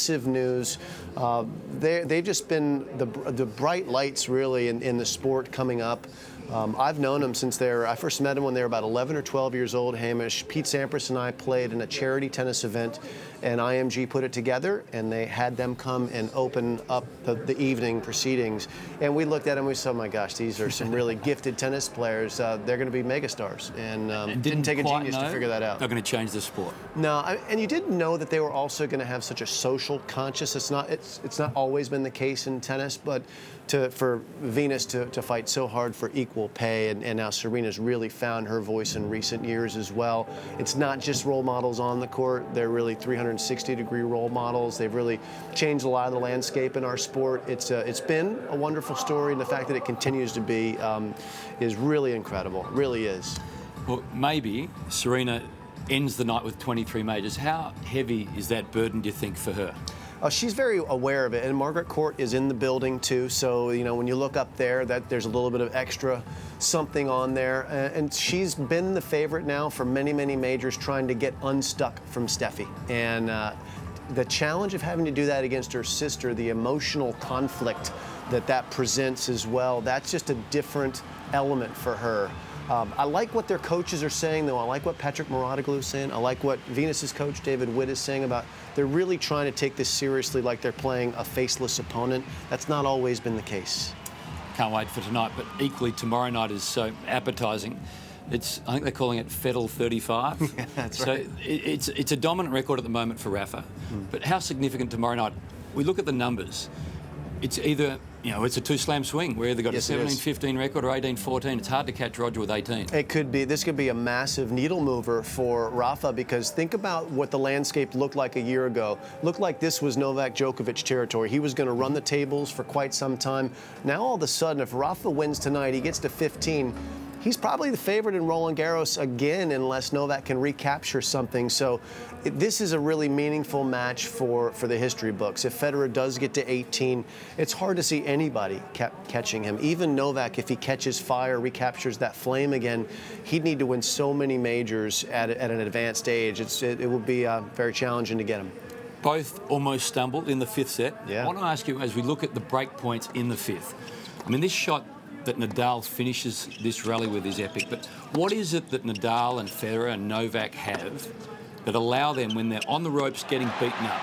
Massive news. They've just been the bright lights really in the sport coming up. I've known them since I first met them when they were about 11 or 12 years old, Hamish. Pete Sampras and I played in a charity tennis event, and IMG put it together, and they had them come and open up the evening proceedings. And we looked at them and we said, oh my gosh, these are some really gifted tennis players. They're going to be megastars. And didn't take a genius to figure that out. They're going to change the sport. No, and you didn't know that they were also going to have such a social conscious. It's not always been the case in tennis, but for Venus to fight so hard for equal pay, and now Serena's really found her voice in recent years as well. It's not just role models on the court. They're really 360-degree role models. They've really changed a lot of the landscape in our sport. It's been a wonderful story, and the fact that it continues to be is really incredible. It really is. Well, maybe Serena ends the night with 23 majors. How heavy is that burden, do you think, for her? She's very aware of it, and Margaret Court is in the building too. So when you look up there, there's a little bit of extra something on there, and she's been the favorite now for many, many majors, trying to get unstuck from Steffi. And the challenge of having to do that against her sister, the emotional conflict that presents as well, that's just a different element for her. I like what their coaches are saying, though. I like what Patrick Mouratoglou is saying. I like what Venus's coach, David Witt, is saying about they're really trying to take this seriously, like they're playing a faceless opponent. That's not always been the case. Can't wait for tonight, but equally tomorrow night is so appetising. I think they're calling it Fedel 35. Yeah, that's so right. It's a dominant record at the moment for Rafa. But how significant tomorrow night? We look at the numbers. It's either, it's a two-slam swing. We're either got a 17-15 record or 18-14. It's hard to catch Roger with 18. It could be. This could be a massive needle mover for Rafa, because think about what the landscape looked like a year ago. Looked like this was Novak Djokovic territory. He was going to run the tables for quite some time. Now all of a sudden, if Rafa wins tonight, he gets to 15. He's probably the favorite in Roland Garros again, unless Novak can recapture something. So this is a really meaningful match for the history books. If Federer does get to 18, it's hard to see anybody catching him. Even Novak, if he catches fire, recaptures that flame again, he'd need to win so many majors at an advanced age. It will be very challenging to get him. Both almost stumbled in the fifth set. Yeah. I want to ask you, as we look at the break points in the fifth, this shot that Nadal finishes this rally with is epic, but what is it that Nadal and Federer and Novak have that allow them, when they're on the ropes getting beaten up,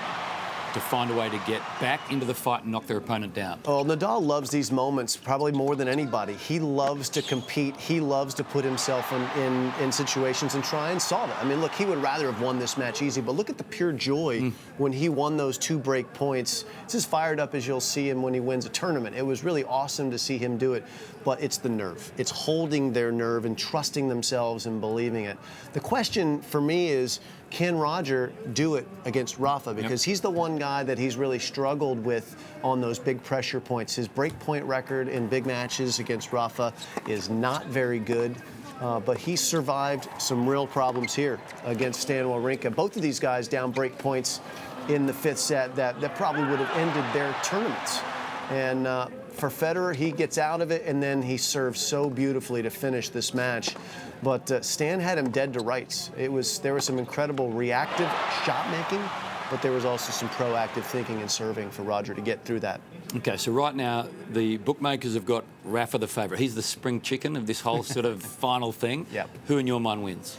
to find a way to get back into the fight and knock their opponent down? Well, Nadal loves these moments probably more than anybody. He loves to compete. He loves to put himself in situations and try and solve it. Look, he would rather have won this match easy, but look at the pure joy when he won those 2 break points. It's as fired up as you'll see him when he wins a tournament. It was really awesome to see him do it, but it's the nerve. It's holding their nerve and trusting themselves and believing it. The question for me is, can Roger do it against Rafa? Because he's the one guy that he's really struggled with on those big pressure points. His break point record in big matches against Rafa is not very good, but he survived some real problems here against Stan Wawrinka. Both of these guys down break points in the fifth set that probably would have ended their tournaments. And for Federer, he gets out of it, and then he serves so beautifully to finish this match. But Stan had him dead to rights. There was some incredible reactive shot making, but there was also some proactive thinking and serving for Roger to get through that. Okay, so right now the bookmakers have got Rafa the favourite. He's the spring chicken of this whole sort of final thing. Yep. Who in your mind wins?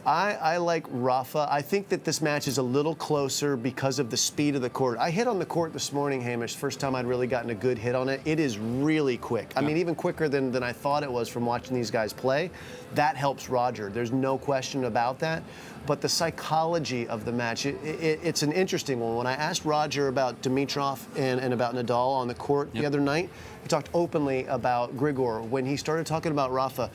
I like Rafa. I think that this match is a little closer because of the speed of the court. I hit on the court this morning, Hamish. First time I'd really gotten a good hit on it. It is really quick. Even quicker than I thought it was from watching these guys play. That helps Roger. There's no question about that. But the psychology of the match, it's an interesting one. When I asked Roger about Dimitrov and about Nadal on the court the other night, he talked openly about Grigor. When he started talking about Rafa,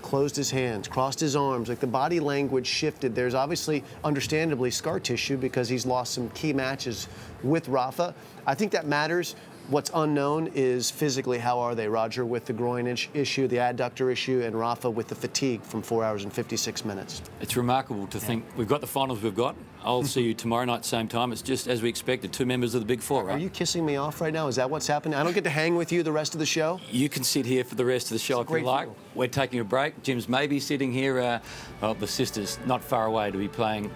closed his hands, crossed his arms, like the body language shifted. There's obviously, understandably, scar tissue because he's lost some key matches with Rafa. I think that matters. What's unknown is physically how are they, Roger, with the groin issue, the adductor issue, and Rafa with the fatigue from 4 hours and 56 minutes. It's remarkable to think we've got the finals we've got. I'll see you tomorrow night, same time. It's just as we expected, 2 members of the Big Four, right? Are you kissing me off right now? Is that what's happening? I don't get to hang with you the rest of the show? You can sit here for the rest of the show if you like. We're taking a break. Jim's maybe sitting here. The sister's not far away to be playing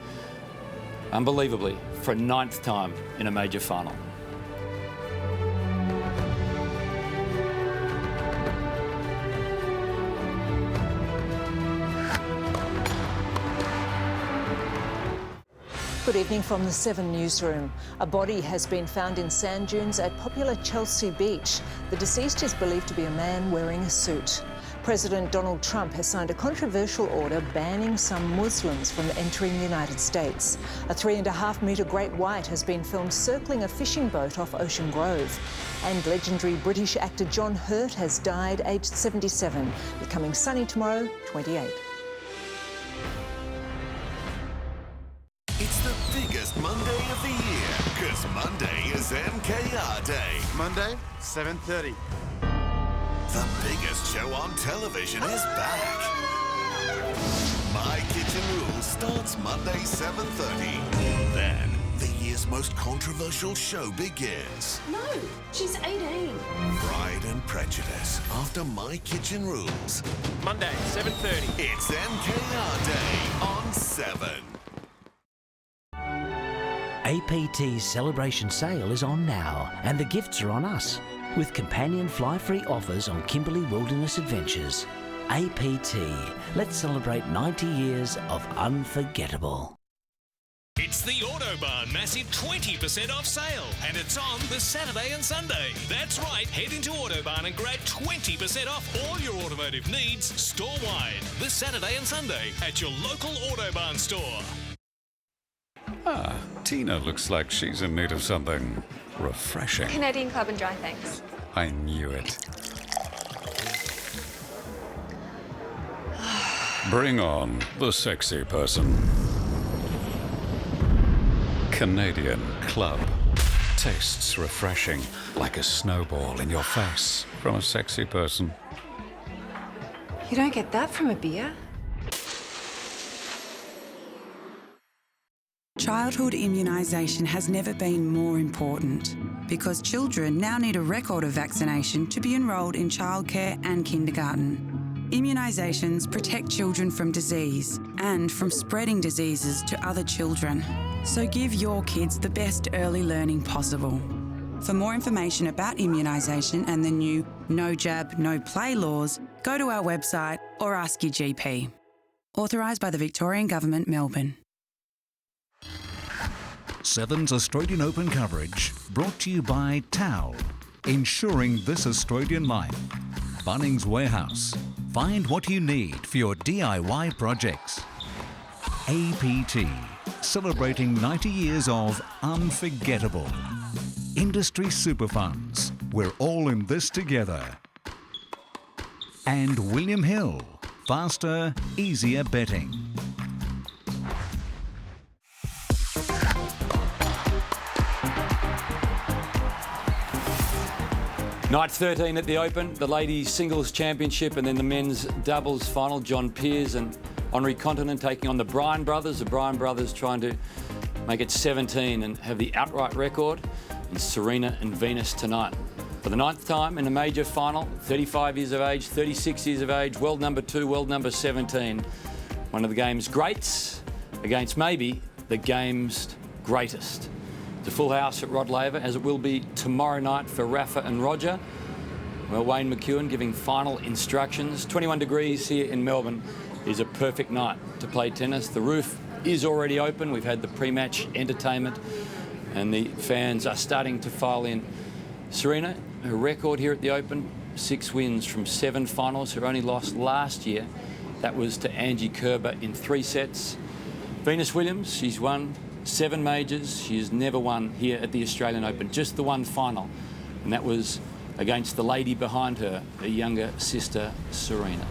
unbelievably, for a 9th time in a major final. Good evening from the 7 newsroom. A body has been found in sand dunes at popular Chelsea Beach. The deceased is believed to be a man wearing a suit. President Donald Trump has signed a controversial order banning some Muslims from entering the United States. A 3.5-metre great white has been filmed circling a fishing boat off Ocean Grove. And legendary British actor John Hurt has died aged 77, becoming sunny tomorrow, 28. It's the biggest Monday of the year, because Monday is MKR Day. Monday, 7:30. The biggest show on television is back. My Kitchen Rules starts Monday, 7:30. Then, the year's most controversial show begins. No, she's 18. Pride and Prejudice after My Kitchen Rules. Monday, 7:30. It's MKR Day on 7. APT's celebration sale is on now, and the gifts are on us, with companion fly-free offers on Kimberley Wilderness Adventures. APT, let's celebrate 90 years of unforgettable. It's the Autobarn massive 20% off sale, and it's on this Saturday and Sunday. That's right, head into Autobarn and grab 20% off all your automotive needs store-wide this Saturday and Sunday at your local Autobarn store. Ah, Tina looks like she's in need of something refreshing. Canadian Club and Dry, thanks. I knew it. Bring on the sexy person. Canadian Club. Tastes refreshing, like a snowball in your face from a sexy person. You don't get that from a beer. Childhood immunisation has never been more important because children now need a record of vaccination to be enrolled in childcare and kindergarten. Immunisations protect children from disease and from spreading diseases to other children. So give your kids the best early learning possible. For more information about immunisation and the new No Jab, No Play laws, go to our website or ask your GP. Authorised by the Victorian Government, Melbourne. 7's Australian Open coverage brought to you by Towel, ensuring this Australian life. Bunnings Warehouse, find what you need for your DIY projects. APT, celebrating 90 years of unforgettable. Industry Super Funds, we're all in this together. And William Hill, faster, easier betting. Night 13 at the Open, the ladies singles championship, and then the men's doubles final. John Peers and Henri Continent taking on the Bryan brothers. The Bryan brothers trying to make it 17 and have the outright record. And Serena and Venus tonight. For the 9th time in a major final, 35 years of age, 36 years of age, world number 2, world number 17. One of the game's greats against maybe the game's greatest. It's a full house at Rod Laver, as it will be tomorrow night for Rafa and Roger. Well, Wayne McEwen giving final instructions. 21 degrees here in Melbourne is a perfect night to play tennis. The roof is already open. We've had the pre-match entertainment and the fans are starting to file in. Serena, her record here at the Open, 6 wins from 7 finals. Her only loss last year, that was to Angie Kerber in 3 sets. Venus Williams, she's won 7 majors. She has never won here at the Australian Open, just the one final, and that was against the lady behind her, her younger sister, Serena.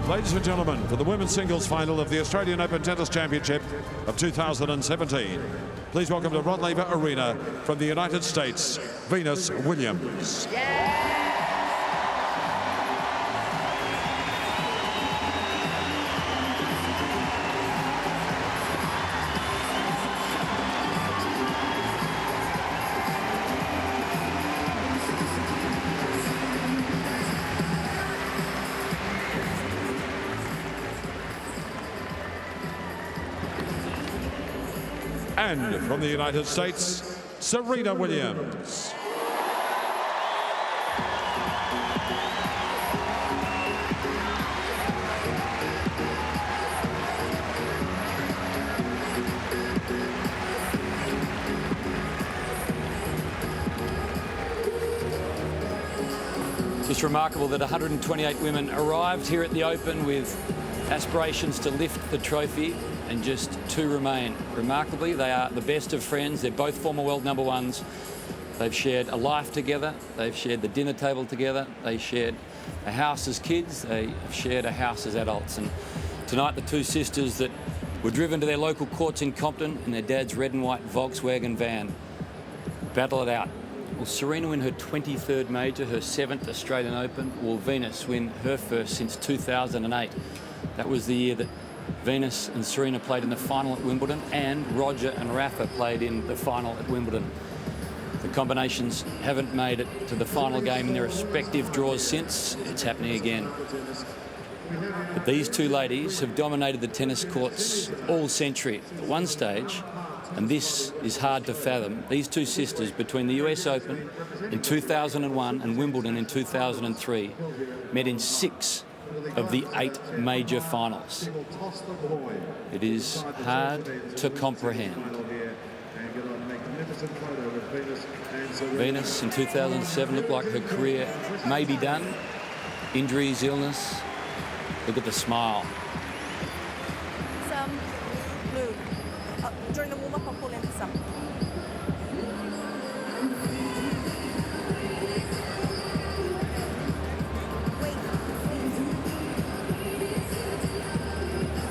Ladies and gentlemen, for the women's singles final of the Australian Open Tennis Championship of 2017, please welcome to Rod Laver Arena from the United States, Venus Williams. And from the United States, Serena Williams. Just remarkable that 128 women arrived here at the Open with aspirations to lift the trophy, and just 2 remain. Remarkably, they are the best of friends. They're both former world number ones. They've shared a life together. They've shared the dinner table together. They shared a house as kids. They have shared a house as adults. And tonight, the 2 sisters that were driven to their local courts in Compton in their dad's red and white Volkswagen van battle it out. Will Serena win her 23rd major, her 7th Australian Open? Will Venus win her first since 2008? That was the year that Venus and Serena played in the final at Wimbledon, and Roger and Rafa played in the final at Wimbledon. The combinations haven't made it to the final game in their respective draws since. It's happening again. But these 2 ladies have dominated the tennis courts all century. At one stage, and this is hard to fathom, these 2 sisters between the US Open in 2001 and Wimbledon in 2003 met in 6 of the 8 major finals. It is hard to comprehend. Venus in 2007 looked like her career may be done. Injuries, illness. Look at the smile. Some blue. During the warm-up, I'll pull in some.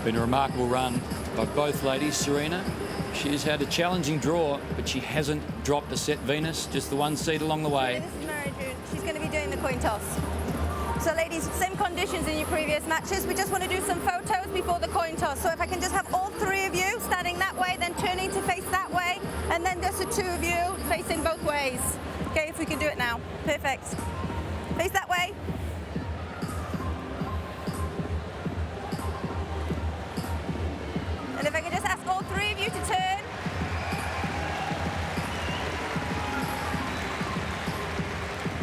Been a remarkable run by both ladies. Serena, she's had a challenging draw, but she hasn't dropped a set. Venus, just the 1 seed along the way. This is Mary June. She's going to be doing the coin toss. So ladies, same conditions in your previous matches. We just want to do some photos before the coin toss. So if I can just have all 3 of you standing that way, then turning to face that way, and then just the 2 of you facing both ways. Okay, if we can do it now. Perfect. Face that way. And if I can just ask all 3 of you to turn.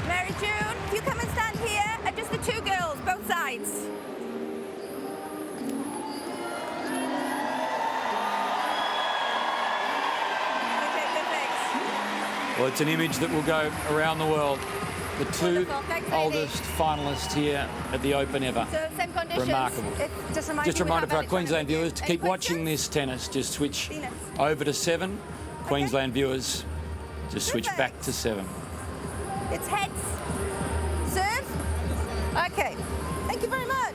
Mary June, if you come and stand here, and just the 2 girls, both sides. Okay, perfect. Well, it's an image that will go around the world. The 2 Thanks, oldest finalists here at the Open ever. So same conditions. Remarkable. Just a reminder for our Queensland viewers to keep watching this tennis. Just switch over to 7. Queensland viewers, just switch back to 7. It's heads. Serve. Okay. Thank you very much.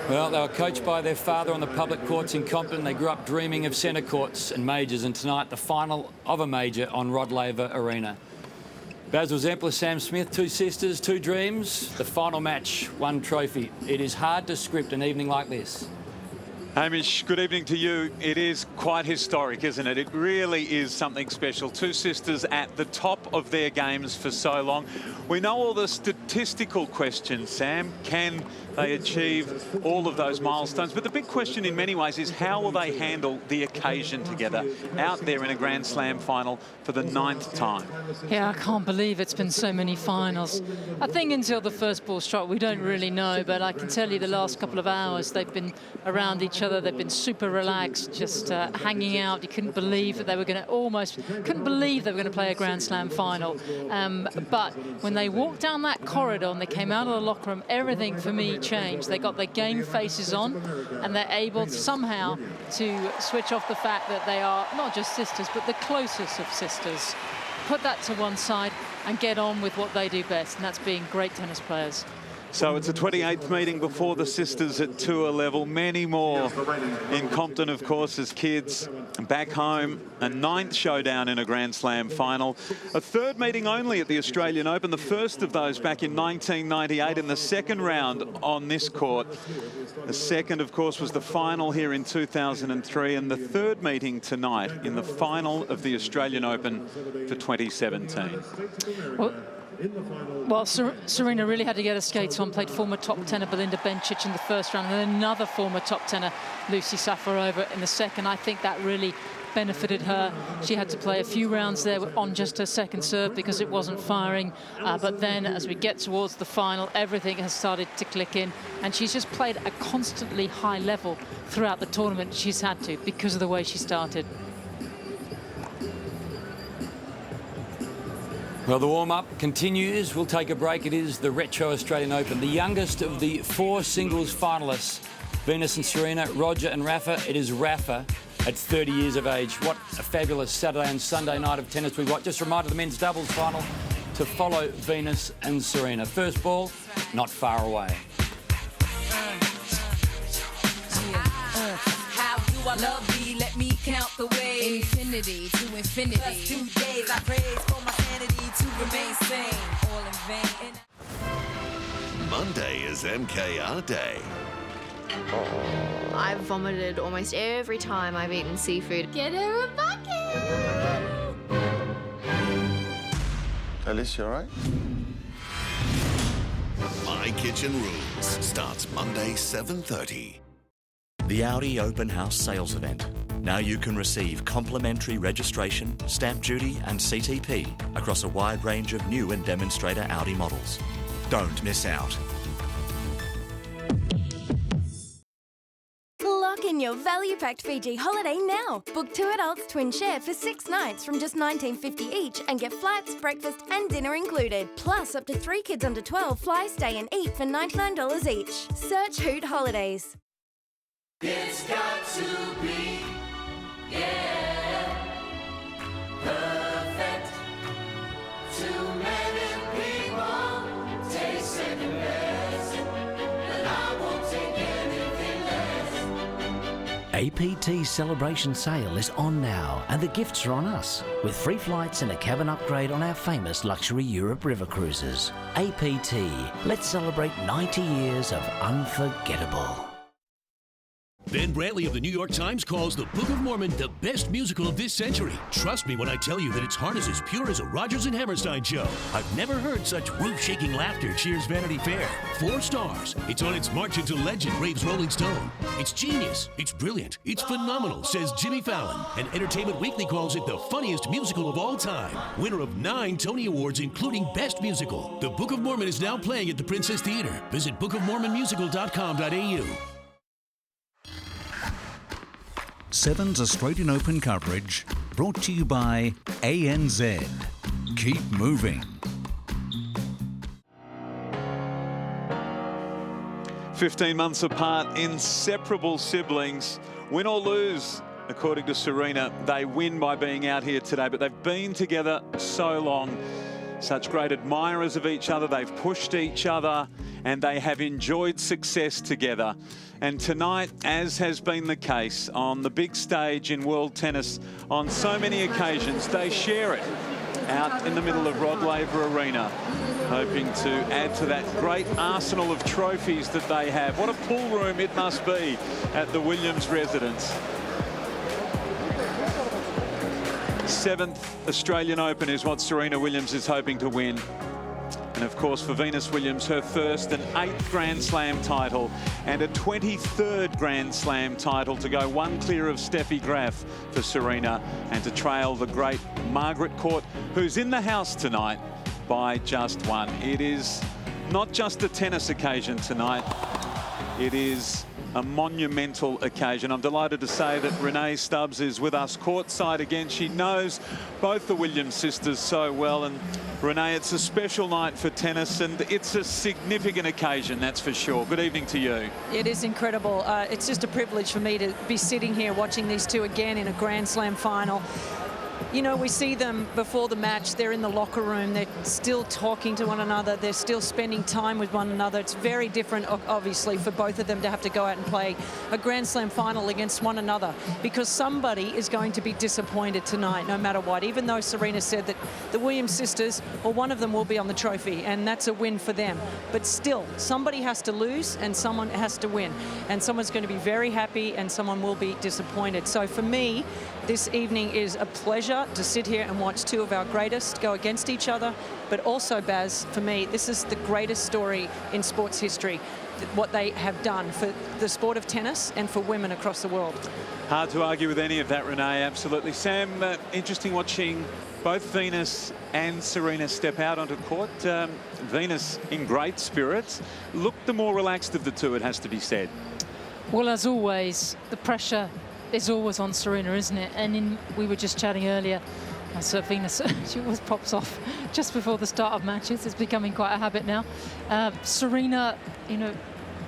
Well, they were coached by their father on the public courts in Compton. They grew up dreaming of centre courts and majors, and tonight the final of a major on Rod Laver Arena. Basil Zempler, Sam Smith, 2 sisters, 2 dreams. The final match, 1 trophy. It is hard to script an evening like this. Hamish, good evening to you. It is quite historic, isn't it? It really is something special. 2 sisters at the top of their games for so long. We know all the statistical questions, Sam. Can they achieve all of those milestones? But the big question in many ways is how will they handle the occasion together out there in a Grand Slam final for the 9th time? Yeah, I can't believe it's been so many finals. I think until the first ball struck, we don't really know, but I can tell you the last couple of hours, they've been around each other. They've been super relaxed, just hanging out. You couldn't believe that they were going to couldn't believe they were going to play a Grand Slam final. But when they walked down that corridor and they came out of the locker room, everything for me changed. They got their game faces on and they're able somehow to switch off the fact that they are not just sisters, but the closest of sisters. put that to one side and get on with what they do best, and that's being great tennis players. So it's a 28th meeting before the sisters at tour level. Many more in Compton, of course, as kids. Back home, a 9th showdown in a Grand Slam final. A 3rd meeting only at the Australian Open. The first of those back in 1998 in the 2nd round on this court. The 2nd, of course, was the final here in 2003. And the 3rd meeting tonight in the final of the Australian Open for 2017. Well, Serena really had to get her skates on, played former top tenor Belinda Bencic in the first round, and then another former top tenor, Lucy Safarova, in the second. I think that really benefited her. She had to play a few rounds there on just her second serve because it wasn't firing. But then as we get towards the final, everything has started to click in, and she's just played a constantly high level throughout the tournament. She's had to because of the way she started. Well, the warm-up continues. We'll take a break. It is the Retro Australian Open, the youngest of the 4 singles finalists, Venus and Serena, Roger and Rafa. It is Rafa at 30 years of age. What a fabulous Saturday and Sunday night of tennis we've got. Just a reminder, the men's doubles final to follow Venus and Serena. First ball, not far away. How do I love thee? Let me count the ways. Infinity to infinity. Plus 2 days I praise for my sanity to remain sane. All in vain. Monday is MKR Day. I've vomited almost every time I've eaten seafood. Get her a bucket! Alicia, all right? My Kitchen Rules starts Monday, 7:30. The Audi Open House Sales Event. Now you can receive complimentary registration, stamp duty and CTP across a wide range of new and demonstrator Audi models. Don't miss out. Lock in your value-packed Fiji holiday now. Book 2 adults twin share for 6 nights from just $19.50 each and get flights, breakfast and dinner included. Plus up to 3 kids under 12 fly, stay and eat for $99 each. Search Hoot Holidays. It's got to be, yeah, perfect. Too many people take second best, and I won't take anything less. APT Celebration Sale is on now, and the gifts are on us, with free flights and a cabin upgrade on our famous luxury Europe river cruises. APT, let's celebrate 90 years of unforgettable. Ben Brantley of the New York Times calls The Book of Mormon the best musical of this century. Trust me when I tell you that its heart is as pure as a Rodgers and Hammerstein show. I've never heard such roof-shaking laughter cheers Vanity Fair. 4 stars. It's on its march into legend, raves Rolling Stone. It's genius. It's brilliant. It's phenomenal, says Jimmy Fallon. And Entertainment Weekly calls it the funniest musical of all time. Winner of 9 Tony Awards, including Best Musical. The Book of Mormon is now playing at the Princess Theater. Visit bookofmormonmusical.com.au. 7's Australian Open coverage brought to you by ANZ. Keep moving. 15 months apart, inseparable siblings. Win or lose, according to Serena, they win by being out here today, but they've been together so long. Such great admirers of each other. They've pushed each other and they have enjoyed success together. And tonight, as has been the case on the big stage in world tennis on so many occasions, they share it out in the middle of Rod Laver Arena, hoping to add to that great arsenal of trophies that they have. What a pool room it must be at the Williams residence. 7th Australian Open is what Serena Williams is hoping to win. And of course, for Venus Williams, her first and 8th Grand Slam title and a 23rd Grand Slam title to go one clear of Steffi Graf for Serena and to trail the great Margaret Court, who's in the house tonight by just one. It is not just a tennis occasion tonight. It is a monumental occasion. I'm delighted to say that Renee Stubbs is with us courtside again. She knows both the Williams sisters so well. And Renee, it's a special night for tennis and it's a significant occasion, that's for sure. Good evening to you. It is incredible. It's just a privilege for me to be sitting here watching these two again in a Grand Slam final. You know, we see them before the match, they're in the locker room, they're still talking to one another, they're still spending time with one another. It's very different, obviously, for both of them to have to go out and play a Grand Slam final against one another, because somebody is going to be disappointed tonight, no matter what. Even though Serena said that the Williams sisters, or one of them will be on the trophy, and that's a win for them. But still, somebody has to lose and someone has to win. And someone's going to be very happy and someone will be disappointed. So for me, this evening is a pleasure to sit here and watch two of our greatest go against each other. But also, Baz, for me, this is the greatest story in sports history, what they have done for the sport of tennis and for women across the world. Hard to argue with any of that, Renee, absolutely. Sam, interesting watching both Venus and Serena step out onto court. Venus in great spirits. Looked the more relaxed of the two, it has to be said. Well, as always, the pressure is always on Serena, isn't it? And we were just chatting earlier, so Venus, she always pops off just before the start of matches. It's becoming quite a habit now. Serena, you know,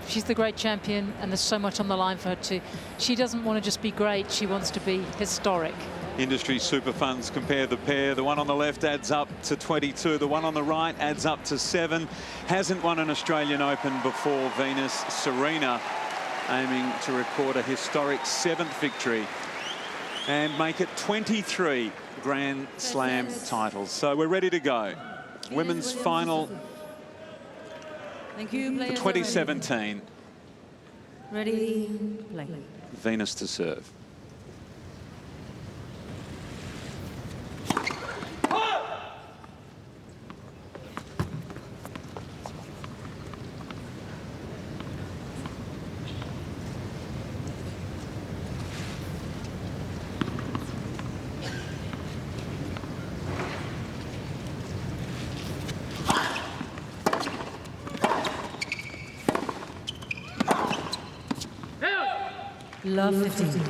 she's the great champion and there's so much on the line for her too. She doesn't want to just be great, she wants to be historic. Industry super funds compare the pair. The one on the left adds up to 22. The one on the right adds up to 7. Hasn't won an Australian Open before, Venus. Serena aiming to record a historic 7th victory and make it 23 Grand Slam titles. So we're ready to go. Women's final Thank you, for 2017. Ready, play. Venus to serve. Love 15.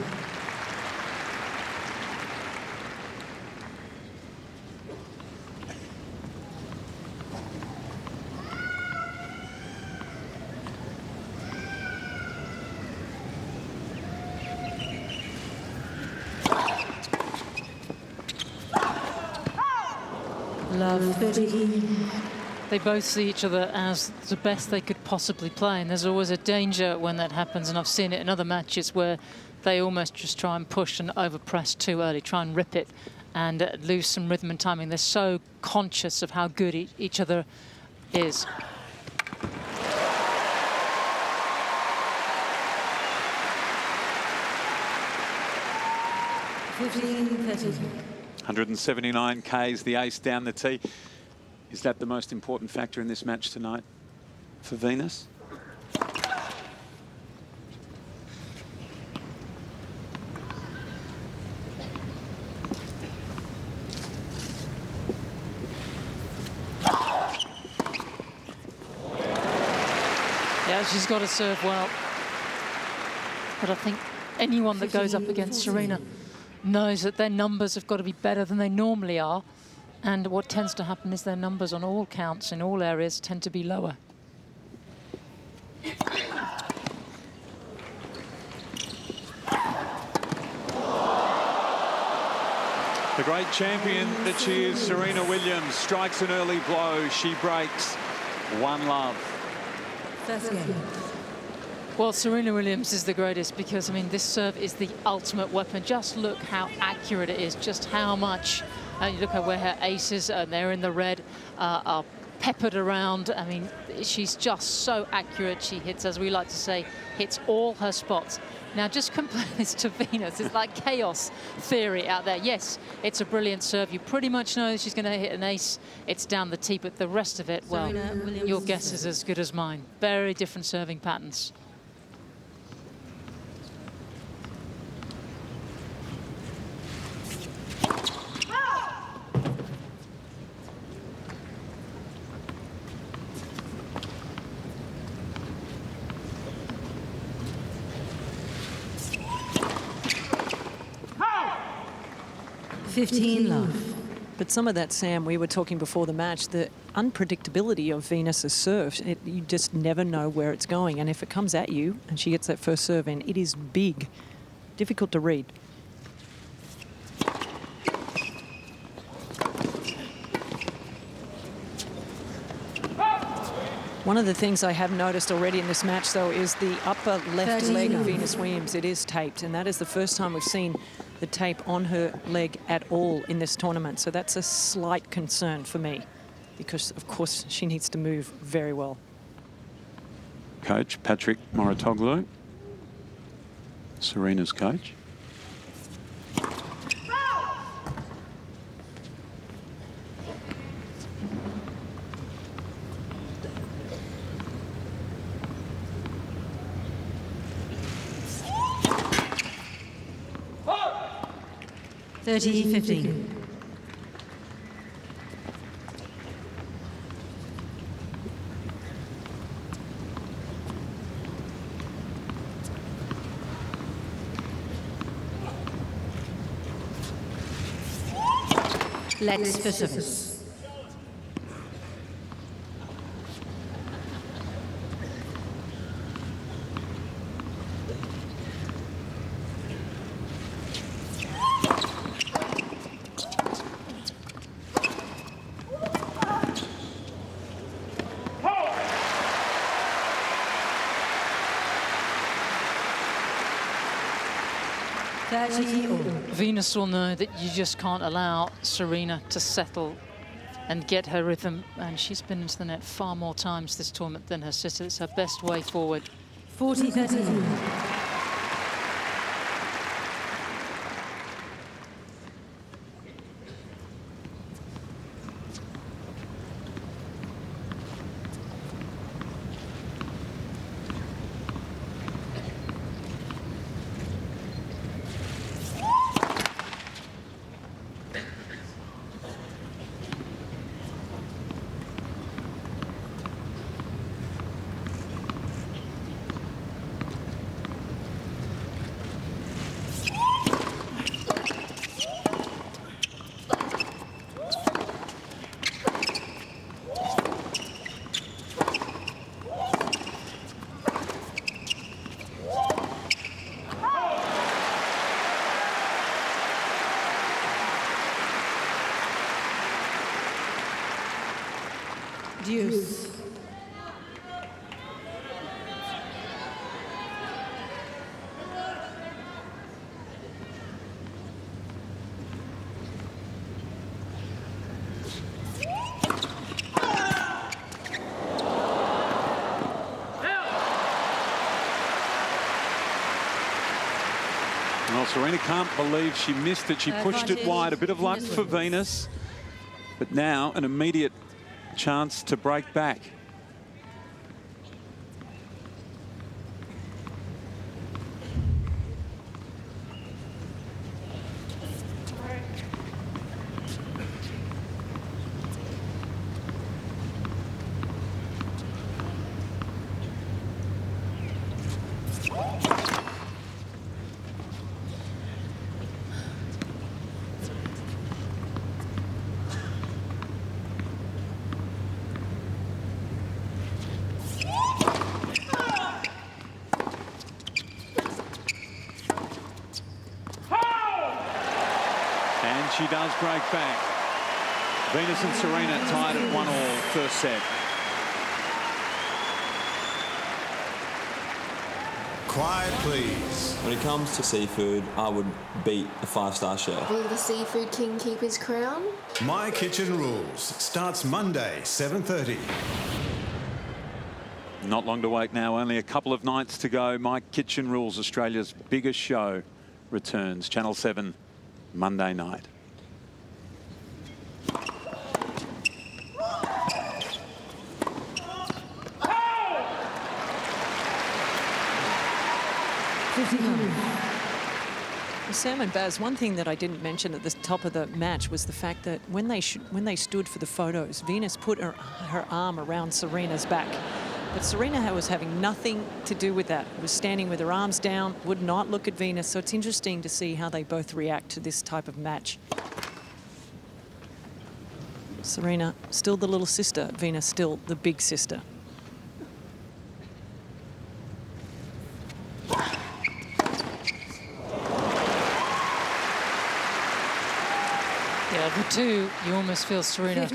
Love 13. They both see each other as the best they could possibly play, and there's always a danger when that happens, and I've seen it in other matches where they almost just try and push and overpress too early, try and rip it and lose some rhythm and timing. They're so conscious of how good each other is. $15.30. 179 Ks, the ace down the tee. Is that the most important factor in this match tonight for Venus? Yeah, she's got to serve well. But I think anyone that goes up against Serena knows that their numbers have got to be better than they normally are. And what tends to happen is their numbers on all counts in all areas tend to be lower. The great champion that she is, Serena Williams, strikes an early blow. She breaks 1-love. First game. Well, Serena Williams is the greatest because, I mean, this serve is the ultimate weapon. Just look how accurate it is, just how much. You look at where her aces, they're in the red, are peppered around. I mean, she's just so accurate. She hits, as we like to say, hits all her spots. Now, just compare this to Venus. It's like chaos theory out there. Yes, it's a brilliant serve. You pretty much know she's going to hit an ace. It's down the tee, but the rest of it, well, your guess is as good as mine. Very different serving patterns. $15 But some of that, Sam, we were talking before the match, the unpredictability of Venus's serve. You just never know where it's going. And if it comes at you and she gets that first serve in, it is big. Difficult to read. One of the things I have noticed already in this match, though, is the upper left leg of Venus Williams. It is taped, and that is the first time we've seen the tape on her leg at all in this tournament. So that's a slight concern for me because, of course, she needs to move very well. Coach Patrick Moratoglu, Serena's coach. (30-15). Let's for service. Venus will know that you just can't allow Serena to settle and get her rhythm, and she's been into the net far more times this tournament than her sister. It's her best way forward. 40-13. Deuce. Well, Serena can't believe she missed it. She pushed it wide. A bit of luck for Venus. But now an immediate chance to break back. She does break back. Venus and Serena tied at 1-1 first set. Quiet, please. When it comes to seafood, I would beat a 5-star chef. Will the Seafood King keep his crown? My Kitchen Rules starts Monday, 7:30. Not long to wait now, only a couple of nights to go. My Kitchen Rules, Australia's biggest show, returns. Channel 7, Monday night. Sam and Baz, one thing that I didn't mention at the top of the match was the fact that when they stood for the photos, Venus put her arm around Serena's back. But Serena was having nothing to do with that. Was standing with her arms down, would not look at Venus. So it's interesting to see how they both react to this type of match. Serena, still the little sister. Venus, still the big sister. Yeah, the two, you almost feel Serena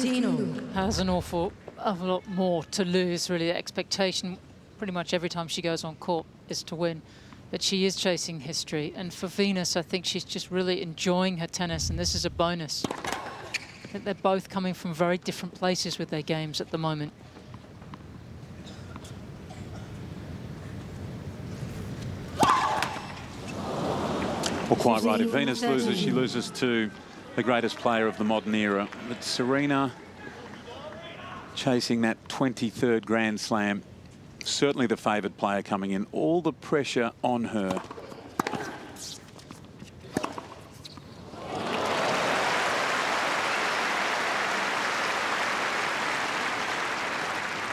has an awful a lot more to lose, really. The expectation pretty much every time she goes on court is to win. But she is chasing history. And for Venus, I think she's just really enjoying her tennis, and this is a bonus. I think they're both coming from very different places with their games at the moment. Well, quite right. If Venus loses, she loses to the greatest player of the modern era. But Serena chasing that 23rd Grand Slam. Certainly the favoured player coming in. All the pressure on her.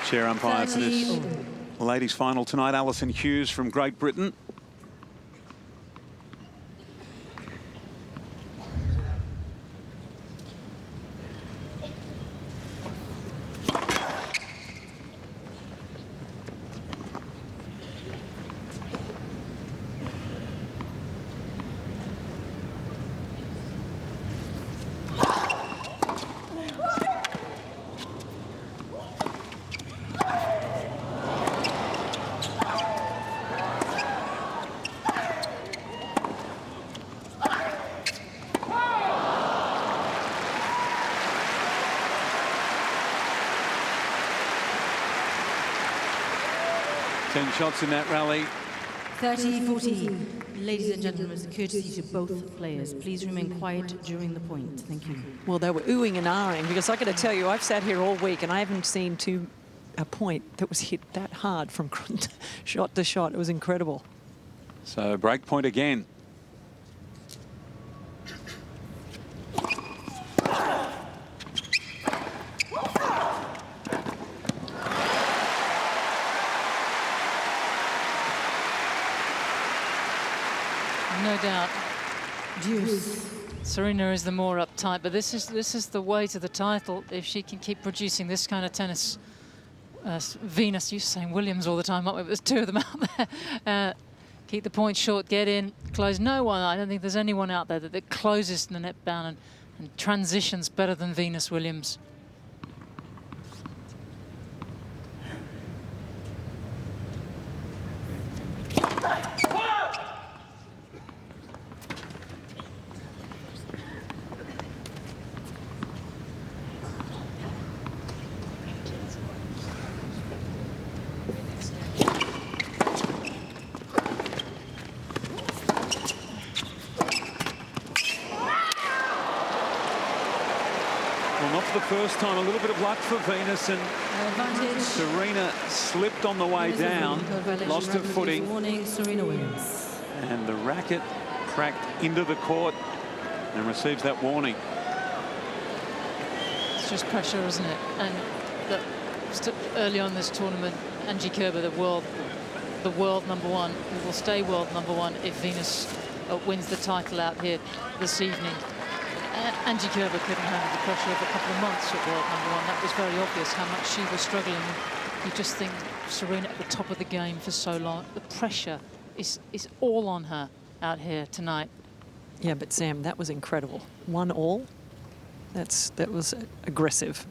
Chair umpire for this ladies' final tonight, Alison Hughes from Great Britain. Shots in that rally. 30-14. Ladies and gentlemen, it's a courtesy to both players. Please remain quiet during the point. Thank you. Well, they were oohing and ahhing, because I got to tell you, I've sat here all week and I haven't seen a point that was hit that hard from shot to shot. It was incredible. So break point again. No doubt. Deuce. Serena is the more uptight, but this is the way to the title if she can keep producing this kind of tennis. Venus, you're saying Williams all the time, aren't we? There's two of them out there. Keep the point short, get in, close. No one, I don't think there's anyone out there that closes the net bound and transitions better than Venus Williams. The first time, a little bit of luck for Venus, and Serena slipped on the way down, lost her footing, Serena Williams. And the racket cracked into the court and receives that warning. It's just pressure, isn't it? And early on this tournament, Angie Kerber, the world #1, who will stay world #1 if Venus wins the title out here this evening. Angie Kerber couldn't handle the pressure of a couple of months at world #1. That was very obvious how much she was struggling. You just think Serena at the top of the game for so long. The pressure is all on her out here tonight. Yeah, but Sam, that was incredible. 1-1. That was aggressive.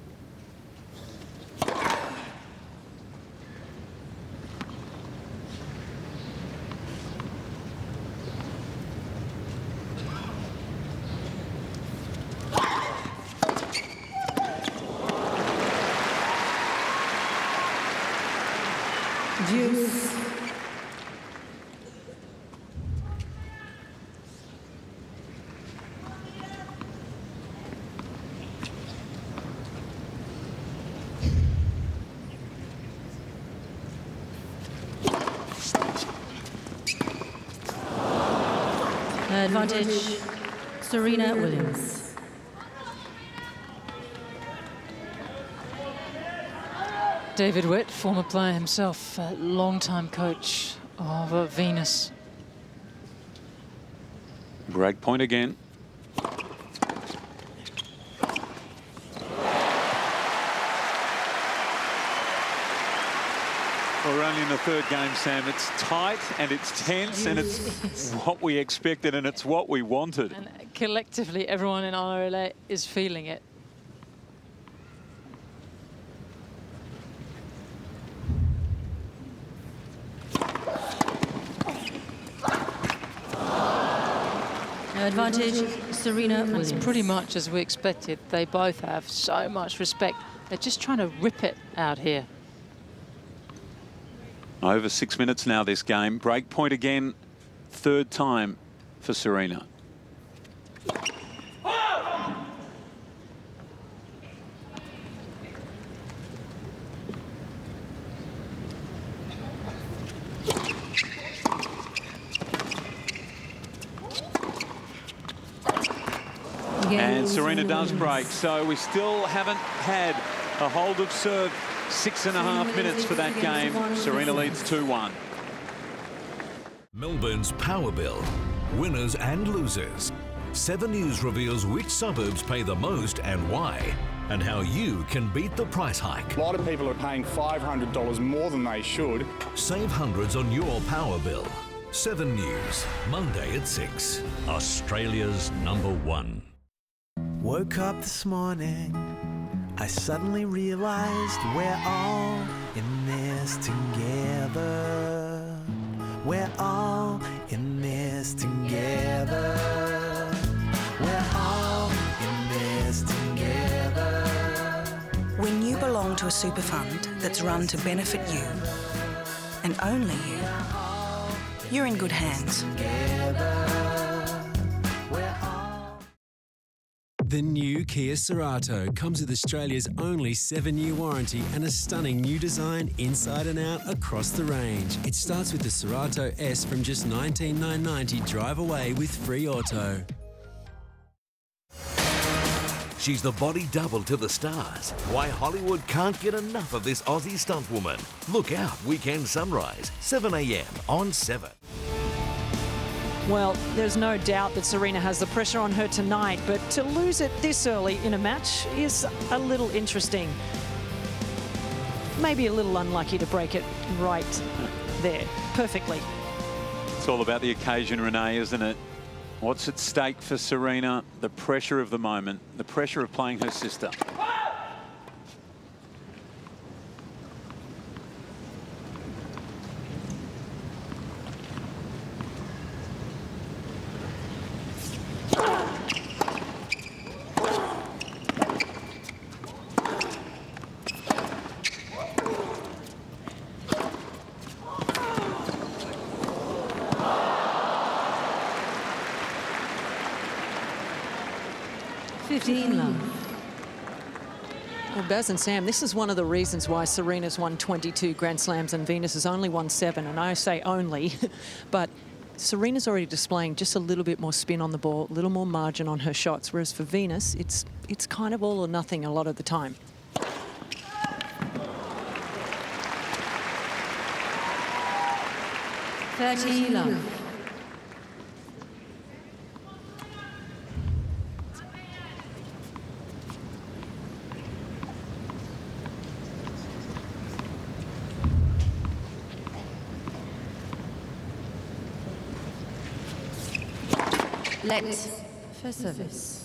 Deuce. Advantage, Serena Williams. David Witt, former player himself, long-time coach of Venus. Break point again. We're only in the third game, Sam. It's tight and it's tense and it's what we expected and it's what we wanted. And collectively, everyone in RLA is feeling it. Advantage, Serena Williams. It's pretty much as we expected. They both have so much respect. They're just trying to rip it out here. Over 6 minutes now, this game. Break point again, third time for Serena. And Serena does break, so we still haven't had a hold of serve. 6.5 minutes for that game. Serena leads 2-1. Melbourne's Power Bill. Winners and losers. 7 News reveals which suburbs pay the most and why, and how you can beat the price hike. A lot of people are paying $500 more than they should. Save hundreds on your Power Bill. 7 News, Monday at 6. Australia's #1. Woke up this morning, I suddenly realized we're all in this together. We're all in this together. We're all in this together. When you belong to a super fund that's run to benefit you, and only you, you're in good hands. The new Kia Cerato comes with Australia's only 7-year warranty and a stunning new design inside and out across the range. It starts with the Cerato S from just $19,990 drive away with free auto. She's the body double to the stars. Why Hollywood can't get enough of this Aussie stunt woman. Look out, Weekend Sunrise, 7 a.m. on 7. Well, there's no doubt that Serena has the pressure on her tonight, but to lose it this early in a match is a little interesting. Maybe a little unlucky to break it right there, perfectly. It's all about the occasion, Renee, isn't it? What's at stake for Serena? The pressure of the moment, the pressure of playing her sister. Well, Baz and Sam, this is one of the reasons why Serena's won 22 Grand Slams and Venus has only won 7. And I say only, but Serena's already displaying just a little bit more spin on the ball, a little more margin on her shots, whereas for Venus, it's kind of all or nothing a lot of the time. Love. Let for service.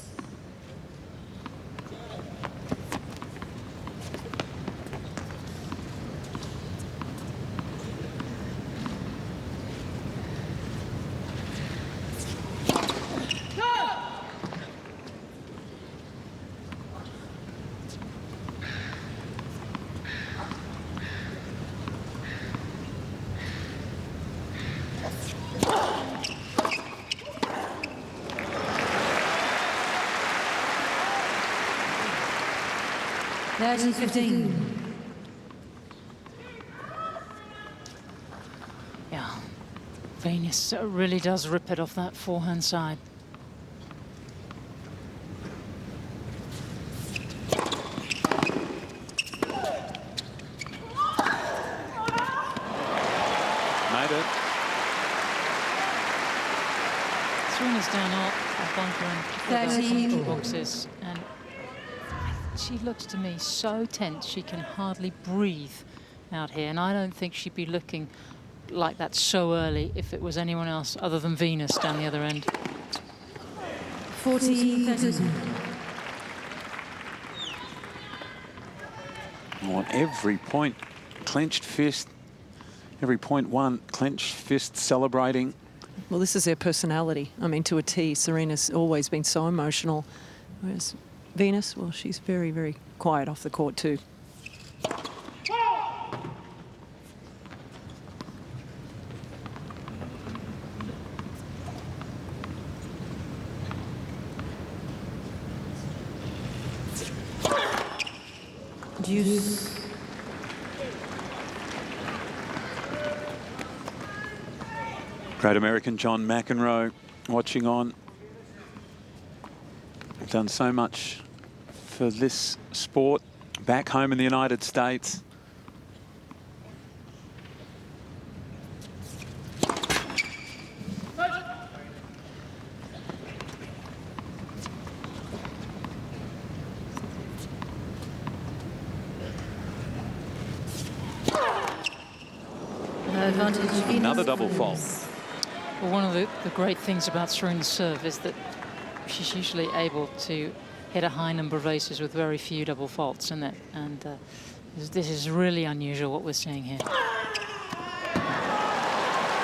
Yeah, Venus really does rip it off that forehand side. Made it. Serena's down a bunker in 30 boxes, and she looks to me so tense she can hardly breathe out here, and I don't think she'd be looking like that so early if it was anyone else other than Venus down the other end. 40-30. I want every point clenched fist, every point won, clenched fist celebrating. Well, this is their personality. I mean, to a T. Serena's always been so emotional, whereas Venus, well, she's very, very quiet off the court too. Deuce. Great American John McEnroe watching on. Done so much for this sport back home in the United States. Another double fault. Well, one of the great things about Serena's serve is that she's usually able to hit a high number of aces with very few double faults in it. And this is really unusual what we're seeing here.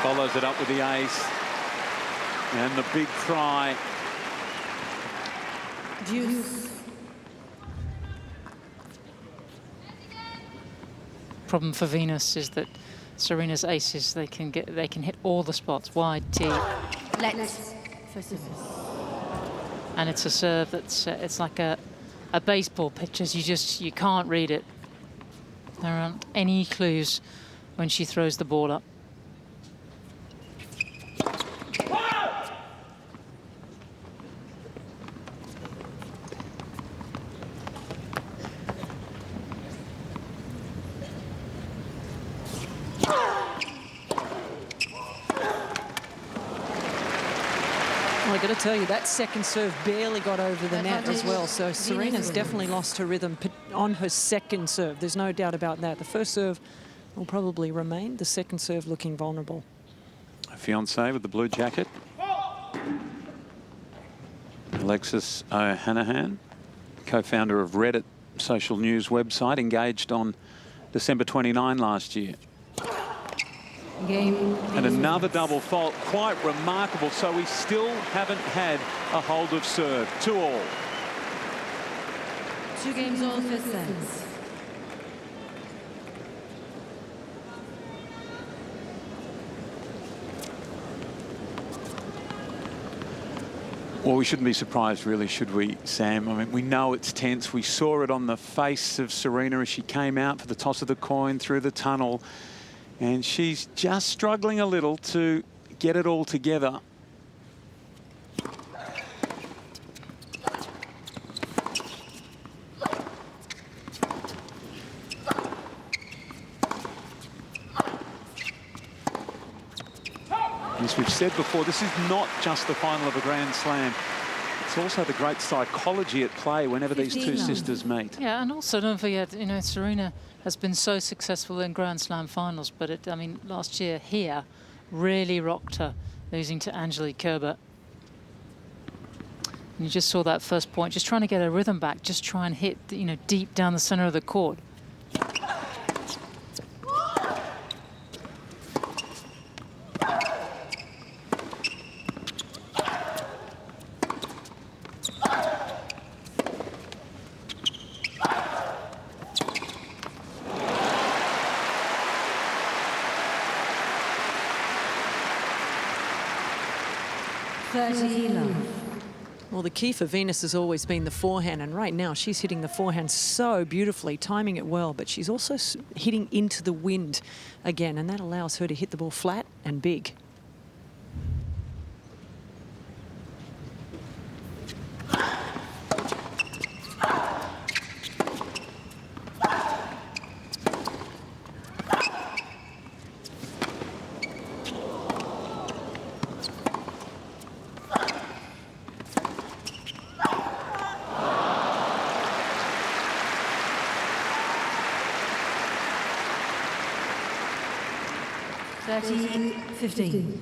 Follows it up with the ace. And the big try. Deuce. Problem for Venus is that Serena's aces, they can hit all the spots, wide, T. Let's for service. And it's a serve that's it's like a baseball pitch. You can't read it. There aren't any clues when she throws the ball up. Well, I got to tell you, that second serve barely got over the net as well. So Serena's definitely lost her rhythm on her second serve. There's no doubt about that. The first serve will probably remain. The second serve looking vulnerable. A fiancé with the blue jacket. Alexis O'Hanahan, co-founder of Reddit social news website, engaged on December 29 last year. Game. And another double fault, quite remarkable. So we still haven't had a hold of serve. 2-all. 2 games all, first sets. Well, we shouldn't be surprised, really, should we, Sam? I mean, we know it's tense. We saw it on the face of Serena as she came out for the toss of the coin through the tunnel. And she's just struggling a little to get it all together. As we've said before, this is not just the final of a Grand Slam. It's also the great psychology at play whenever these two sisters meet. Yeah, and also don't forget, you know, Serena has been so successful in Grand Slam finals, but I mean, last year here really rocked her, losing to Angelique Kerber. And you just saw that first point, just trying to get her rhythm back, just try and hit, you know, deep down the center of the court. Well, the key for Venus has always been the forehand, and right now she's hitting the forehand so beautifully, timing it well, but she's also hitting into the wind again, and that allows her to hit the ball flat and big. (30-15).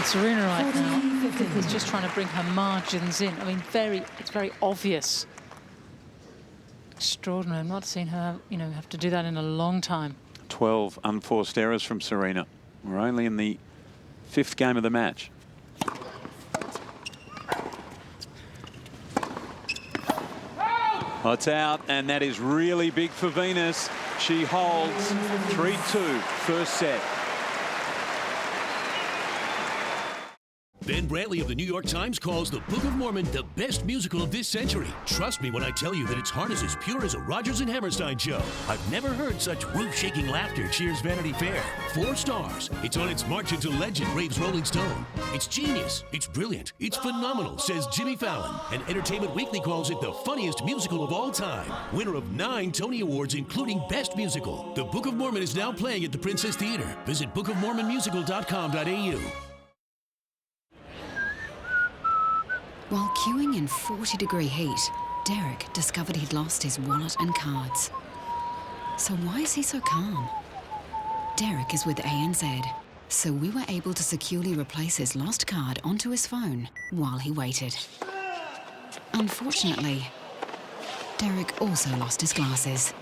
Serena right now is just trying to bring her margins in. I mean, it's very obvious. Extraordinary. I've not seen her, you know, have to do that in a long time. 12 unforced errors from Serena. We're only in the 5th game of the match. Oh, it's out, and that is really big for Venus. She holds 3-2, first set. Ben Brantley of the New York Times calls the Book of Mormon the best musical of this century. Trust me when I tell you that its heart is as pure as a Rodgers and Hammerstein show. I've never heard such roof-shaking laughter cheers Vanity Fair. 4 stars. It's on its march into legend, raves Rolling Stone. It's genius. It's brilliant. It's phenomenal, says Jimmy Fallon. And Entertainment Weekly calls it the funniest musical of all time. Winner of 9 Tony Awards, including Best Musical. The Book of Mormon is now playing at the Princess Theater. Visit bookofmormonmusical.com.au. While queuing in 40-degree heat, Derek discovered he'd lost his wallet and cards. So why is he so calm? Derek is with ANZ, so we were able to securely replace his lost card onto his phone while he waited. Unfortunately, Derek also lost his glasses.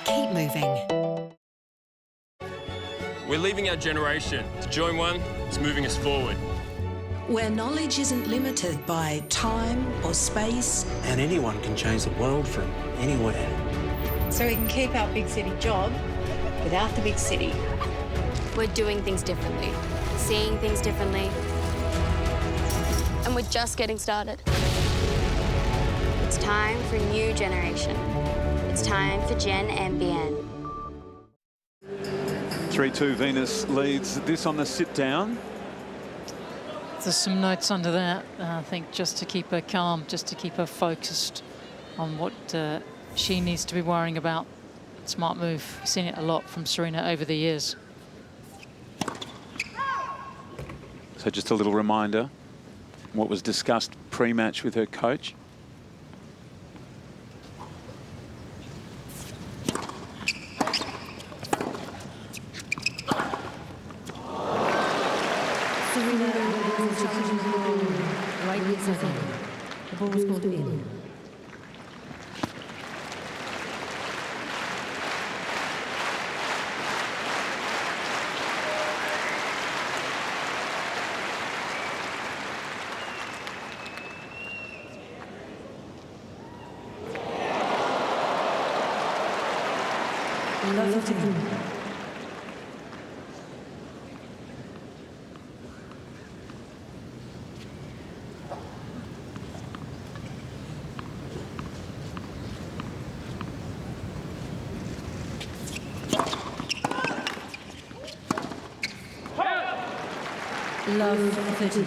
Keep moving. We're leaving our generation to join one that's moving us forward. Where knowledge isn't limited by time or space. And anyone can change the world from anywhere. So we can keep our big city job without the big city. We're doing things differently, seeing things differently, and we're just getting started. It's time for a new generation. It's time for Gen MBN. 3-2, Venus leads this on the sit-down. There's some notes under that, I think, just to keep her calm, just to keep her focused on what she needs to be worrying about. Smart move. We've seen it a lot from Serena over the years. So just a little reminder, what was discussed pre-match with her coach. The ball was called in. Love 13.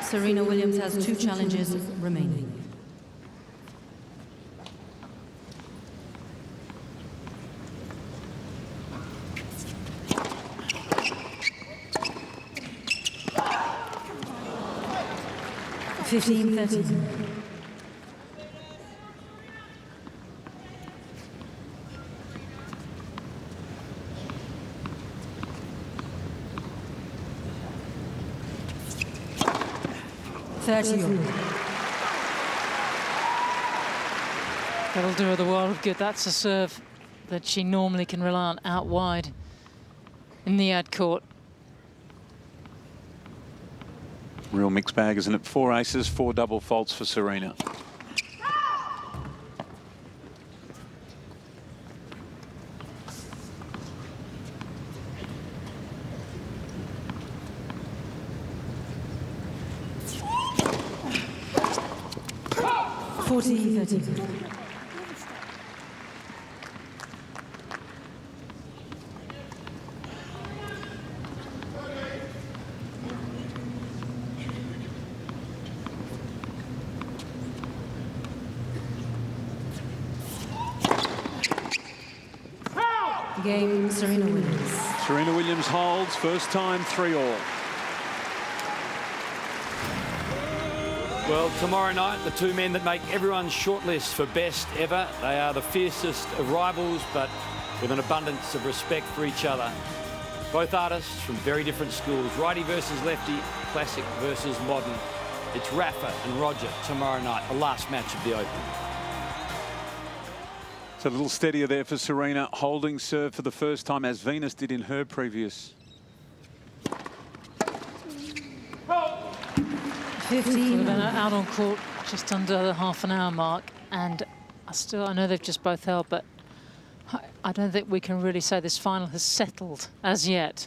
Serena Williams has 2 challenges remaining. (15-13). That'll do her the world of good. That's a serve that she normally can rely on out wide in the ad court. Real mixed bag, isn't it? 4 aces, 4 double faults for Serena. Game, Serena Williams. Serena Williams holds, first time 3-all. Well, tomorrow night, the 2 men that make everyone's shortlist for best ever. They are the fiercest of rivals, but with an abundance of respect for each other. Both artists from very different schools, righty versus lefty, classic versus modern. It's Rafa and Roger tomorrow night, the last match of the Open. It's a little steadier there for Serena, holding serve for the first time, as Venus did in her previous. 15. We've been out on court just under the half an hour mark, and I know they've just both held, but I don't think we can really say this final has settled as yet.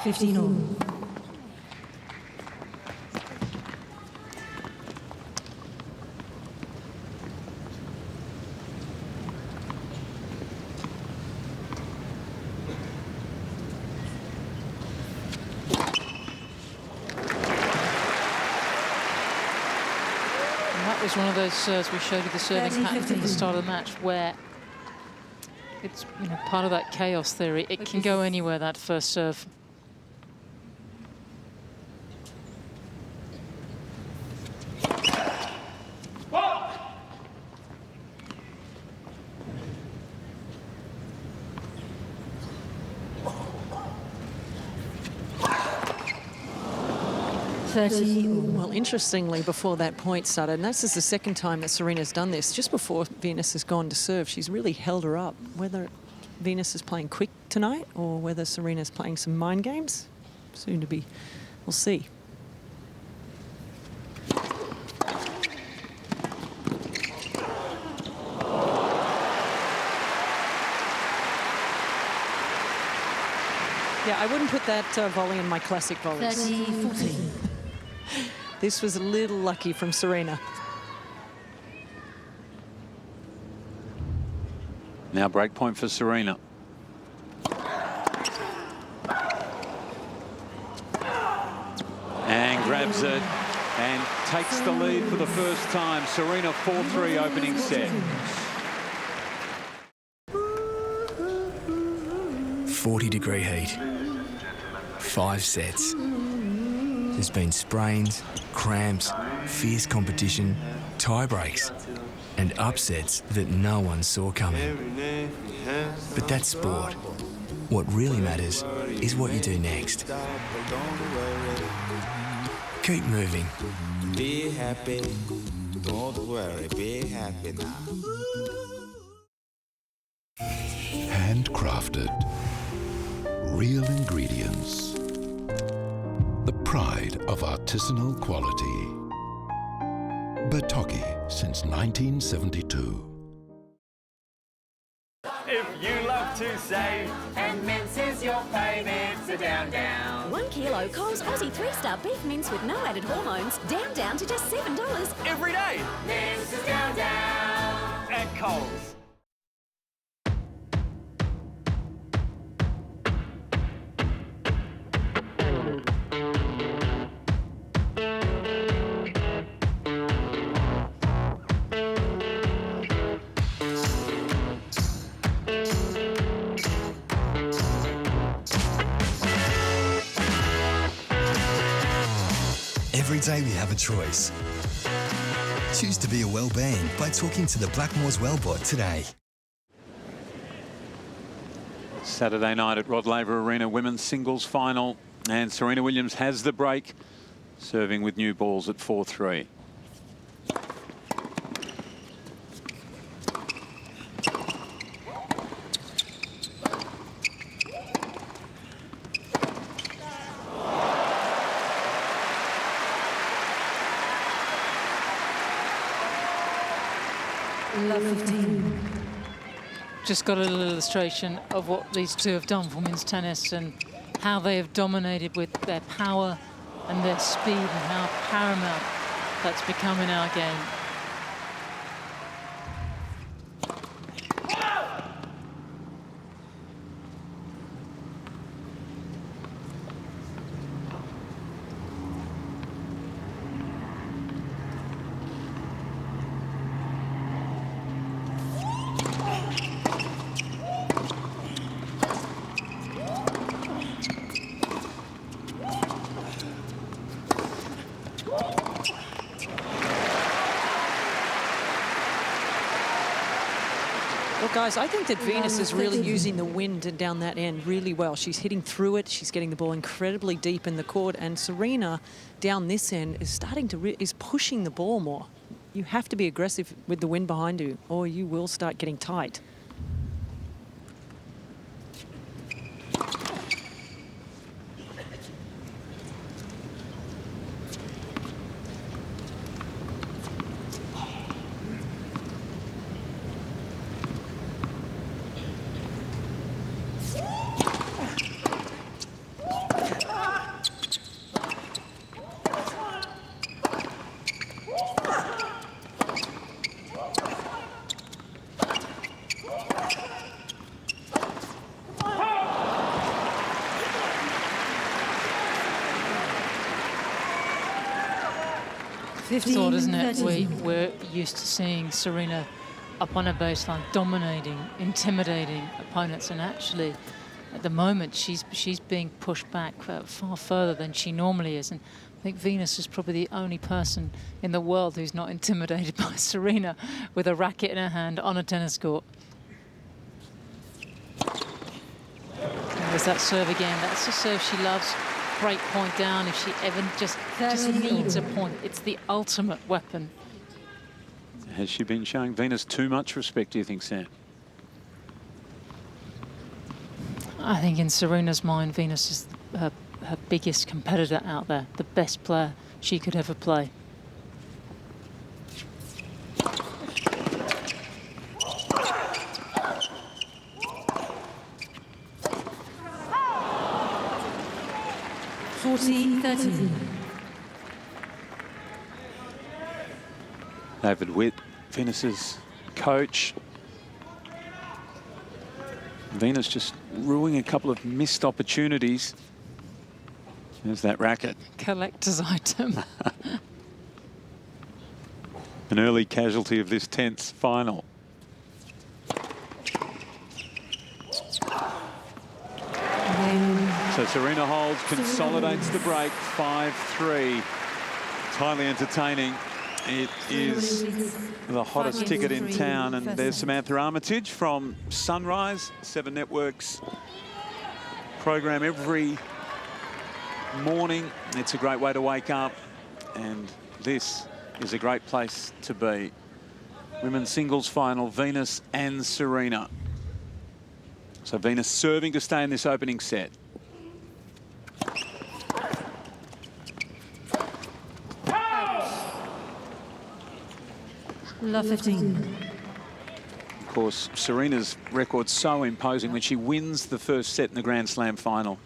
$15 all. Was one of those serves we showed you the serving pattern at the start of the match, where it's part of that chaos theory. It can go anywhere, that first serve. Well, interestingly, before that point started, and this is the second time that Serena's done this, just before Venus has gone to serve, she's really held her up. Whether Venus is playing quick tonight or whether Serena's playing some mind games, soon to be, we'll see. Yeah, I wouldn't put that volley in my classic volleys. 30-14. This was a little lucky from Serena. Now break point for Serena. And grabs it and takes the lead for the first time. Serena 4-3 opening set. 40-degree heat. 5 sets. There's been sprains, cramps, fierce competition, tie breaks, and upsets that no one saw coming. But that's sport. What really matters is what you do next. Keep moving. Be happy. Don't worry. Be happy now. Handcrafted. Real ingredients. The pride of artisanal quality. Bertocchi since 1972. If you love to save and mince is your favourite, so down, down. 1 kilo Coles Aussie 3-star beef mince with no added hormones, down to just $7. Every day. Mince is down, down. At Coles. Every day we have a choice. Choose to be a well-being by talking to the Blackmores Wellbot today. Saturday night at Rod Laver Arena, women's singles final. And Serena Williams has the break, serving with new balls at 4-3. Just got a little illustration of what these two have done for women's tennis and how they have dominated with their power and their speed and how paramount that's become in our game. Guys, I think that Venus is really using the wind and down that end really well. She's hitting through it. She's getting the ball incredibly deep in the court. And Serena down this end is starting to is pushing the ball more. You have to be aggressive with the wind behind you, or you will start getting tight. Thought, isn't it? We're used to seeing Serena up on a baseline, dominating, intimidating opponents, and actually, at the moment, she's being pushed back far further than she normally is. And I think Venus is probably the only person in the world who's not intimidated by Serena with a racket in her hand on a tennis court. And there's that serve again. That's the serve she loves. Break point down if she ever just needs a point. It's the ultimate weapon. Has she been showing Venus too much respect, do you think, Sam? I think in Serena's mind, Venus is her biggest competitor out there, the best player she could ever play. David Witt, Venus's coach. Venus just ruining a couple of missed opportunities. There's that racket. Collector's item. An early casualty of this tense final. So Serena holds, consolidates the break, 5-3. It's highly entertaining. It is the hottest ticket in town, and there's Samantha Armitage from Sunrise, 7 Networks program every morning. It's a great way to wake up, and this is a great place to be. Women's singles final, Venus and Serena. So Venus serving to stay in this opening set. Love 15. Of course, Serena's record's so imposing. When she wins the first set in the Grand Slam final,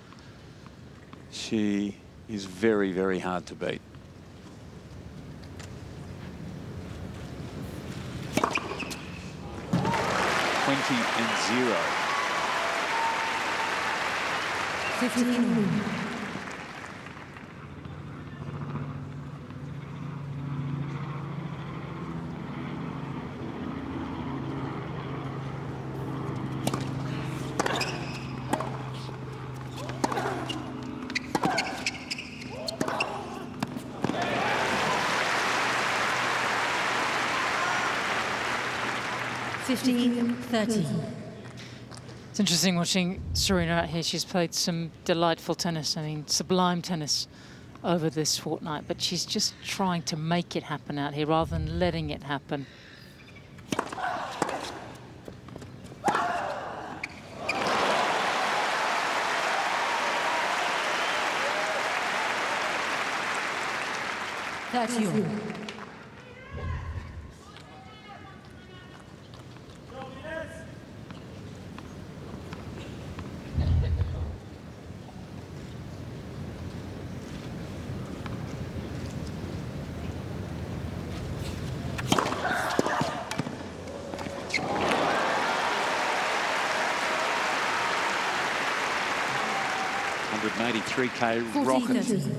she is very, very hard to beat. (20-0). 15. It's interesting watching Serena out here. She's played some delightful tennis, I mean, sublime tennis over this fortnight, but she's just trying to make it happen out here rather than letting it happen. That's you. $183K rocket. 40-30.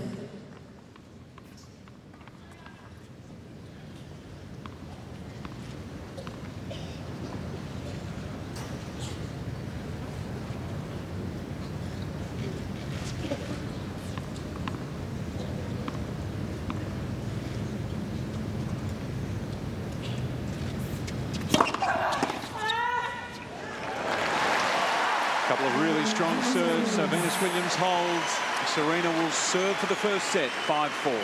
Couple of really strong serves. So Venus Williams holds. Serena will serve for the first set, 5-4.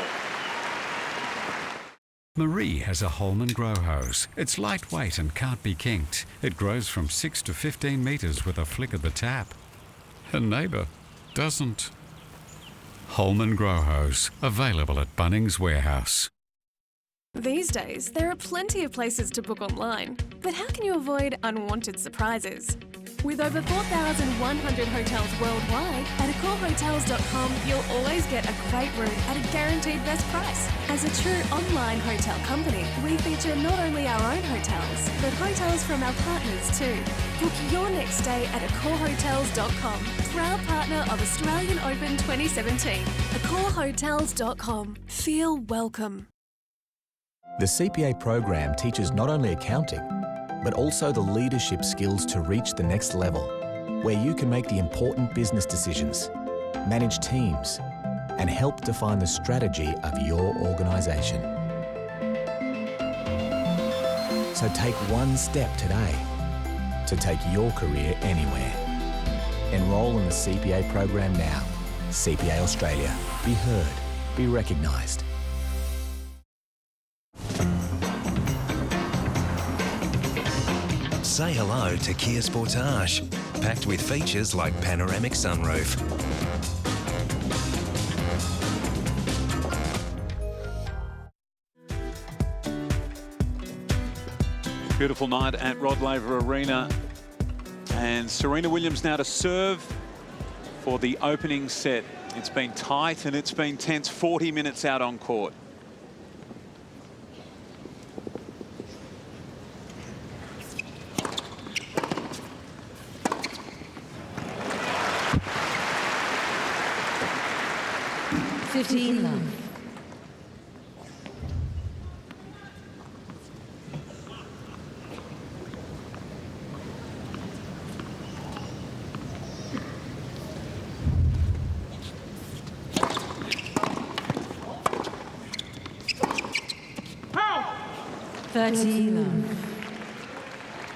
Marie has a Holman grow hose. It's lightweight and can't be kinked. It grows from 6 to 15 metres with a flick of the tap. Her neighbour doesn't. Holman grow hose, available at Bunnings Warehouse. These days, there are plenty of places to book online, but how can you avoid unwanted surprises? With over 4,100 hotels worldwide, at AccorHotels.com, you'll always get a great room at a guaranteed best price. As a true online hotel company, we feature not only our own hotels, but hotels from our partners too. Book your next stay at AccorHotels.com, proud partner of Australian Open 2017. AccorHotels.com. Feel welcome. The CPA program teaches not only accounting, but also the leadership skills to reach the next level, where you can make the important business decisions, manage teams, and help define the strategy of your organisation. So take one step today to take your career anywhere. Enrol in the CPA program now. CPA Australia. Be heard. Be recognised. Say hello to Kia Sportage, packed with features like panoramic sunroof. Beautiful night at Rod Laver Arena. And Serena Williams now to serve for the opening set. It's been tight and it's been tense, 40 minutes out on court. Love.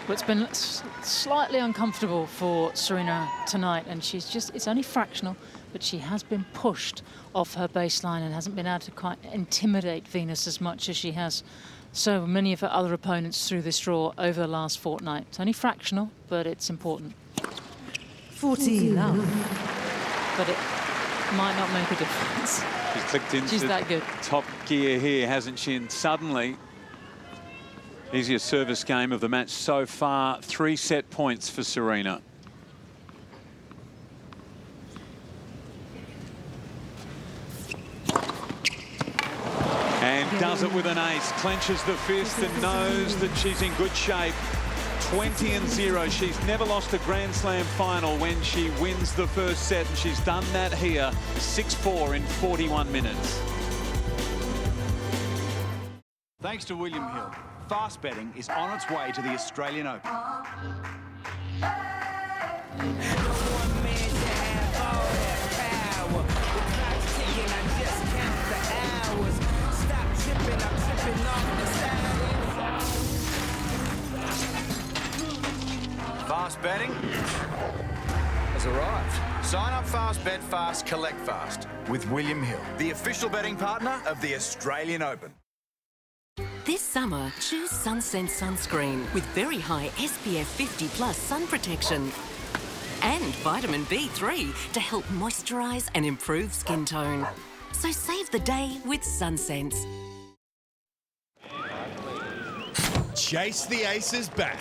Well, it's been slightly uncomfortable for Serena tonight, and it's only fractional, but she has been pushed off her baseline and hasn't been able to quite intimidate Venus as much as she has so many of her other opponents through this draw over the last fortnight. It's only fractional, but it's important. 14 love. But it might not make a difference. She's clicked into She's that good. Top gear here, hasn't she? And suddenly, easiest service game of the match so far. 3 set points for Serena. And does it with an ace, clenches the fist and knows that she's in good shape. 20-0. She's never lost a Grand Slam final when she wins the first set, and she's done that here. 6-4 in 41 minutes. Thanks to William Hill, fast betting is on its way to the Australian Open. Fast betting has arrived. Sign up fast, bet fast, collect fast with William Hill, the official betting partner of the Australian Open. This summer, choose Sunsense sunscreen with very high SPF 50+ sun protection and vitamin B3 to help moisturise and improve skin tone. So save the day with Sunsense. Chase the aces back.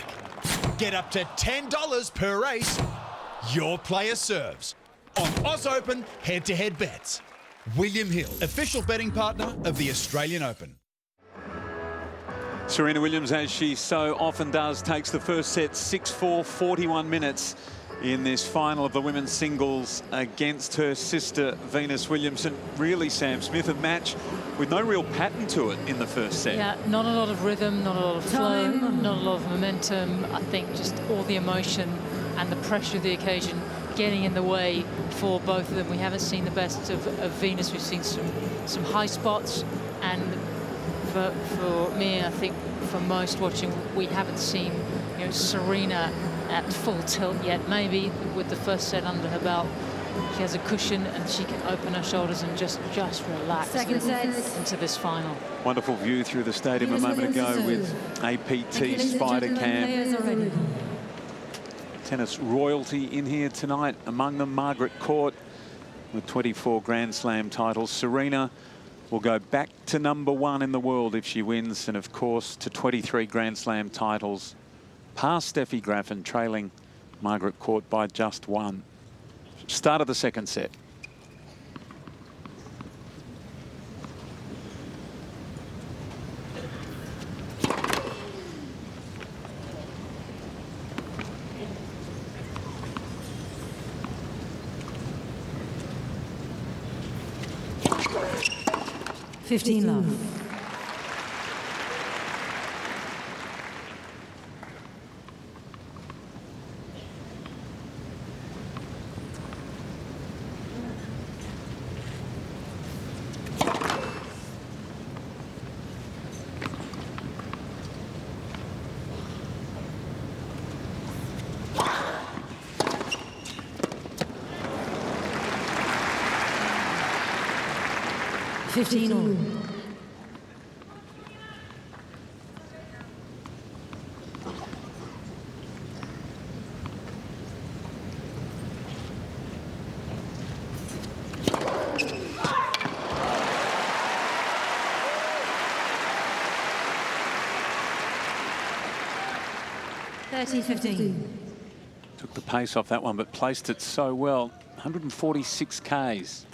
Get up to $10 per ace. Your player serves. On Oz Open head-to-head bets. William Hill, official betting partner of the Australian Open. Serena Williams, as she so often does, takes the first set 6-4, 41 minutes in this final of the women's singles against her sister Venus Williams. And really, Sam Smith, a match with no real pattern to it in the first set. Yeah, not a lot of rhythm, not a lot of flow, not a lot of momentum. I think just all the emotion and the pressure of the occasion getting in the way for both of them. We haven't seen the best of Venus. We've seen some high spots, and for me, I think for most watching, we haven't seen Serena at full tilt yet. Maybe with the first set under her belt, she has a cushion and she can open her shoulders and just relax into this final. Wonderful view through the stadium a moment ago with APT Spider Cam. Tennis royalty in here tonight. Among them, Margaret Court with 24 Grand Slam titles. Serena will go back to #1 in the world if she wins, and of course to 23 Grand Slam titles, past Steffi Graf and trailing Margaret Court by just 1. Start of the second set. Fifteen love. Fifteen all. Took the pace off that one, but placed it so well. 146 Ks.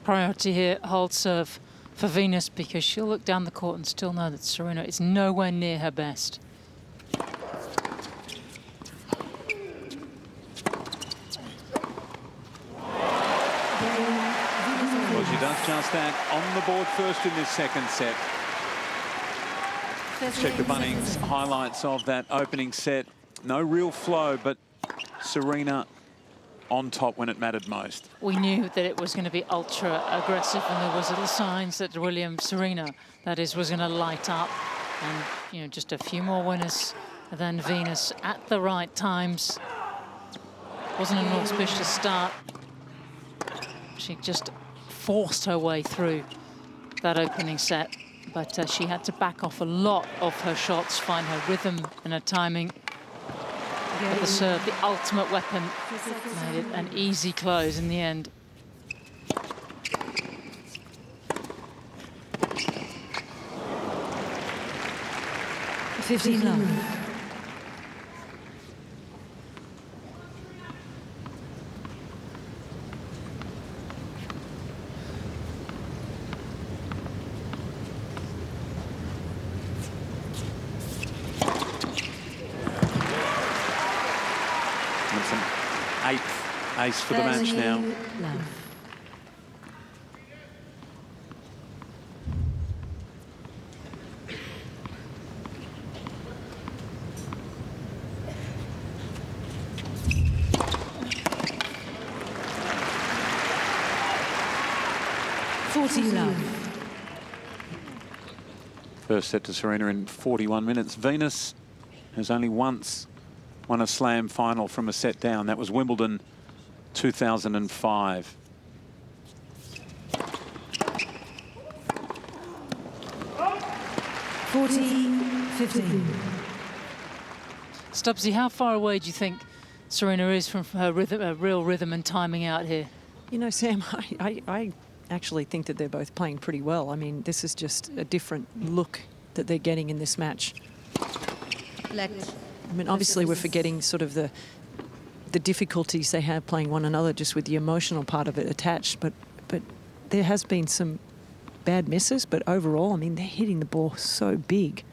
Priority here, hold serve for Venus, because she'll look down the court and still know that Serena is nowhere near her best. Well, she does just that. On the board first in this second set. Check the Bunnings highlights of that opening set. No real flow, but Serena on top when it mattered most. We knew that it was going to be ultra aggressive, and there was little signs that Serena, that is, was going to light up. And, you know, just a few more winners than Venus at the right times. Wasn't an auspicious start. She just forced her way through that opening set, but she had to back off a lot of her shots, find her rhythm and her timing. But the serve, the ultimate weapon, made it an easy close in the end. Fifteen love. Ace for the match now. First set to Serena in 41 minutes. Venus has only once won a slam final from a set down. That was Wimbledon 2005. Stubbsy, how far away do you think Serena is from her rhythm, real rhythm and timing out here? You know, Sam, I actually think that they're both playing pretty well. I mean, this is just a different look that they're getting in this match. I mean, obviously we're forgetting sort of the difficulties they have playing one another, just with the emotional part of it attached. But there has been some bad misses, but overall, I mean, they're hitting the ball so big.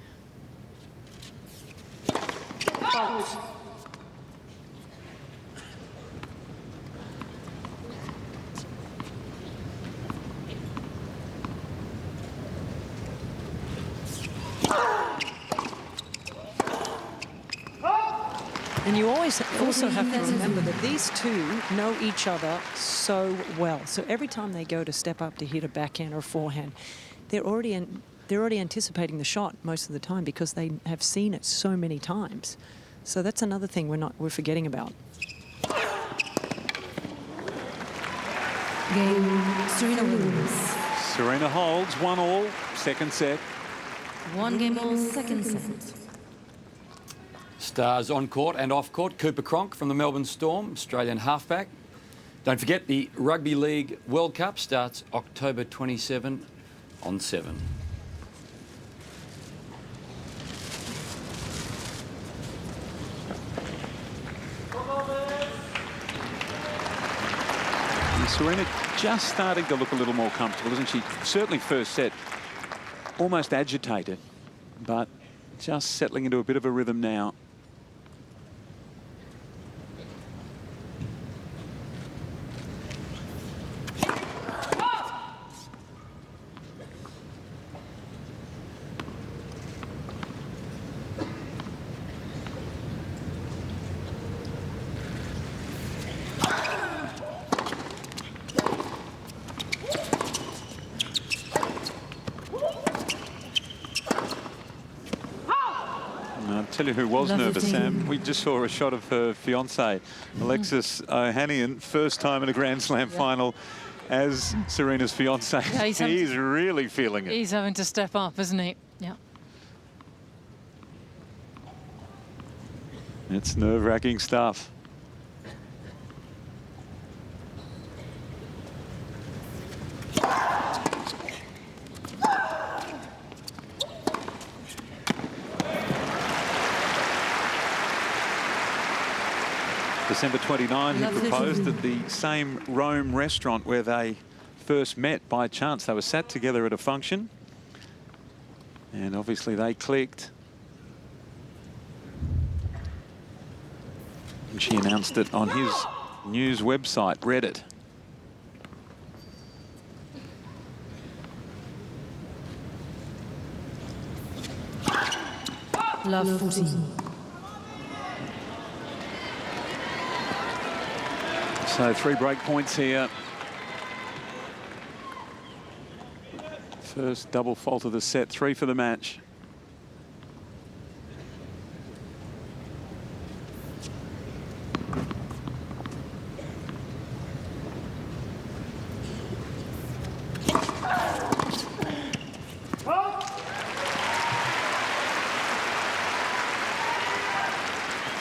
And you always also have to remember that these two know each other so well. So every time they go to step up to hit a backhand or a forehand, they're already anticipating the shot most of the time because they have seen it so many times. So that's another thing we're forgetting about. Game, Serena Williams. Serena holds 1-1, second set. 1 game all, second set. Stars on court and off court. Cooper Cronk from the Melbourne Storm, Australian halfback. Don't forget the Rugby League World Cup starts October 27 on 7. Serena just starting to look a little more comfortable, isn't she? Certainly first set, almost agitated, but just settling into a bit of a rhythm now. I'll tell you who was nervous, Sam. We just saw a shot of her fiancé, Alexis Ohanian, first time in a Grand Slam final as Serena's fiancé. Yeah, he's really feeling it. He's having to step up, isn't he? Yeah. It's nerve-wracking stuff. December 29, he proposed at the same Rome restaurant where they first met by chance. They were sat together at a function, and obviously they clicked. And she announced it on his news website, Reddit. Love 14. So 3 break points here. First double fault of the set, 3 for the match.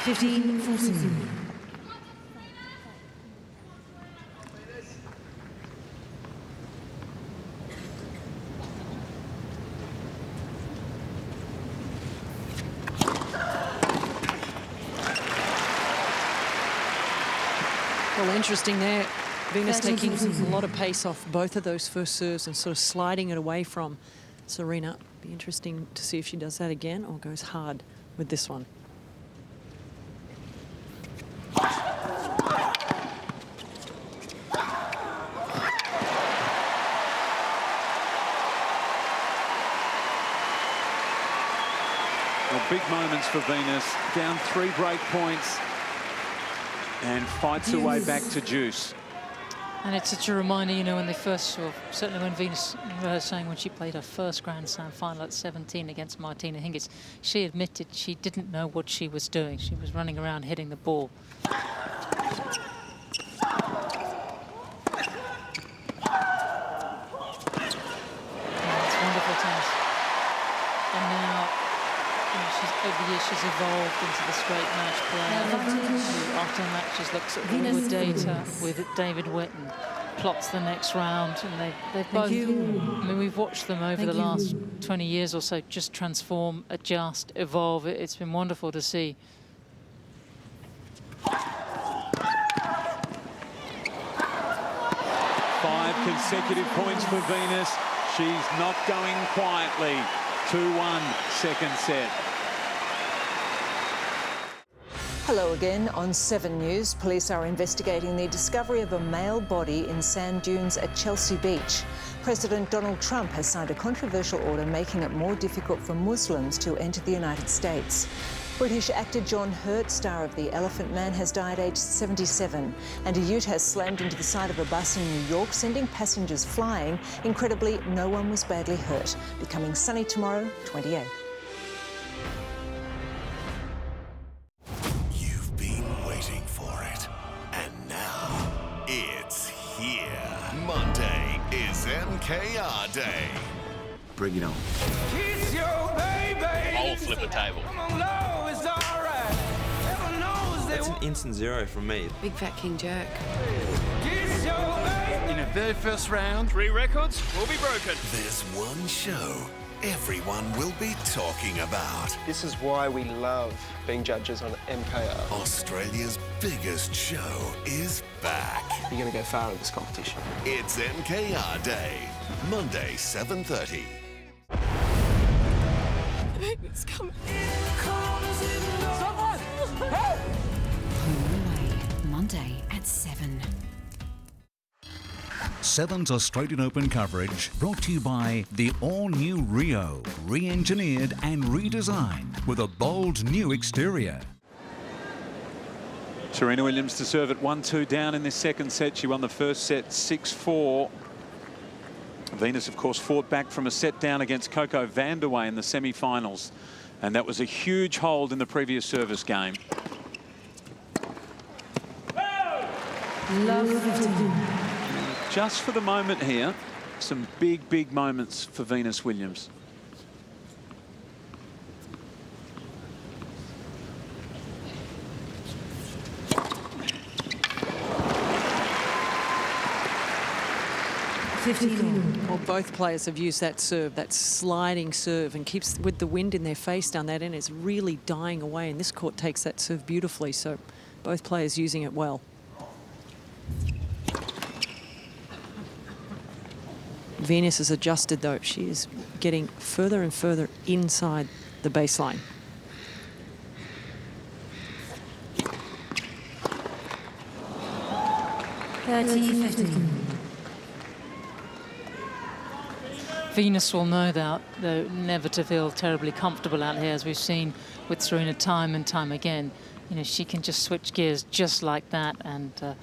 Fifteen, 14. Well, interesting there. Venus taking a lot of pace off both of those first serves and sort of sliding it away from Serena. Be interesting to see if she does that again or goes hard with this one. Well, big moments for Venus. Down 3 break points and fights her way back to deuce. And it's such a reminder, you know, when they first saw, certainly when Venus, her saying when she played her first Grand Slam final at 17 against Martina Hingis, she admitted she didn't know what she was doing. She was running around hitting the ball. It's wonderful tennis. And now, you know, over the years she's evolved into the straight match player. Who after matches looks at all the data with David Whitten, plots the next round, and they've both. I mean, we've watched them over the last 20 years or so just transform, adjust, evolve. It's been wonderful to see. 5 consecutive points for Venus. She's not going quietly. 2-1, second set. Hello again. On 7 News, police are investigating the discovery of a male body in sand dunes at Chelsea Beach. President Donald Trump has signed a controversial order making it more difficult for Muslims to enter the United States. British actor John Hurt, star of The Elephant Man, has died aged 77, and a ute has slammed into the side of a bus in New York, sending passengers flying. Incredibly, no one was badly hurt. Becoming sunny tomorrow, 28. Waiting for it. And now, it's here. Monday is MKR Day. Bring it on. Kiss your baby. I'll flip a table. Come on, low, it's all right. Heaven knows they That's an instant 0 from me. Big fat king jerk. kiss your baby. In a very first round, 3 records will be broken. There's one show everyone will be talking about. This is why we love being judges on MKR. Australia's biggest show is back. You're going to go far in this competition. It's MKR Day, Monday, 7:30. It's coming. Someone, help! Home Away, Monday at 7. 7's Australian Open coverage brought to you by the all-new Rio, re-engineered and redesigned with a bold new exterior. Serena Williams to serve at 1-2 down in this second set. She won the first set 6-4. Venus, of course, fought back from a set down against Coco Vandeweghe in the semi-finals, and that was a huge hold in the previous service game. Just for the moment here, some big moments for Venus Williams. Well, both players have used that serve, that sliding serve, and keeps with the wind in their face down that end. It's really dying away, and this court takes that serve beautifully. So both players using it well. Venus has adjusted, though. She is getting further and further inside the baseline. Venus will know that, though, never to feel terribly comfortable out here, as we've seen with Serena time and time again. You know, she can just switch gears just like that, and the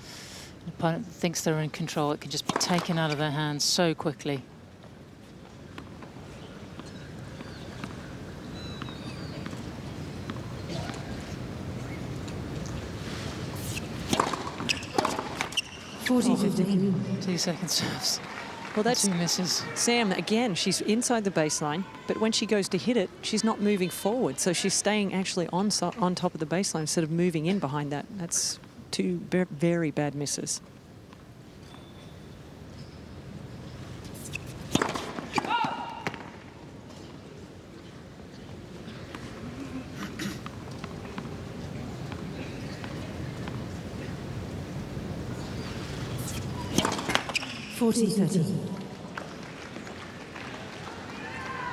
opponent thinks they're in control. It can just be taken out of their hands so quickly. .40-15. 2 second serves. Well, that's 2 misses. Sam, again, she's inside the baseline, but when she goes to hit it, she's not moving forward. So she's staying actually on top of the baseline instead of moving in behind that. That's 2 very bad misses.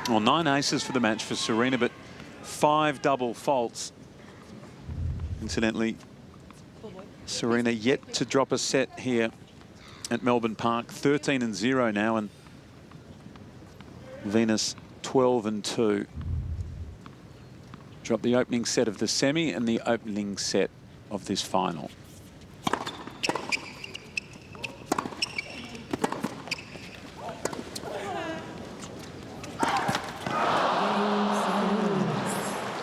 Well, 9 aces for the match for Serena, but 5 double faults. Incidentally, Serena yet to drop a set here at Melbourne Park. 13-0 now, and Venus 12-2. Dropped the opening set of the semi and the opening set of this final.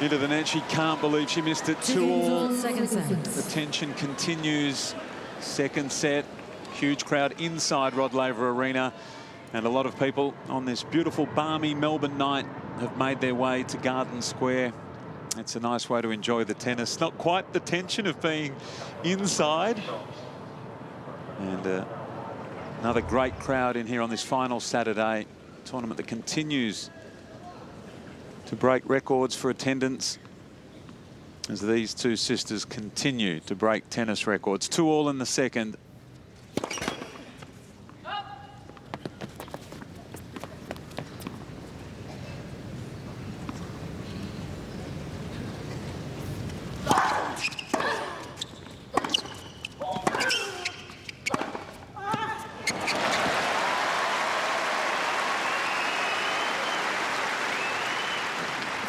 Into the net, she can't believe she missed it. 2-all. The tension continues. Second set, huge crowd inside Rod Laver Arena, and a lot of people on this beautiful balmy Melbourne night have made their way to Garden Square. It's a nice way to enjoy the tennis. Not quite the tension of being inside. And another great crowd in here on this final Saturday tournament that continues to break records for attendance as these two sisters continue to break tennis records. 2-all in the second.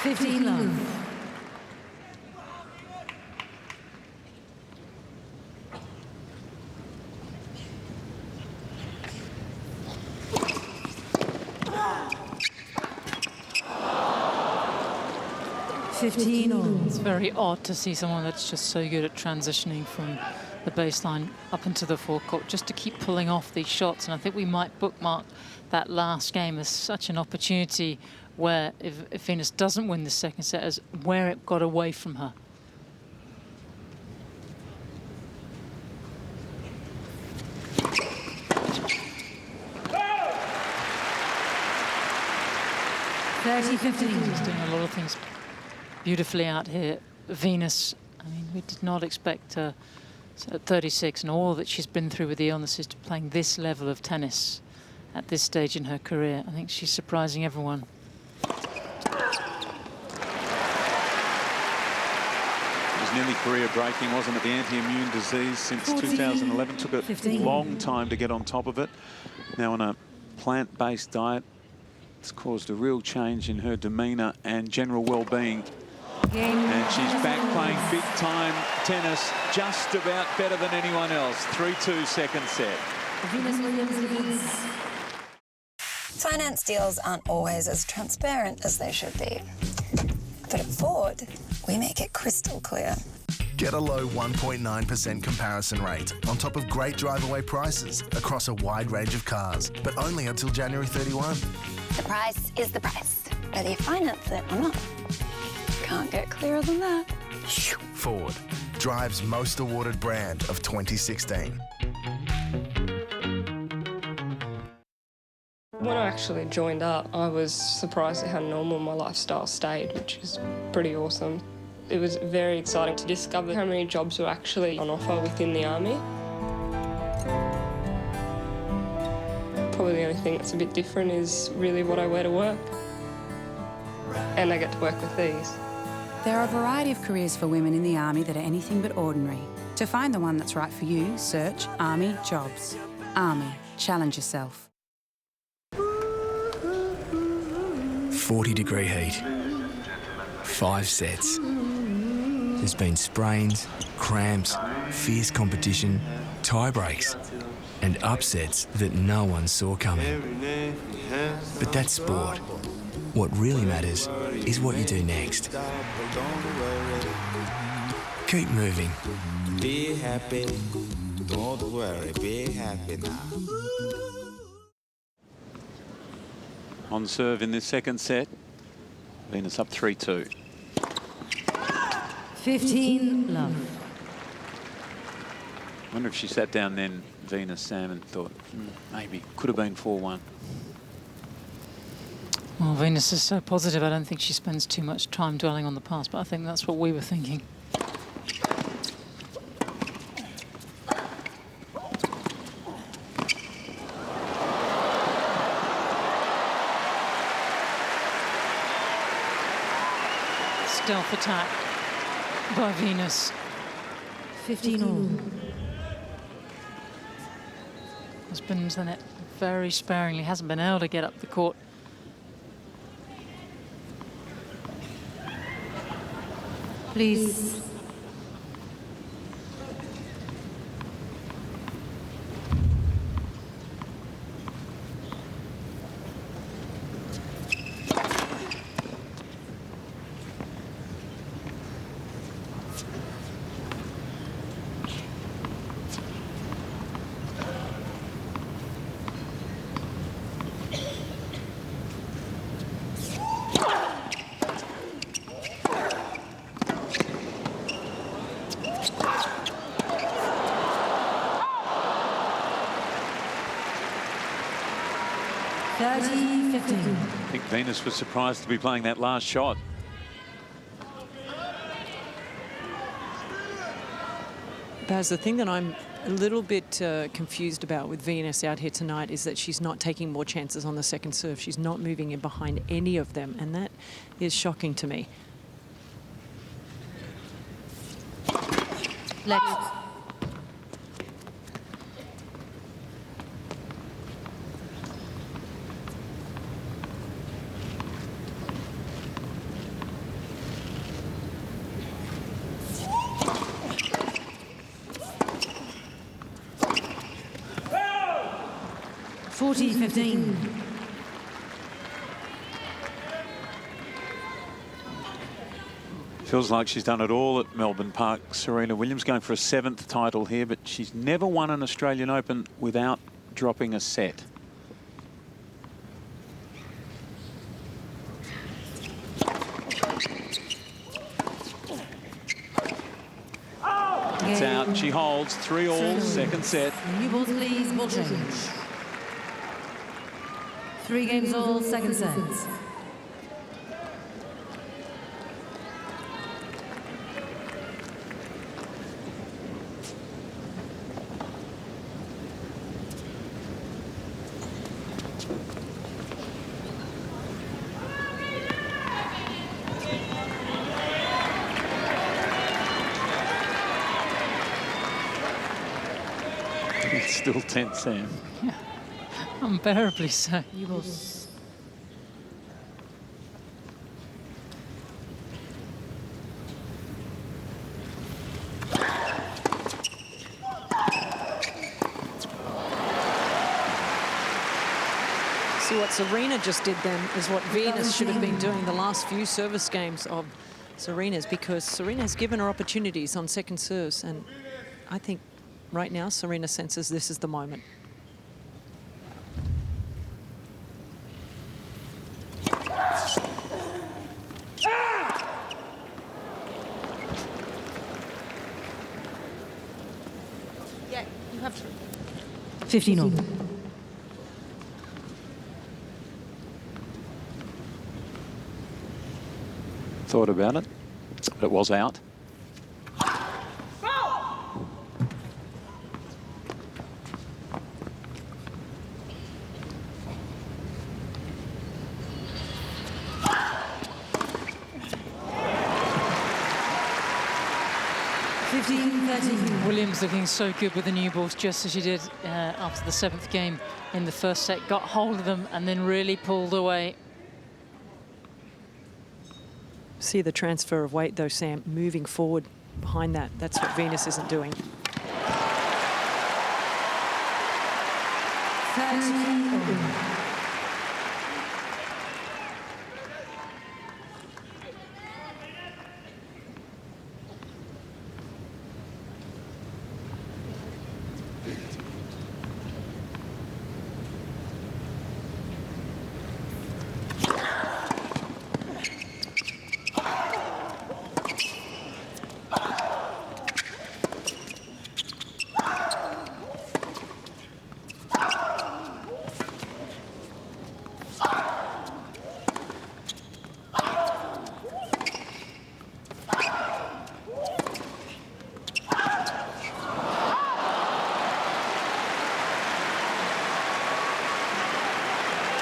15 love. It's very odd to see someone that's just so good at transitioning from the baseline up into the forecourt, just to keep pulling off these shots. And I think we might bookmark that last game as such an opportunity where if Venus doesn't win the second set, as where it got away from her. Just doing a lot of things beautifully out here. Venus, I mean, we did not expect her at 36 and all that she's been through with the illnesses to playing this level of tennis at this stage in her career. I think she's surprising everyone. It was nearly career-breaking, wasn't it? The anti-immune disease since 2011. Took a 15. long time to get on top of it. Now on a plant-based diet, it's caused a real change in her demeanour and general well-being. And she's back playing big-time tennis, just about better than anyone else. 3-2 second set. Venus Williams leads. Finance deals aren't always as transparent as they should be. But at Ford, we make it crystal clear. Get a low 1.9% comparison rate on top of great drive-away prices across a wide range of cars, but only until January 31. The price is the price, whether you finance it or not. Can't get clearer than that. Ford, drive's most awarded brand of 2016. When I actually joined up, I was surprised at how normal my lifestyle stayed, which is pretty awesome. It was very exciting to discover how many jobs were actually on offer within the Army. Probably the only thing that's a bit different is really what I wear to work. And I get to work with these. There are a variety of careers for women in the Army that are anything but ordinary. To find the one that's right for you, search Army Jobs. Army, challenge yourself. 40-degree heat. 5 sets. There's been sprains, cramps, fierce competition, tie breaks, and upsets that no one saw coming. But that's sport. What really matters is what you do next. Keep moving. Be happy. Don't worry. Be happy now. On serve in this second set. Venus up 3-2. 15 love. I wonder if she sat down then, Venus, Sam, and thought, maybe could have been 4-1. Well, Venus is so positive, I don't think she spends too much time dwelling on the past, but I think that's what we were thinking. Stealth attack by Venus. 15 all. Has been to the net very sparingly, hasn't been able to get up the court. Please. I think Venus was surprised to be playing that last shot. Baz, the thing that I'm a little bit confused about with Venus out here tonight is that she's not taking more chances on the second serve. She's not moving in behind any of them, and that is shocking to me. Left. 40-15. Feels like she's done it all at Melbourne Park. Serena Williams going for a 7th title here, but she's never won an Australian Open without dropping a set. It's out. She holds 3-all, second set. New balls, please. Ball change. 3 games all, second set. It's still tense, Sam. Yeah, unbearably so. You will. See, what Serena just did then is what Venus should have been doing the last few service games of Serena's, because Serena has given her opportunities on second serves, and I think right now Serena senses this is the moment. Yeah, you have to. 15 all. Thought about it, but it was out. Williams looking so good with the new balls, just as she did after the 7th game in the first set. Got hold of them and then really pulled away. See the transfer of weight, though, Sam, moving forward behind that. That's what Venus isn't doing. 30.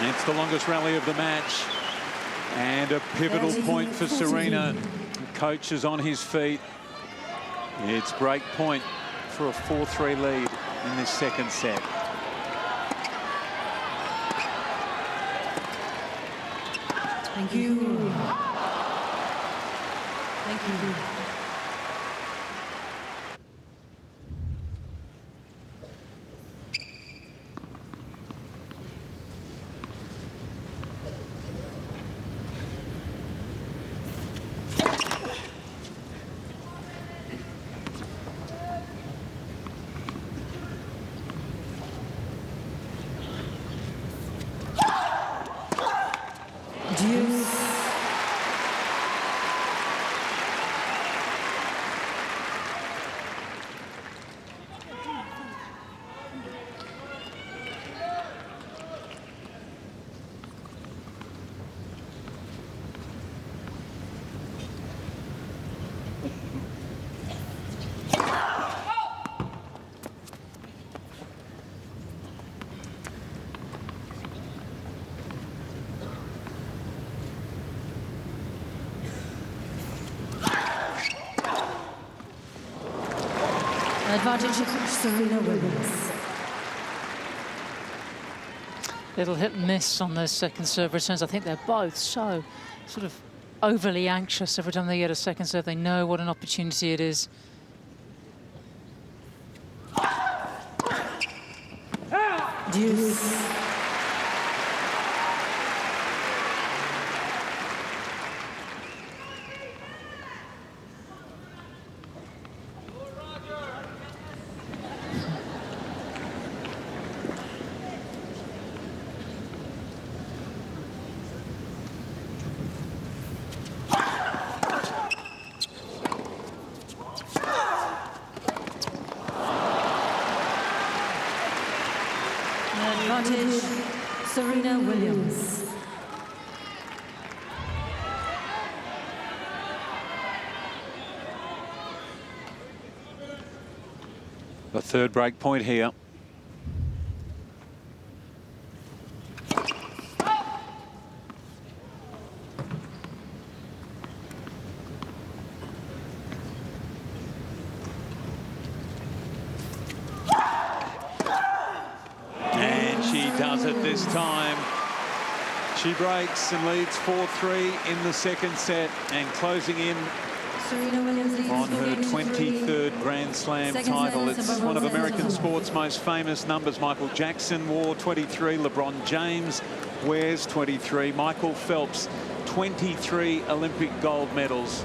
It's the longest rally of the match, and a pivotal point for Serena. The coach is on his feet. It's break point for a 4-3 lead in this second set. Thank you. Thank you. Advantage Serena Williams. Little hit and miss on those second serve returns. I think they're both so sort of overly anxious every time they get a second serve. They know what an opportunity it is. Deuce. Advantage, Serena Williams. The third break point here. And she does it this time. She breaks and leads 4-3 in the second set and closing in on her 23rd Grand Slam title. It's one of American sport's most famous numbers. Michael Jackson wore 23. LeBron James wears 23. Michael Phelps, 23 Olympic gold medals.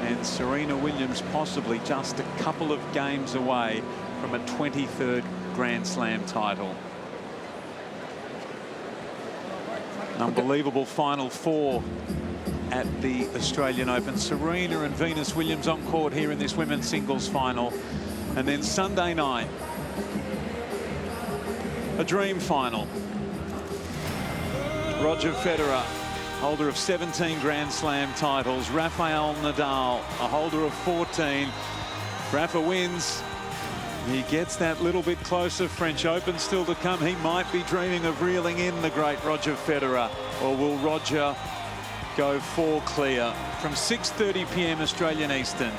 And Serena Williams possibly just a couple of games away from a 23rd Grand Slam title. An unbelievable Final Four at the Australian Open. Serena and Venus Williams on court here in this women's singles final. And then Sunday night, a dream final. Roger Federer, holder of 17 Grand Slam titles. Rafael Nadal, a holder of 14. Rafa wins. He gets that little bit closer. French Open still to come. He might be dreaming of reeling in the great Roger Federer. Or will Roger go 4 clear from 6:30 p.m. Australian Eastern?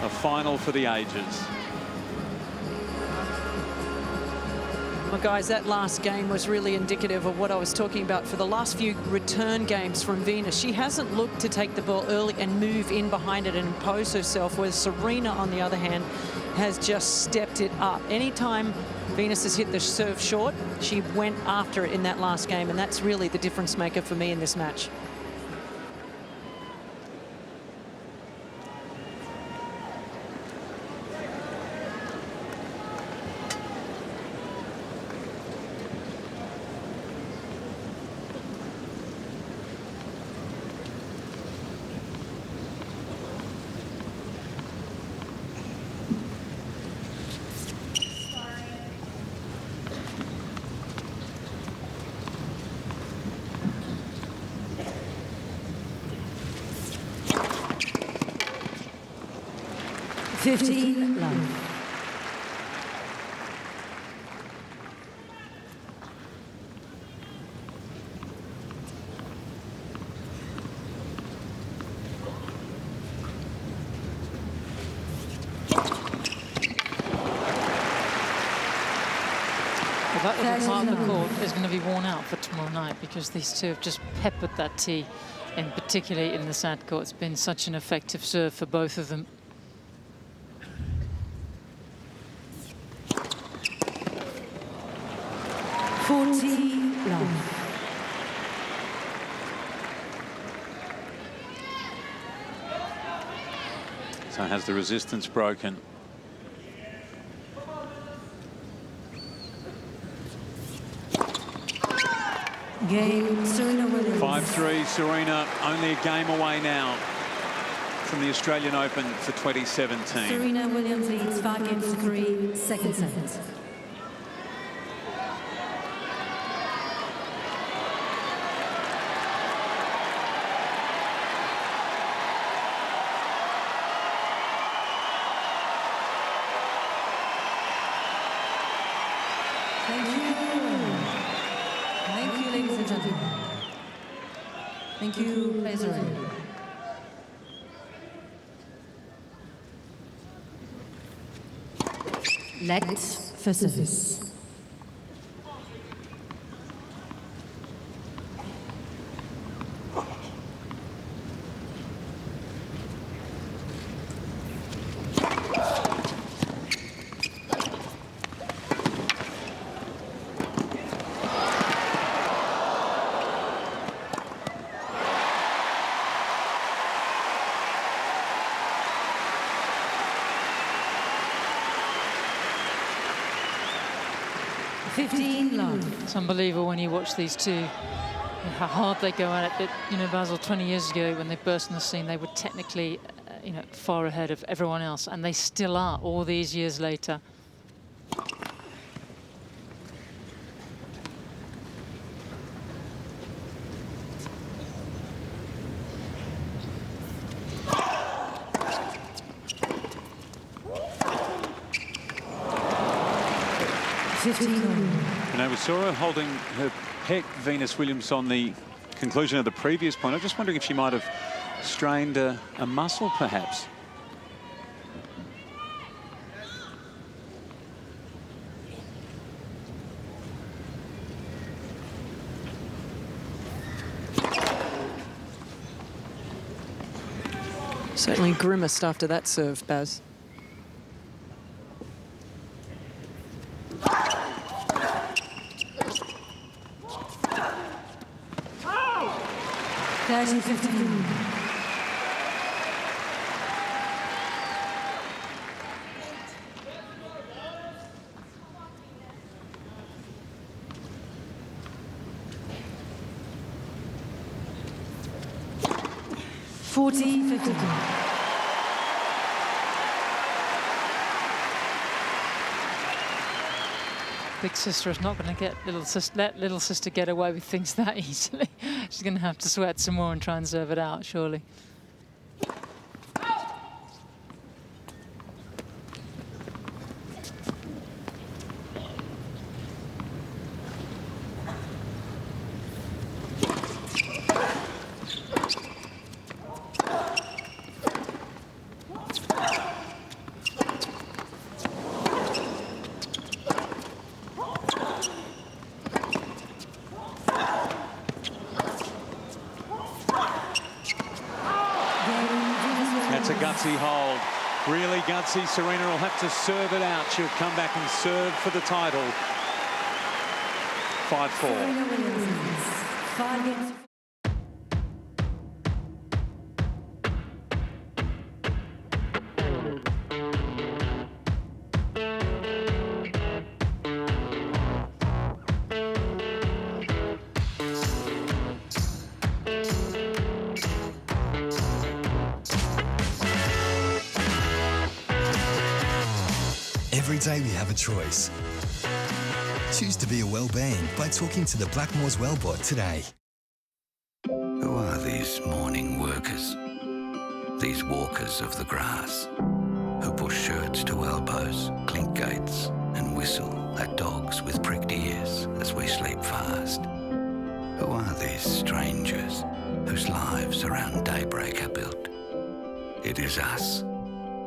A final for the ages. Well, guys, that last game was really indicative of what I was talking about for the last few return games from Venus. She hasn't looked to take the ball early and move in behind it and impose herself, whereas Serena, on the other hand, has just stepped it up. Anytime Venus has hit the serve short, she went after it in that last game, and that's really the difference maker for me in this match. Love. Well, that little part of the court is going to be worn out for tomorrow night because these two have just peppered that tee, and particularly in the sad court. It's been such an effective serve for both of them. So has the resistance broken? Game, Serena Williams. 5-3, Serena only a game away now from the Australian Open for 2017. Serena Williams leads 5-3, second set. Thank you, Pleasure. Let for service. It's unbelievable when you watch these two, how hard they go at it. But, you know, Basil, 20 years ago when they burst on the scene, they were technically, you know, far ahead of everyone else, and they still are all these years later. 15 all. You know, we saw her holding her pec, Venus Williams, on the conclusion of the previous point. I'm just wondering if she might have strained a muscle, perhaps. Certainly grimaced after that serve, Baz. Thirty 15. Big sister is not going to let little sister get away with things that easily. She's going to have to sweat some more and try and serve it out, surely. That's a gutsy hold. Really gutsy. Serena will have to serve it out. She'll come back and serve for the title. 5-4. Every day we have a choice. Choose to be a well-being by talking to the Blackmores Wellbot today. Who are these morning workers? These walkers of the grass, who push shirts to elbows, clink gates, and whistle at dogs with pricked ears as we sleep fast? Who are these strangers whose lives around daybreak are built? It is us,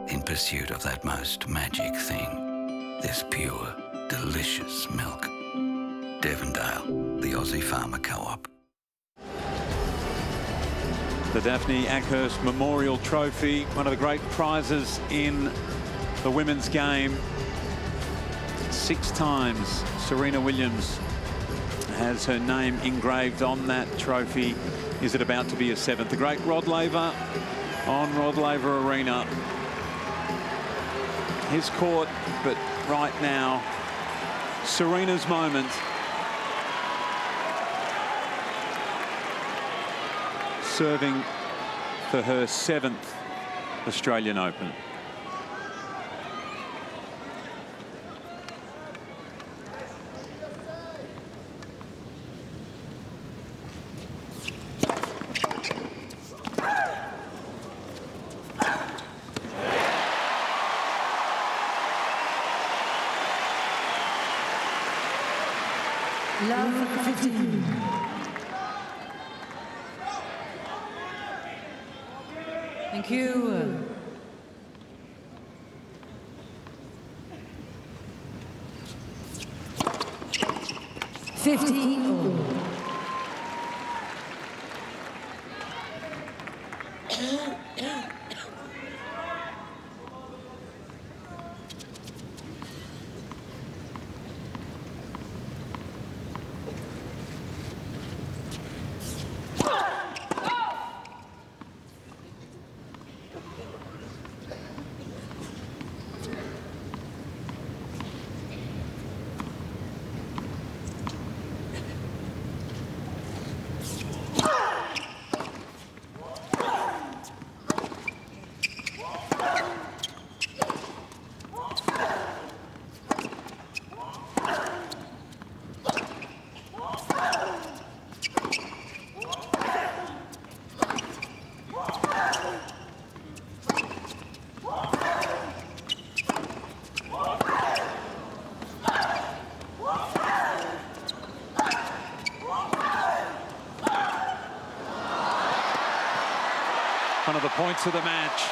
in pursuit of that most magic thing, this pure, delicious milk. Devondale, the Aussie Farmer Co-op. The Daphne Ackhurst Memorial Trophy, one of the great prizes in the women's game. 6 times Serena Williams has her name engraved on that trophy. Is it about to be a 7th? The great Rod Laver on Rod Laver Arena. His court, but right now, Serena's moment. Serving for her 7th Australian Open. Love 15. Thank you. One of the points of the match.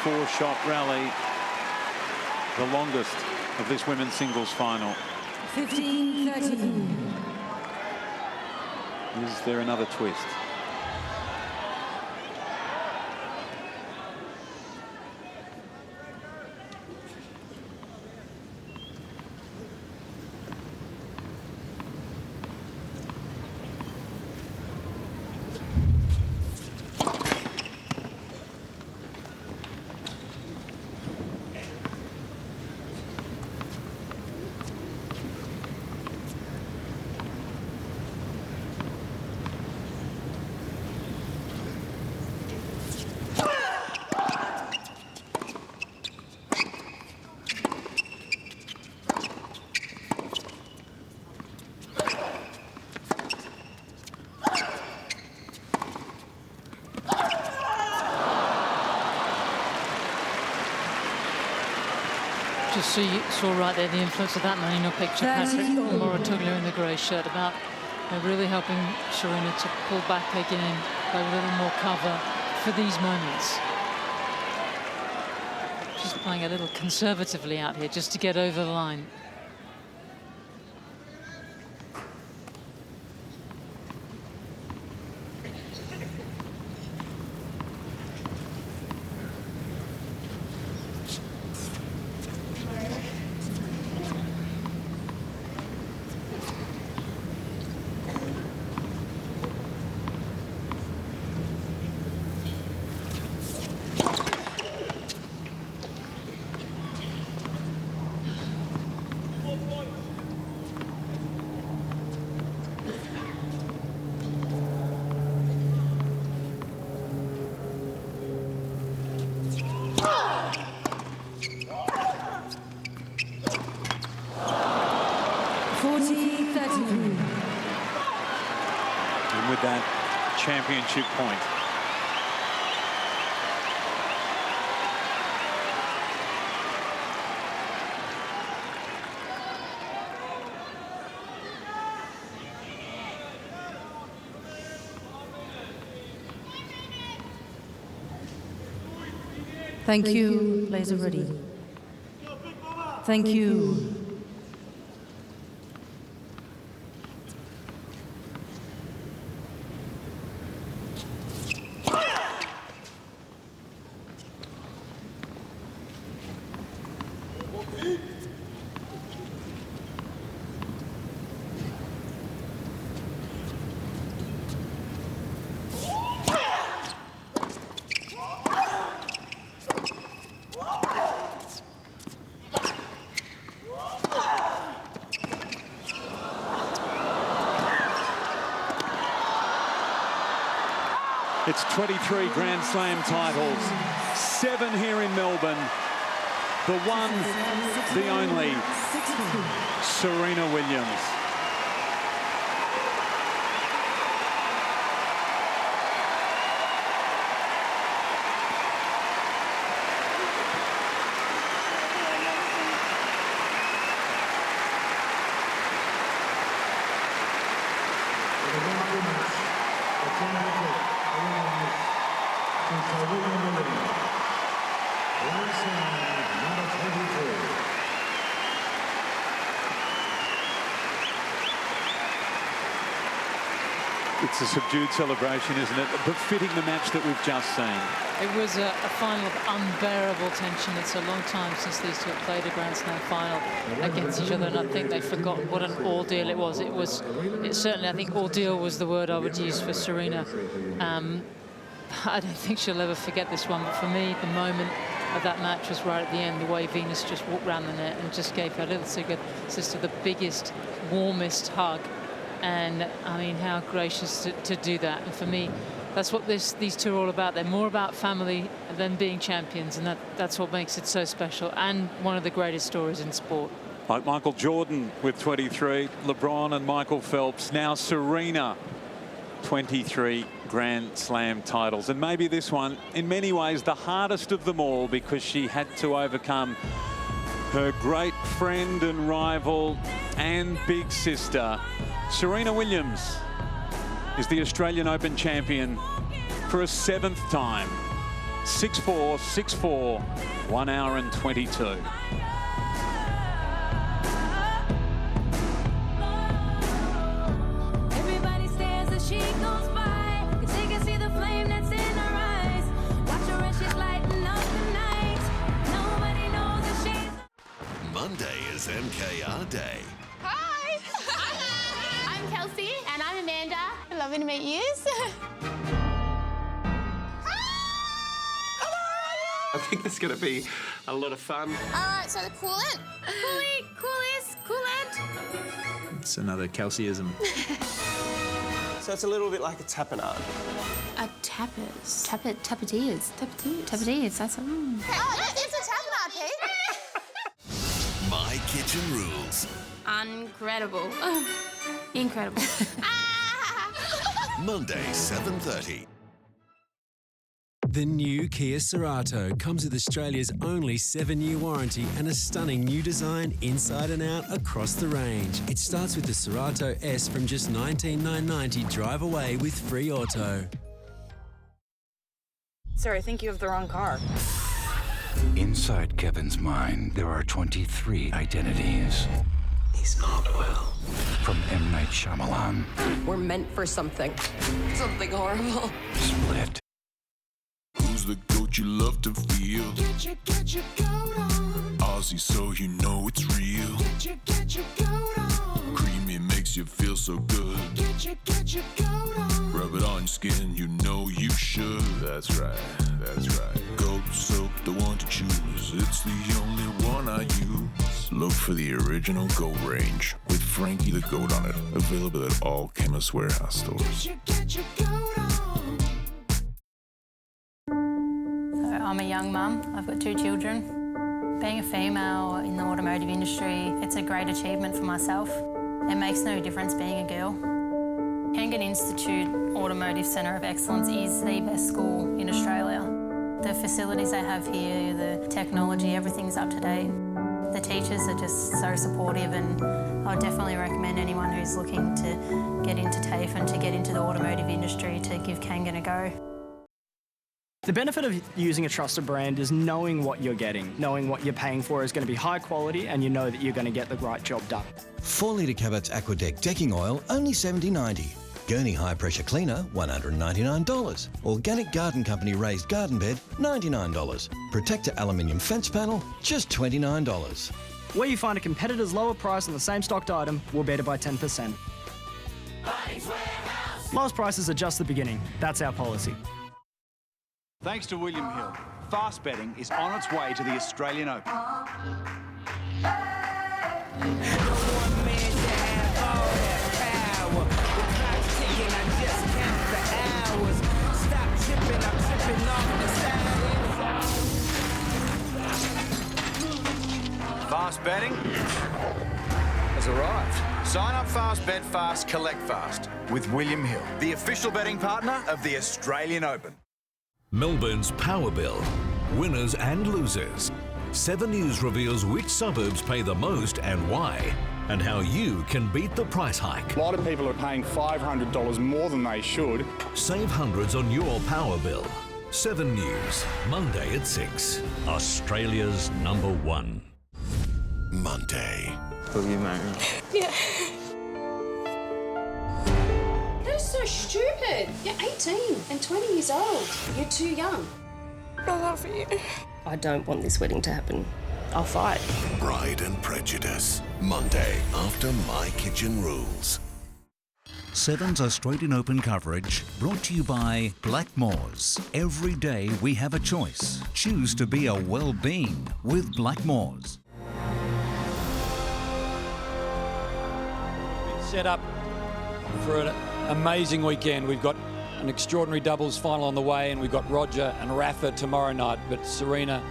Four-shot rally, the longest of this women's singles final. 15-13. Is there another twist? Just saw right there the influence of that man in your picture, Patrick Moratuglu in the grey shirt, about really helping Serena to pull back her game, play a little more cover for these moments. She's playing a little conservatively out here just to get over the line. And with that championship point. Thank you, players are ready. Thank you. It's 23 Grand Slam titles, 7 here in Melbourne. The one, the only, Serena Williams. It's a subdued celebration, isn't it? Befitting the match that we've just seen. It was a final of unbearable tension. It's a long time since these two have played a Grand Slam final against each other, and I think they forgot what an ordeal it was. It certainly, I think ordeal was the word I would use for Serena. I don't think she'll ever forget this one, but for me, the moment of that match was right at the end, the way Venus just walked around the net and just gave her little sister the biggest, warmest hug. And I mean, how gracious to do that. And for me, that's what these two are all about. They're more about family than being champions, and that's what makes it so special and one of the greatest stories in sport. Like Michael Jordan with 23, LeBron and Michael Phelps. Now Serena 23 Grand Slam titles, and maybe this one, in many ways, the hardest of them all, because she had to overcome her great friend and rival and big sister. Serena Williams is the Australian Open champion for a 7th time. 6-4, 6-4, 1 hour and 22. Monday is MKR Day. Hi! I'm Kelsey. And I'm Amanda. Lovely to meet you. I think it's going to be a lot of fun. All right, so the coolant. Coolant. It's another Kelseyism. So it's a little bit like a tapenade. A tapas. Tapatillas. Tapatillas, that's a... Oh, it's a tapenade, Pete. My Kitchen Rules. Incredible. Incredible. Monday, 7:30. The new Kia Cerato comes with Australia's only 7-year warranty and a stunning new design inside and out across the range. It starts with the Cerato S from just $19,990 drive away with free auto. Sir, I think you have the wrong car. Inside Kevin's mind, there are 23 identities. He's not well. From M. Night Shyamalan. We're meant for something. Something horrible. Split. Who's the goat you love to feel? Get your goat on. Aussie, so you know it's real. Get your goat on. Creamy makes you feel so good. Get your goat on. Rub it on your skin, you know you should. That's right, that's right. Goat soap, the one to choose. It's the only one I use. Look for the original goat range with Frankie the Goat on it. Available at all Chemist Warehouse stores. Get your goat on. I'm a young mum. I've got 2 children. Being a female in the automotive industry, it's a great achievement for myself. It makes no difference being a girl. Kangan Institute Automotive Centre of Excellence is the best school in Australia. The facilities they have here, the technology, everything's up to date. The teachers are just so supportive, and I would definitely recommend anyone who's looking to get into TAFE and to get into the automotive industry to give Kangan a go. The benefit of using a trusted brand is knowing what you're getting, knowing what you're paying for is going to be high quality, and you know that you're going to get the right job done. 4 litre Cabot's Aquadeck decking oil, only $70.90. Gurney High Pressure Cleaner, $199. Organic Garden Company Raised Garden Bed, $99. Protector Aluminium Fence Panel, just $29. Where you find a competitor's lower price on the same stocked item, we'll beat it by 10%. Lowest prices are just the beginning. That's our policy. Thanks to William Hill, fast betting is on its way to the Australian Open. Fast betting has arrived. Sign up fast, bet fast, collect fast with William Hill, the official betting partner of the Australian Open. Melbourne's Power Bill. Winners and losers. 7 News reveals which suburbs pay the most and why, and how you can beat the price hike. A lot of people are paying $500 more than they should. Save hundreds on your power bill. 7 News, Monday at 6. Australia's #1. Monday. Will you marry me? Yeah. That's so stupid. You're 18 and 20 years old. You're too young. I love you. I don't want this wedding to happen. I'll fight. Pride and Prejudice. Monday after My Kitchen Rules. 7's Australian Open coverage brought to you by Blackmores. Every day we have a choice. Choose to be a well-being with Blackmores. Set up for an amazing weekend. We've got an extraordinary doubles final on the way, and we've got Roger and Rafa tomorrow night, but Serena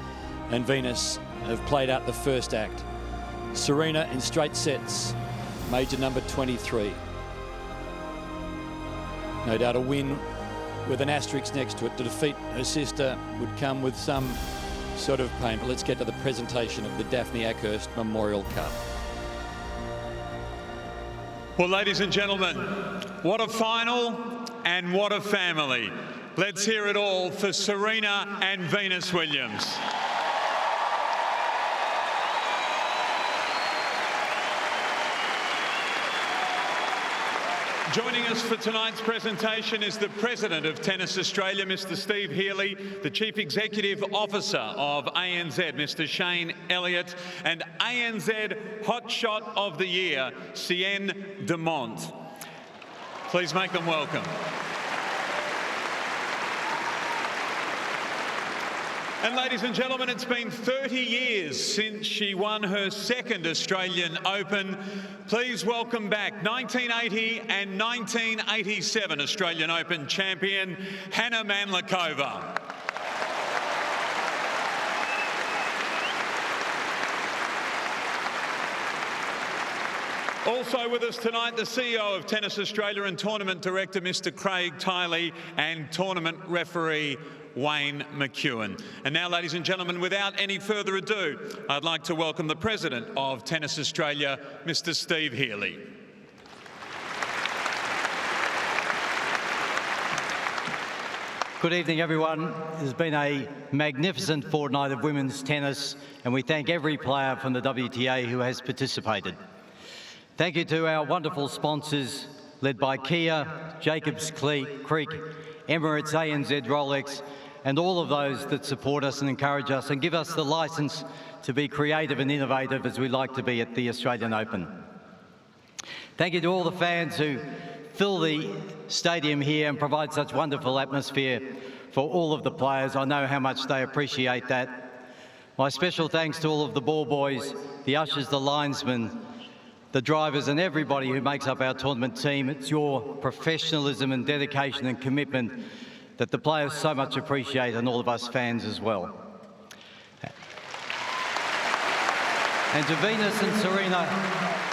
and Venus have played out the first act. Serena in straight sets, major number 23. No doubt a win with an asterisk next to it to defeat her sister would come with some sort of pain. But let's get to the presentation of the Daphne Ackhurst Memorial Cup. Well, ladies and gentlemen, what a final and what a family. Let's hear it all for Serena and Venus Williams. Joining us for tonight's presentation is the President of Tennis Australia, Mr. Steve Healy, the Chief Executive Officer of ANZ, Mr. Shane Elliott, and ANZ Hotshot of the Year, Serena Dumont. Please make them welcome. And ladies and gentlemen, it's been 30 years since she won her second Australian Open. Please welcome back 1980 and 1987 Australian Open champion, Hana Mandlikova. Also with us tonight, the CEO of Tennis Australia and Tournament Director, Mr. Craig Tiley, and Tournament Referee, Wayne McEwen. And now, ladies and gentlemen, without any further ado, I'd like to welcome the President of Tennis Australia, Mr. Steve Healy. Good evening, everyone. It has been a magnificent fortnight of women's tennis, and we thank every player from the WTA who has participated. Thank you to our wonderful sponsors, led by Kia, Jacobs Creek, Emirates, ANZ, Rolex, and all of those that support us and encourage us and give us the licence to be creative and innovative as we like to be at the Australian Open. Thank you to all the fans who fill the stadium here and provide such wonderful atmosphere for all of the players. I know how much they appreciate that. My special thanks to all of the ball boys, the ushers, the linesmen, the drivers and everybody who makes up our tournament team. It's your professionalism and dedication and commitment that the players so much appreciate, and all of us fans as well. And to Venus and Serena,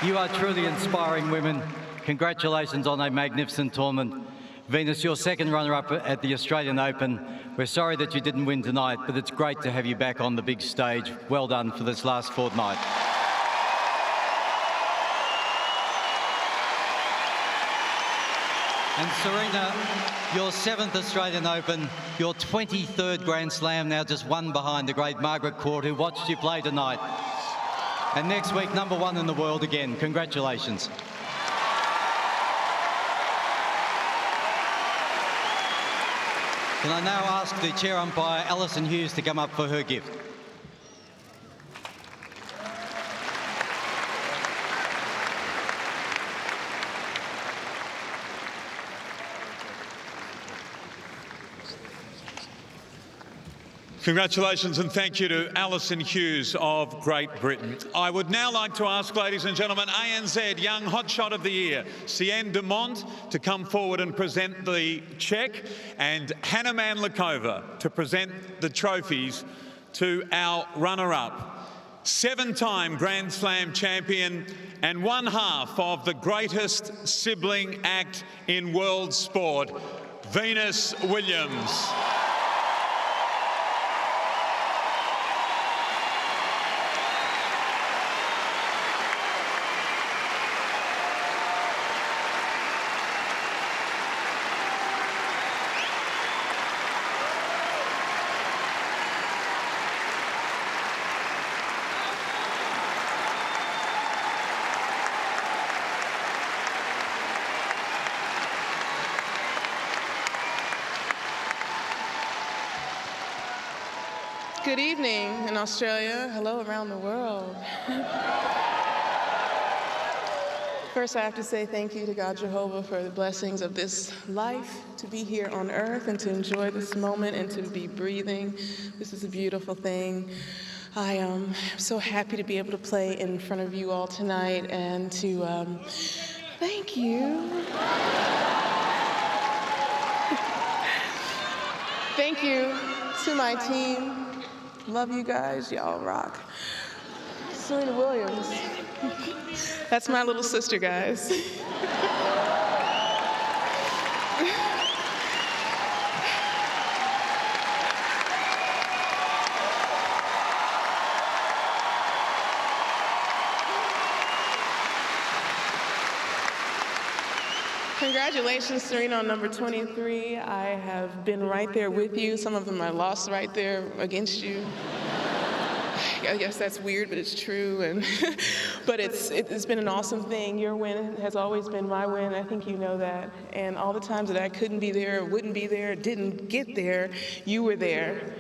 you are truly inspiring women. Congratulations on a magnificent tournament. Venus, your second runner-up at the Australian Open. We're sorry that you didn't win tonight, but it's great to have you back on the big stage. Well done for this last fortnight. And Serena, your 7th Australian Open, your 23rd Grand Slam, now just one behind the great Margaret Court, who watched you play tonight. And next week, #1 in the world again. Congratulations. Can I now ask the chair umpire, Alison Hughes, to come up for her gift? Congratulations and thank you to Alison Hughes of Great Britain. I would now like to ask, ladies and gentlemen, ANZ Young Hotshot of the Year, Serena Dumont, to come forward and present the cheque, and Hana Mandlikova to present the trophies to our runner-up. 7-time Grand Slam champion and one half of the greatest sibling act in world sport, Venus Williams. Good evening in Australia. Hello around the world. First, I have to say thank you to God Jehovah for the blessings of this life, to be here on earth and to enjoy this moment and to be breathing. This is a beautiful thing. I am so happy to be able to play in front of you all tonight and to thank you. Thank you to my team. Love you guys, y'all rock. Serena Williams. That's my little sister, guys. Congratulations, Serena, on number 23. I have been right there with you. Some of them I lost right there against you. I guess that's weird, but it's true. And but it's been an awesome thing. Your win has always been my win. I think you know that. And all the times that I couldn't be there, wouldn't be there, didn't get there, you were there.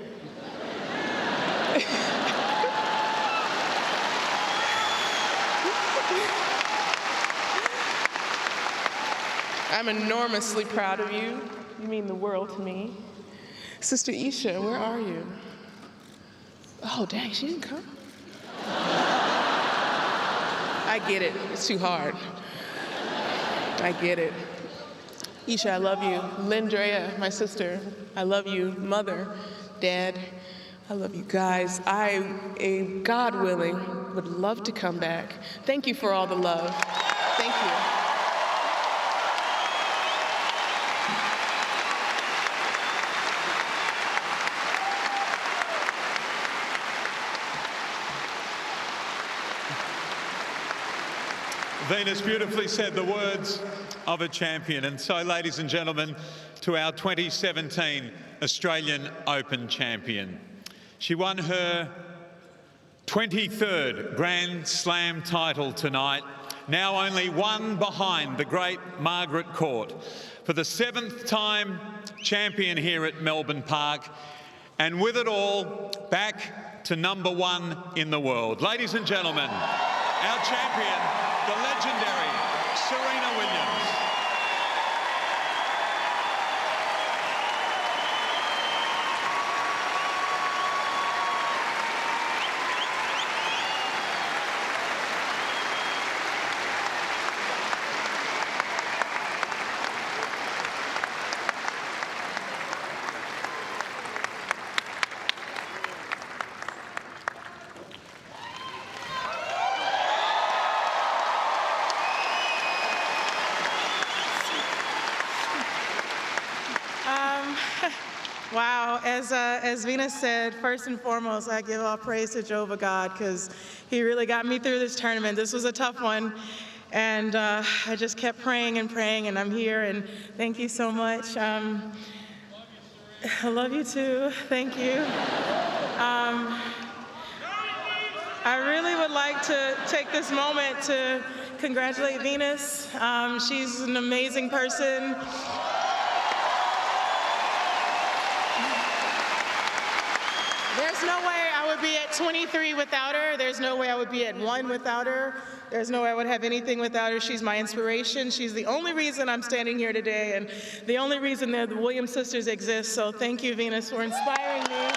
I'm enormously proud of you. You mean the world to me. Sister Isha, where are you? Oh, dang, she didn't come. I get it. It's too hard. I get it. Isha, I love you. Lindrea, my sister, I love you. Mother, Dad, I love you guys. I, God willing, would love to come back. Thank you for all the love. Thank you. Venus beautifully said the words of a champion. And so, ladies and gentlemen, to our 2017 Australian Open champion. She won her 23rd Grand Slam title tonight, now only one behind the great Margaret Court. For the 7th time champion here at Melbourne Park, and with it all, back to number 1 in the world. Ladies and gentlemen, our champion, the legendary Serena Williams. Wow, as Venus said, first and foremost, I give all praise to Jehovah God because he really got me through this tournament. This was a tough one, and I just kept praying, and I'm here, and thank you so much. I love you too, thank you. I really would like to take this moment to congratulate Venus. She's an amazing person. There's no way I would be at 23 without her. There's no way I would be at 1 without her. There's no way I would have anything without her. She's my inspiration. She's the only reason I'm standing here today and the only reason that the Williams sisters exist. So thank you, Venus, for inspiring me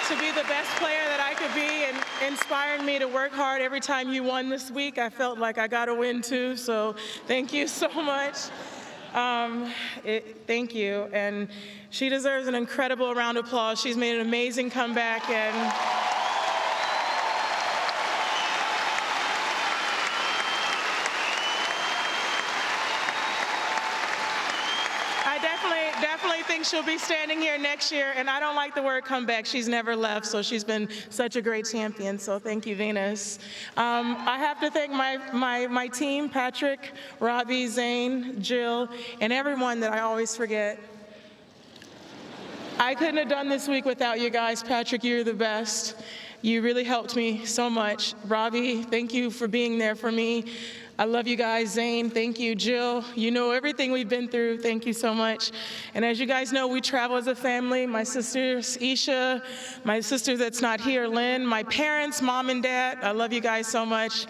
to be the best player that I could be and inspiring me to work hard. Every time you won this week, I felt like I got to win too. So thank you so much. Thank you, and she deserves an incredible round of applause. She's made an amazing comeback, and I definitely think she'll be standing here next year, and I don't like the word comeback. She's never left, so she's been such a great champion, so thank you, Venus. I have to thank my team, Patrick, Robbie, Zane, Jill, and everyone that I always forget. I couldn't have done this week without you guys. Patrick, you're the best. You really helped me so much. Robbie, thank you for being there for me. I love you guys. Zane, thank you. Jill, you know everything we've been through. Thank you so much. And as you guys know, we travel as a family. My sisters, Isha, my sister that's not here, Lynn, my parents, Mom and Dad, I love you guys so much.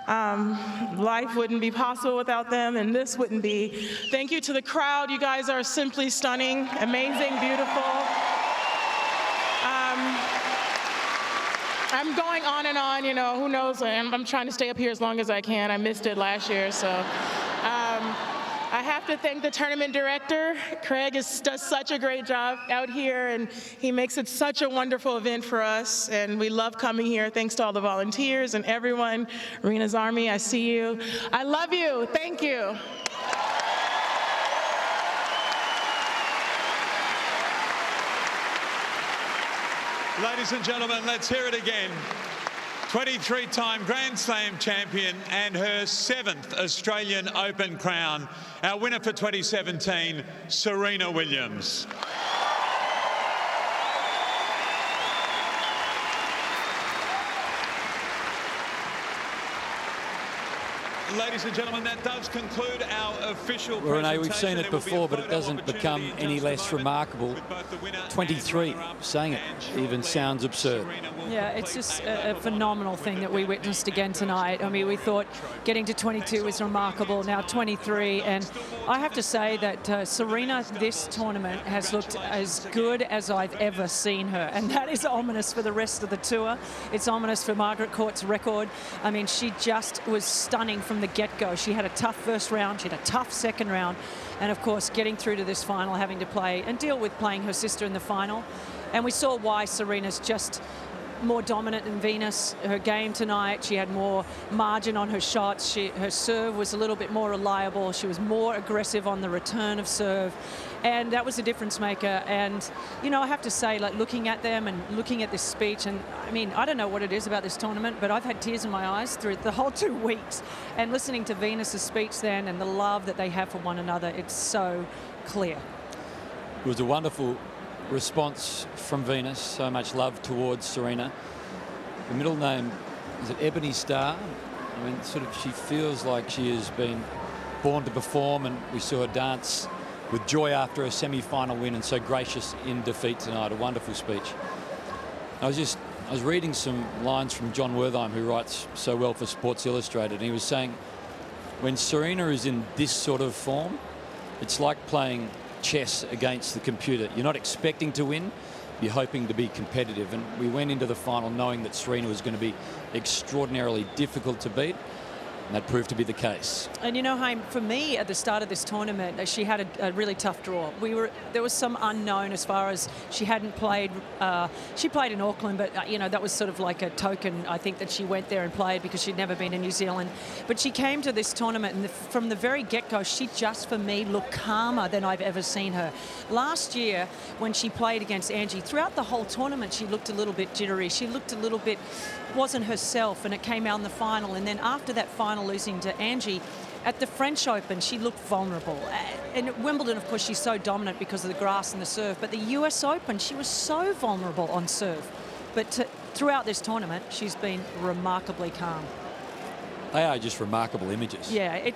Life wouldn't be possible without them, and this wouldn't be. Thank you to the crowd. You guys are simply stunning, amazing, beautiful. I'm going on and on, you know, who knows? I'm trying to stay up here as long as I can. I missed it last year, so. I have to thank the tournament director. Craig does such a great job out here, and he makes it such a wonderful event for us, and we love coming here. Thanks to all the volunteers and everyone. Arena's Army, I see you. I love you. Thank you. Ladies and gentlemen, let's hear it again 23-time Grand Slam champion and her 7th Australian Open crown, our winner for 2017, Serena Williams. Ladies and gentlemen, that does conclude our official Well, Renee, presentation. we've seen it before, but it doesn't become any less remarkable. 23, saying it even sounds absurd. Yeah, it's just a phenomenal thing that we witnessed again tonight. I mean, we thought getting to 22 was remarkable, now 23. And I have to say that Serena this tournament has looked as good as I've ever seen her. And that is ominous for the rest of the tour. It's ominous for Margaret Court's record. I mean, she just was stunning from the get-go. She had a tough first round, she had a tough second round, and of course getting through to this final, having to play and deal with playing her sister in the final. And we saw why Serena's just more dominant than Venus. Her game tonight, she had more margin on her shots. Her serve was a little bit more reliable. She was more aggressive on the return of serve. And that was a difference maker. And, you know, I have to say, like, looking at them and looking at this speech, and I mean, I don't know what it is about this tournament, but I've had tears in my eyes through the whole 2 weeks. And listening to Venus's speech then and the love that they have for one another, it's so clear. It was a wonderful response from Venus, so much love towards Serena. The middle name, is it Ebony Star? I mean, sort of, she feels like she has been born to perform, and we saw her dance with joy after a semi-final win, and so gracious in defeat tonight. A wonderful speech. I was reading some lines from John Wertheim, who writes so well for Sports Illustrated, and he was saying, when Serena is in this sort of form, it's like playing chess against the computer. You're not expecting to win, you're hoping to be competitive. And we went into the final knowing that Serena was going to be extraordinarily difficult to beat, and that proved to be the case. And you know, Haim, for me at the start of this tournament, she had a really tough draw. There was some unknown as far as she hadn't played. She played in Auckland, but you know, that was sort of like a token, I think, that she went there and played because she'd never been in New Zealand. But she came to this tournament, and from the very get-go, she just, for me, looked calmer than I've ever seen her. Last year, when she played against Angie, throughout the whole tournament, she looked a little bit jittery. She looked a little bit, wasn't herself, and it came out in the final. And then after that final, losing to Angie, at the French Open, she looked vulnerable. And at Wimbledon, of course, she's so dominant because of the grass and the serve. But the US Open, she was so vulnerable on serve. But throughout this tournament, she's been remarkably calm. They are just remarkable images. Yeah,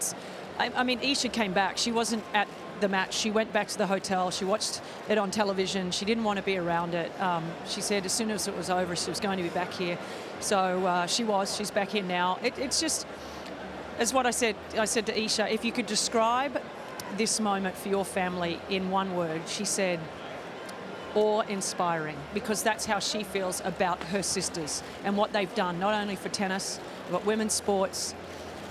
I mean, Isha came back. She wasn't at the match. She went back to the hotel. She watched it on television. She didn't want to be around it. She said as soon as it was over, she was going to be back here. So she's back here now. It's just, as what I said to Isha, if you could describe this moment for your family in one word, she said, awe-inspiring, because that's how she feels about her sisters and what they've done, not only for tennis, but women's sports.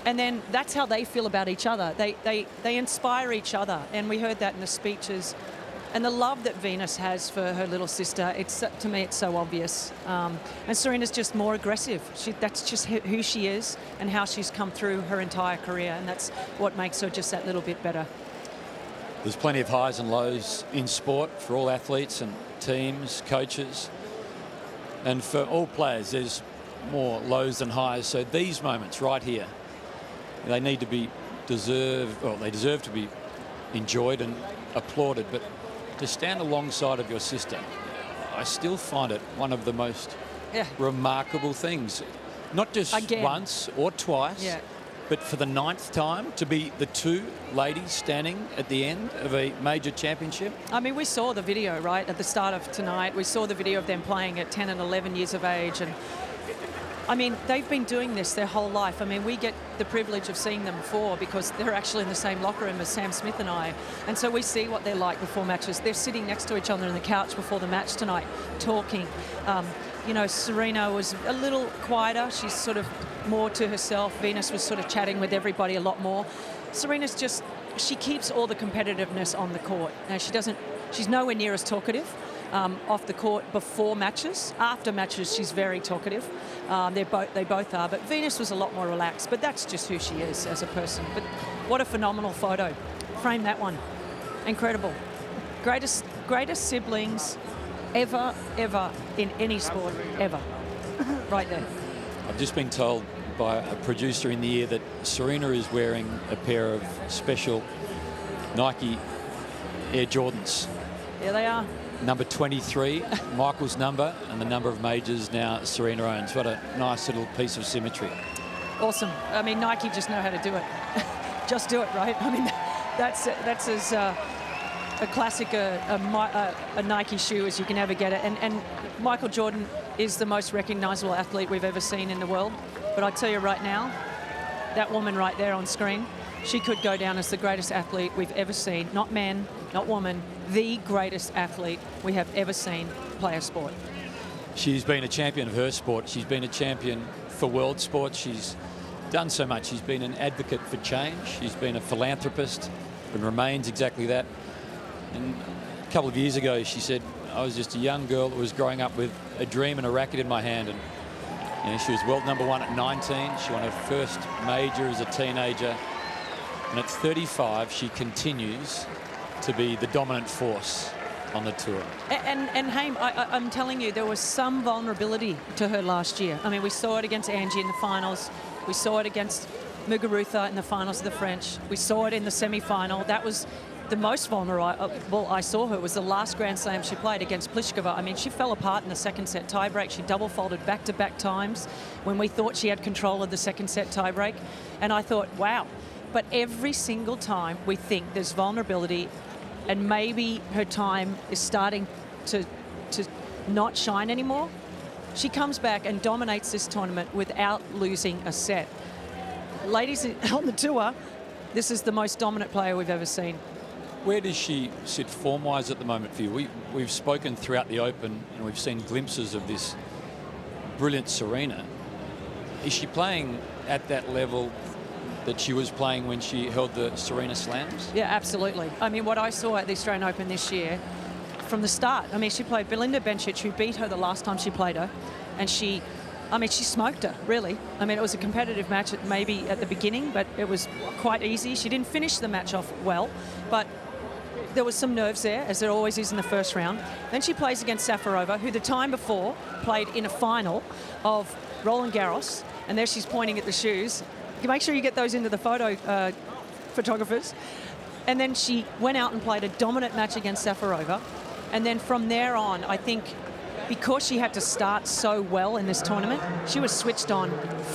And then that's how they feel about each other. They inspire each other. And we heard that in the speeches. And the love that Venus has for her little sister, to me, it's so obvious. And Serena's just more aggressive. That's just who she is and how she's come through her entire career. And that's what makes her just that little bit better. There's plenty of highs and lows in sport for all athletes and teams, coaches. And for all players, there's more lows than highs. So these moments right here, they need to be they deserve to be enjoyed and applauded. But to stand alongside of your sister, I still find it one of the most remarkable things. Not just once or twice, but for the 9th time to be the two ladies standing at the end of a major championship. I mean, we saw the video, right, at the start of tonight. We saw the video of them playing at 10 and 11 years of age. And I mean, they've been doing this their whole life. I mean, we get the privilege of seeing them before because they're actually in the same locker room as Sam Smith and I. And so we see what they're like before matches. They're sitting next to each other on the couch before the match tonight, talking. You know, Serena was a little quieter. She's sort of more to herself. Venus was sort of chatting with everybody a lot more. Serena's just, she keeps all the competitiveness on the court. Now, she's nowhere near as talkative off the court before matches. After matches, she's very talkative. They both are. But Venus was a lot more relaxed. But that's just who she is as a person. But what a phenomenal photo. Frame that one. Incredible. Greatest siblings ever in any sport, ever. Right there. I've just been told by a producer in the ear that Serena is wearing a pair of special Nike Air Jordans. Here they are. Number 23, Michael's number, and the number of majors now Serena owns. What a nice little piece of symmetry. Awesome. I mean, Nike just know how to do it. Just do it, right? I mean, that's as a classic, a Nike shoe as you can ever get it. And Michael Jordan is the most recognisable athlete we've ever seen in the world. But I tell you right now, that woman right there on screen, she could go down as the greatest athlete we've ever seen. Not man, not woman, the greatest athlete we have ever seen play a sport. She's been a champion of her sport. She's been a champion for world sports. She's done so much. She's been an advocate for change. She's been a philanthropist and remains exactly that. And a couple of years ago, she said, I was just a young girl that was growing up with a dream and a racket in my hand. And you know, she was world number 1 at 19. She won her first major as a teenager. And at 35, she continues to be the dominant force on the tour. And Haim, I'm telling you, there was some vulnerability to her last year. I mean, we saw it against Angie in the finals. We saw it against Muguruza in the finals of the French. We saw it in the semi-final. That was the most vulnerable I saw her, was the last Grand Slam she played against Pliskova. I mean, she fell apart in the second set tiebreak. She double faulted back-to-back times when we thought she had control of the second set tiebreak. And I thought, wow. But every single time we think there's vulnerability and maybe her time is starting to not shine anymore, she comes back and dominates this tournament without losing a set. Ladies on the tour, this is the most dominant player we've ever seen. Where does she sit form-wise at the moment for you? We've spoken throughout the Open and we've seen glimpses of this brilliant Serena. Is she playing at that level that she was playing when she held the Serena Slams? Yeah, absolutely. I mean, what I saw at the Australian Open this year, from the start, I mean, she played Belinda Bencic, who beat her the last time she played her, and she smoked her, really. I mean, it was a competitive match maybe at the beginning, but it was quite easy. She didn't finish the match off well, but there was some nerves there, as there always is in the first round. Then she plays against Safarova, who the time before played in a final of Roland Garros, and there she's pointing at the shoes. Make sure you get those into the photo, photographers. And then she went out and played a dominant match against Safarova. And then from there on, I think because she had to start so well in this tournament, she was switched on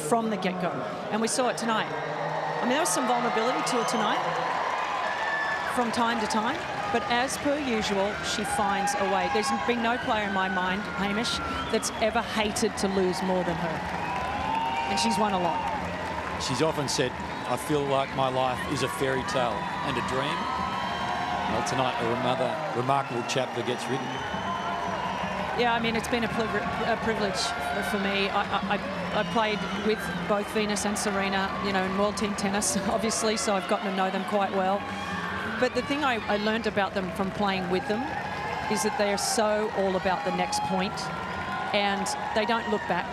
from the get-go. And we saw it tonight. I mean, there was some vulnerability to her tonight from time to time. But as per usual, she finds a way. There's been no player in my mind, Hamish, that's ever hated to lose more than her. And she's won a lot. She's often said, I feel like my life is a fairy tale and a dream. Well, tonight, another remarkable chapter gets written. Yeah, I mean, it's been a privilege for me. I played with both Venus and Serena, you know, in World Team Tennis, obviously, so I've gotten to know them quite well. But the thing I learned about them from playing with them is that they are so all about the next point, and they don't look back.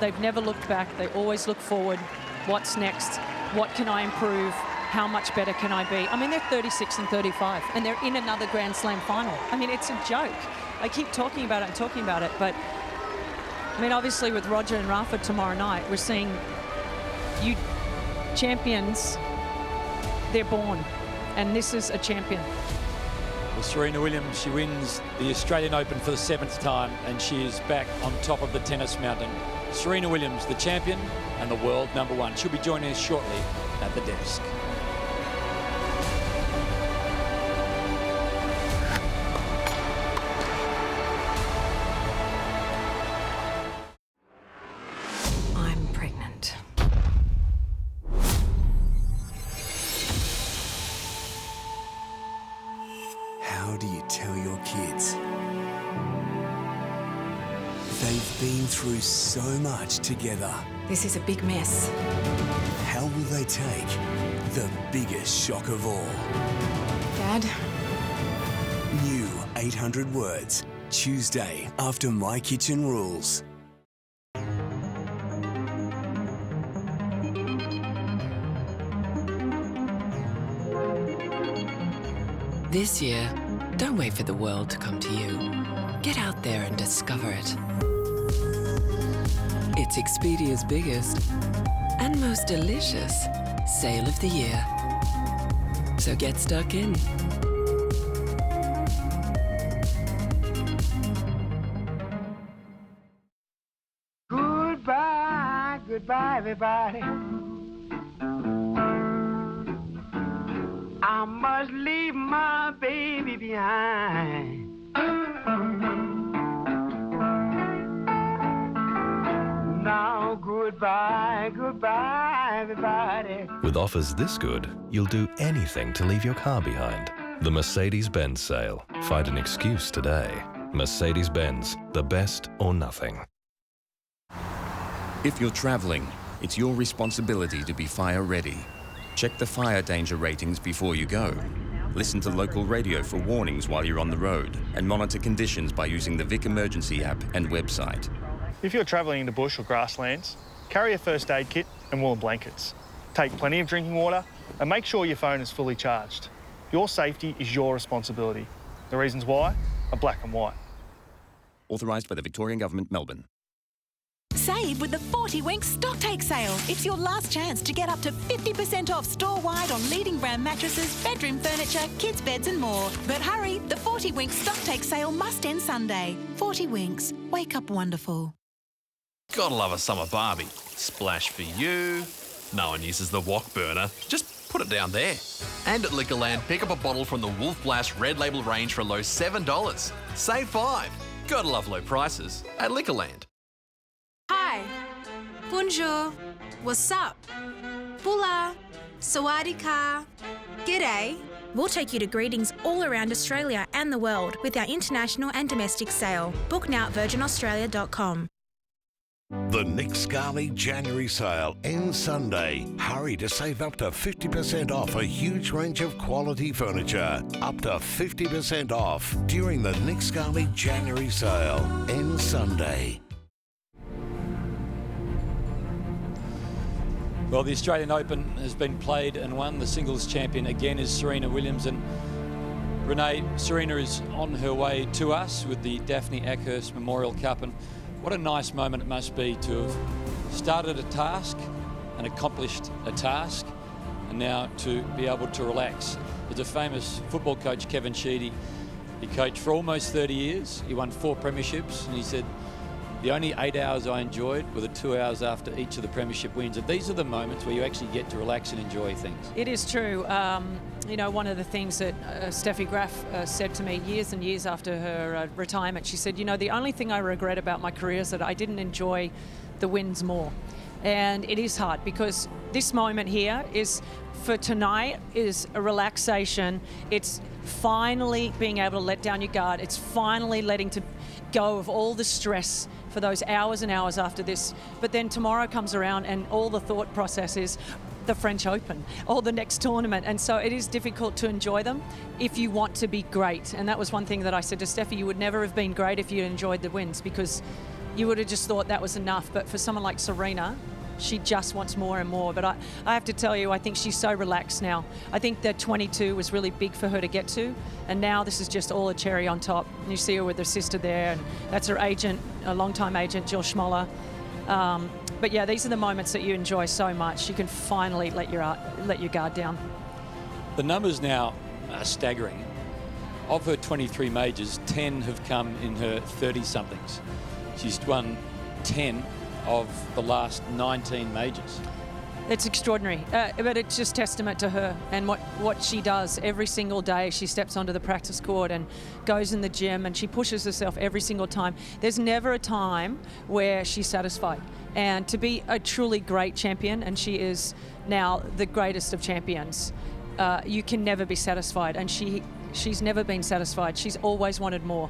They've never looked back. They always look forward. What's next? What can I improve? How much better can I be? I mean, they're 36 and 35, and they're in another Grand Slam final. I mean, it's a joke. I keep talking about it, but I mean, obviously with Roger and Rafa tomorrow night, we're seeing you champions, they're born, and this is a champion. Well, Serena Williams, she wins the Australian Open for the 7th time, and she is back on top of the tennis mountain. Serena Williams, the champion and the world number 1. She'll be joining us shortly at the desk. I'm pregnant. How do you tell your kids? They've been through so much together. This is a big mess. How will they take the biggest shock of all? Dad? New 800 Words, Tuesday after My Kitchen Rules. This year, don't wait for the world to come to you. Get out there and discover it. It's Expedia's biggest and most delicious sale of the year. So get stuck in. Goodbye, goodbye, everybody. I must leave my baby behind. Now, goodbye, goodbye, everybody. With offers this good, you'll do anything to leave your car behind. The Mercedes-Benz sale. Find an excuse today. Mercedes-Benz, the best or nothing. If you're travelling, it's your responsibility to be fire ready. Check the fire danger ratings before you go. Listen to local radio for warnings while you're on the road and monitor conditions by using the Vic Emergency app and website. If you're travelling into bush or grasslands, carry a first aid kit and warm blankets. Take plenty of drinking water and make sure your phone is fully charged. Your safety is your responsibility. The reasons why are black and white. Authorised by the Victorian Government, Melbourne. Save with the 40 Winks Stocktake sale. It's your last chance to get up to 50% off store-wide on leading brand mattresses, bedroom furniture, kids' beds and more. But hurry, the 40 Winks Stocktake sale must end Sunday. 40 Winks. Wake up wonderful. Gotta love a summer barbie. Splash for you. No one uses the wok burner. Just put it down there. And at Liquorland, pick up a bottle from the Wolf Blast Red Label range for a low $7. Save $5. Gotta love low prices at Liquorland. Hi. Bonjour. What's up? Bula. Sawadee-ka. G'day. We'll take you to greetings all around Australia and the world with our international and domestic sale. Book now at virginaustralia.com. The Nick Scali January sale ends Sunday. Hurry to save up to 50% off a huge range of quality furniture. Up to 50% off during the Nick Scali January sale ends Sunday. Well, the Australian Open has been played and won. The singles champion again is Serena Williams. And Renee, Serena is on her way to us with the Daphne Ackhurst Memorial Cup. And what a nice moment it must be to have started a task and accomplished a task, and now to be able to relax. There's a famous football coach, Kevin Sheedy. He coached for almost 30 years. He won 4 premierships, and he said, the only 8 hours I enjoyed were the 2 hours after each of the premiership wins. And these are the moments where you actually get to relax and enjoy things. It is true. You know, one of the things that Steffi Graf said to me years and years after her retirement, she said, you know, the only thing I regret about my career is that I didn't enjoy the wins more. And it is hard because this moment here is, for tonight, is a relaxation. It's finally being able to let down your guard. It's finally letting go of all the stress for those hours and hours after this. But then tomorrow comes around and all the thought process is the French Open or the next tournament. And so it is difficult to enjoy them if you want to be great. And that was one thing that I said to Steffi, you would never have been great if you enjoyed the wins, because you would have just thought that was enough. But for someone like Serena, she just wants more and more. But I have to tell you, I think she's so relaxed now. I think that 22 was really big for her to get to, and now this is just all a cherry on top. And you see her with her sister there, and that's her agent, a long-time agent, Jill Schmoller. But yeah, these are the moments that you enjoy so much. You can finally let your guard down. The numbers now are staggering. Of her 23 majors, 10 have come in her 30-somethings. She's won 10 of the last 19 majors. It's extraordinary, but it's just testament to her and what she does every single day. She steps onto the practice court and goes in the gym, and she pushes herself every single time. There's never a time where she's satisfied. And to be a truly great champion, and she is now the greatest of champions, you can never be satisfied. And she's never been satisfied. She's always wanted more.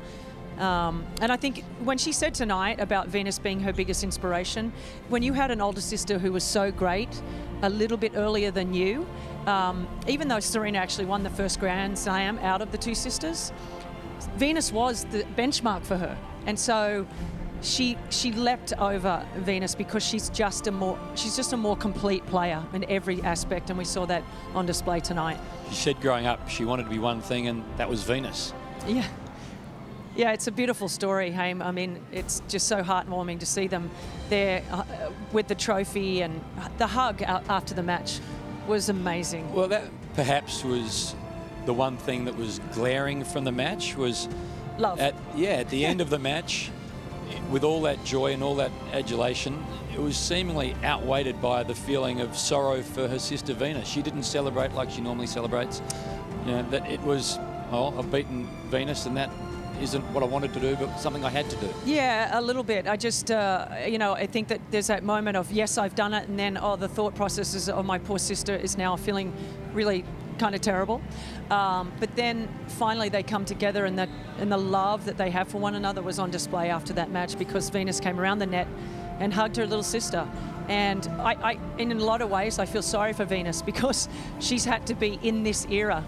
And I think when she said tonight about Venus being her biggest inspiration, when you had an older sister who was so great a little bit earlier than you, even though Serena actually won the first Grand Slam out of the two sisters, Venus was the benchmark for her. And so she leapt over Venus because she's just a more complete player in every aspect, and we saw that on display tonight. She said growing up she wanted to be one thing, and that was Venus. Yeah. Yeah, it's a beautiful story, Haim. I mean, it's just so heartwarming to see them there with the trophy, and the hug after the match was amazing. Well, that perhaps was the one thing that was glaring from the match was love. At the end of the match, with all that joy and all that adulation, it was seemingly outweighed by the feeling of sorrow for her sister Venus. She didn't celebrate like she normally celebrates. You know, that it was, oh, I've beaten Venus, and that isn't what I wanted to do, but something I had to do. Yeah, a little bit. I just, you know, I think that there's that moment of, yes, I've done it, and then, oh, the thought process is, oh, my poor sister is now feeling really kind of terrible. But then finally they come together, and the love that they have for one another was on display after that match, because Venus came around the net and hugged her little sister. And I in a lot of ways, I feel sorry for Venus, because she's had to be in this era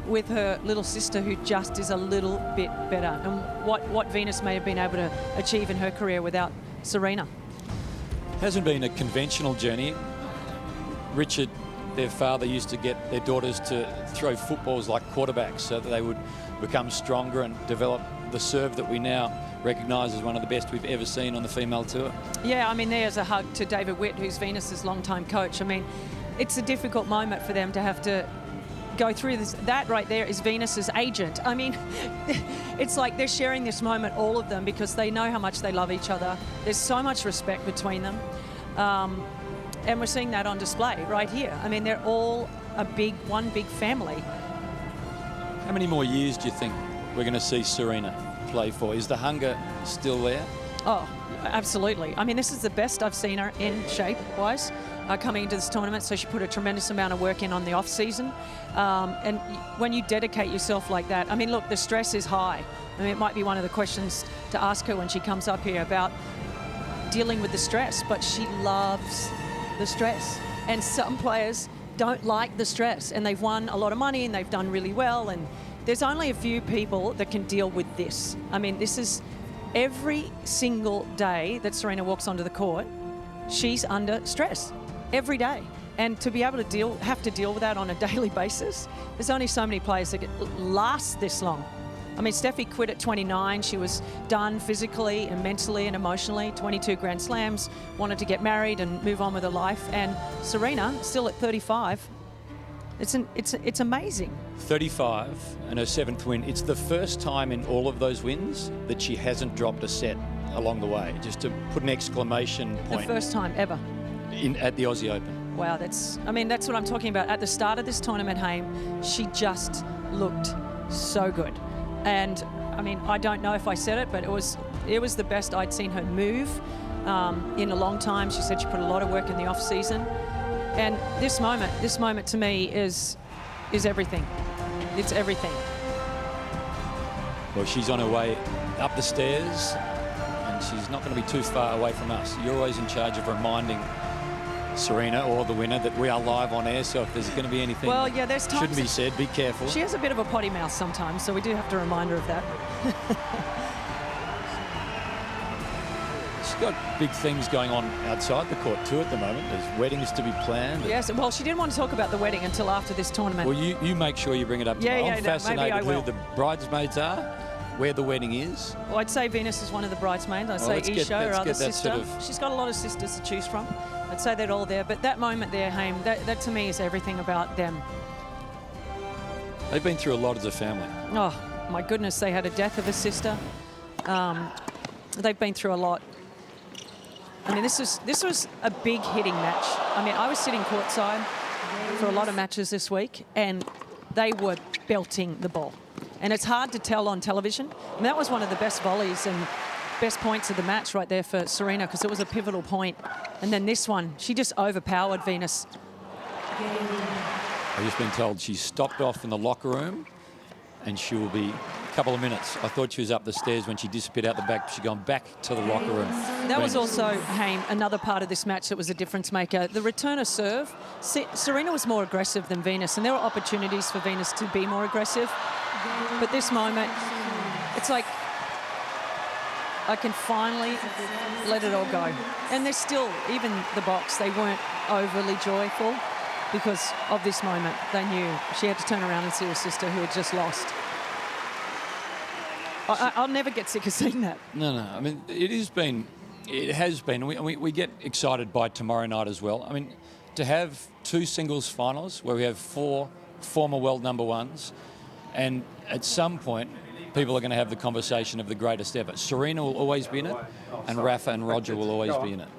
with her little sister, who just is a little bit better. And what Venus may have been able to achieve in her career without Serena. Hasn't been a conventional journey. Richard, their father, used to get their daughters to throw footballs like quarterbacks so that they would become stronger and develop the serve that we now recognise as one of the best we've ever seen on the female tour. Yeah, I mean, there's a hug to David Witt, who's Venus's longtime coach. I mean, it's a difficult moment for them to have to go through this. That right there is Venus's agent. I mean, it's like they're sharing this moment, all of them, because they know how much they love each other. There's so much respect between them. And we're seeing that on display right here. I mean, they're all one big family. How many more years do you think we're going to see Serena play for? Is the hunger still there? Oh, absolutely. I mean, this is the best I've seen her in shape-wise coming into this tournament. So she put a tremendous amount of work in on the off-season. And when you dedicate yourself like that, I mean, look, the stress is high. I mean, it might be one of the questions to ask her when she comes up here about dealing with the stress, but she loves the stress. And some players don't like the stress, and they've won a lot of money and they've done really well, and there's only a few people that can deal with this. I mean, this is every single day that Serena walks onto the court, she's under stress every day. And to be able to have to deal with that on a daily basis, there's only so many players that last this long. I mean, Steffi quit at 29. She was done physically and mentally and emotionally. 22 Grand Slams, wanted to get married and move on with her life. And Serena, still at 35, it's amazing. 35 and her 7th win. It's the first time in all of those wins that she hasn't dropped a set along the way. Just to put an exclamation point. The first time ever. At the Aussie Open. Wow, that's what I'm talking about. At the start of this tournament, Haim, she just looked so good. And I mean, I don't know if I said it, but it was the best I'd seen her move in a long time. She said she put a lot of work in the off season, and this moment to me is everything. It's everything. Well, she's on her way up the stairs, and she's not going to be too far away from us. You're always in charge of reminding Serena or the winner that we are live on air, so if there's going to be anything there's times shouldn't be said, be careful. She has a bit of a potty mouth sometimes, so we do have to remind her of that. She's got big things going on outside the court too at the moment. There's weddings to be planned. Yes, well, she didn't want to talk about the wedding until after this tournament. Well, you make sure you bring it up tomorrow. I'm fascinated who the bridesmaids are, where the wedding is. Well, I'd say Venus is one of the bridesmaids. I'd say Isha, her other sister. She's got a lot of sisters to choose from. I'd say they're all there. But that moment there, Haim, that to me is everything about them. They've been through a lot as a family. Oh, my goodness, they had a death of a sister. They've been through a lot. I mean, this was a big hitting match. I mean, I was sitting courtside for a lot of matches this week, and they were belting the ball. And it's hard to tell on television. And that was one of the best volleys and best points of the match right there for Serena, because it was a pivotal point. And then this one, she just overpowered Venus. I've just been told she's stopped off in the locker room, and she will be a couple of minutes. I thought she was up the stairs when she disappeared out the back. She's gone back to the locker room. That was also, Haim, another part of this match that was a difference maker. The return of serve. Serena was more aggressive than Venus, and there were opportunities for Venus to be more aggressive. But this moment, it's like, I can finally let it all go. And they're still, even the box, they weren't overly joyful because of this moment. They knew she had to turn around and see her sister who had just lost. I'll never get sick of seeing that. No. I mean, it has been. We get excited by tomorrow night as well. I mean, to have 2 singles finals where we have 4 former world number ones, and at some point, people are going to have the conversation of the greatest ever. Serena will always be in it, and Rafa and Roger will always be in it.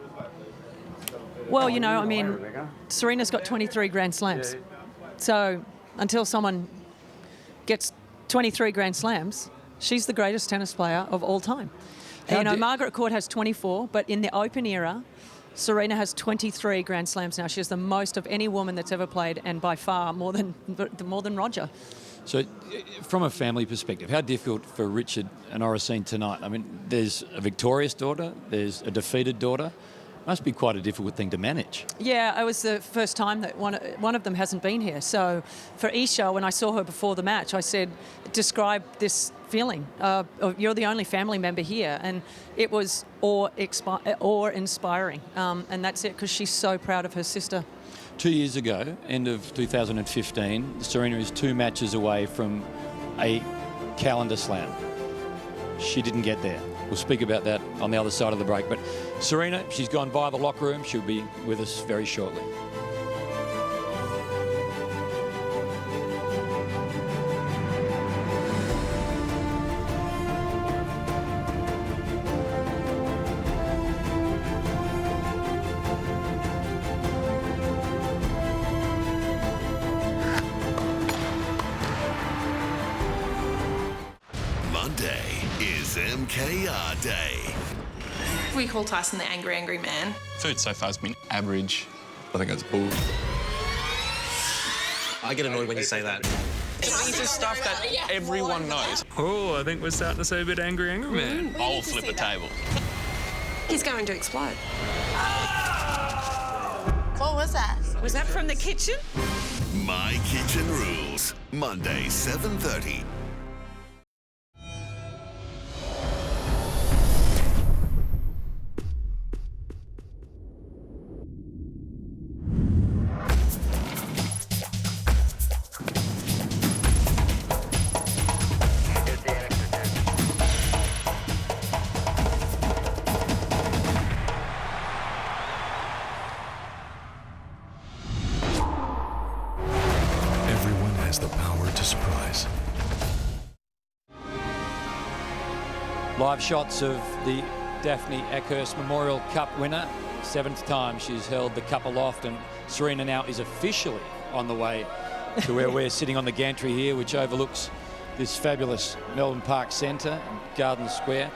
Well, you know, I mean, Serena's got 23 Grand Slams. So until someone gets 23 Grand Slams, she's the greatest tennis player of all time. You know, Margaret Court has 24, but in the Open era, Serena has 23 Grand Slams now. She has the most of any woman that's ever played, and by far more than Roger. So, from a family perspective, how difficult for Richard and Oracene tonight? I mean, there's a victorious daughter, there's a defeated daughter. Must be quite a difficult thing to manage. Yeah, it was the first time that one of them hasn't been here. So for Isha, when I saw her before the match, I said, describe this feeling. You're the only family member here. And it was awe-inspiring. And that's it, because she's so proud of her sister. 2 years ago, end of 2015, Serena is 2 matches away from a calendar slam. She didn't get there. We'll speak about that on the other side of the break. But Serena, she's gone via the locker room. She'll be with us very shortly. Monday is MKR Day. We call Tyson the angry man. Food so far has been average. I think that's bull. I get annoyed when you say that. This is stuff that everyone knows. Oh, I think we're starting to see a bit angry man. I'll flip a table. He's going to explode. What was that? Was that from the kitchen? My Kitchen Rules. Monday, 7:30. Everyone has the power to surprise. Live shots of the Daphne Ackhurst Memorial Cup winner. 7th time she's held the cup aloft, and Serena now is officially on the way to where we're sitting on the gantry here, which overlooks this fabulous Melbourne Park Centre and Garden Square.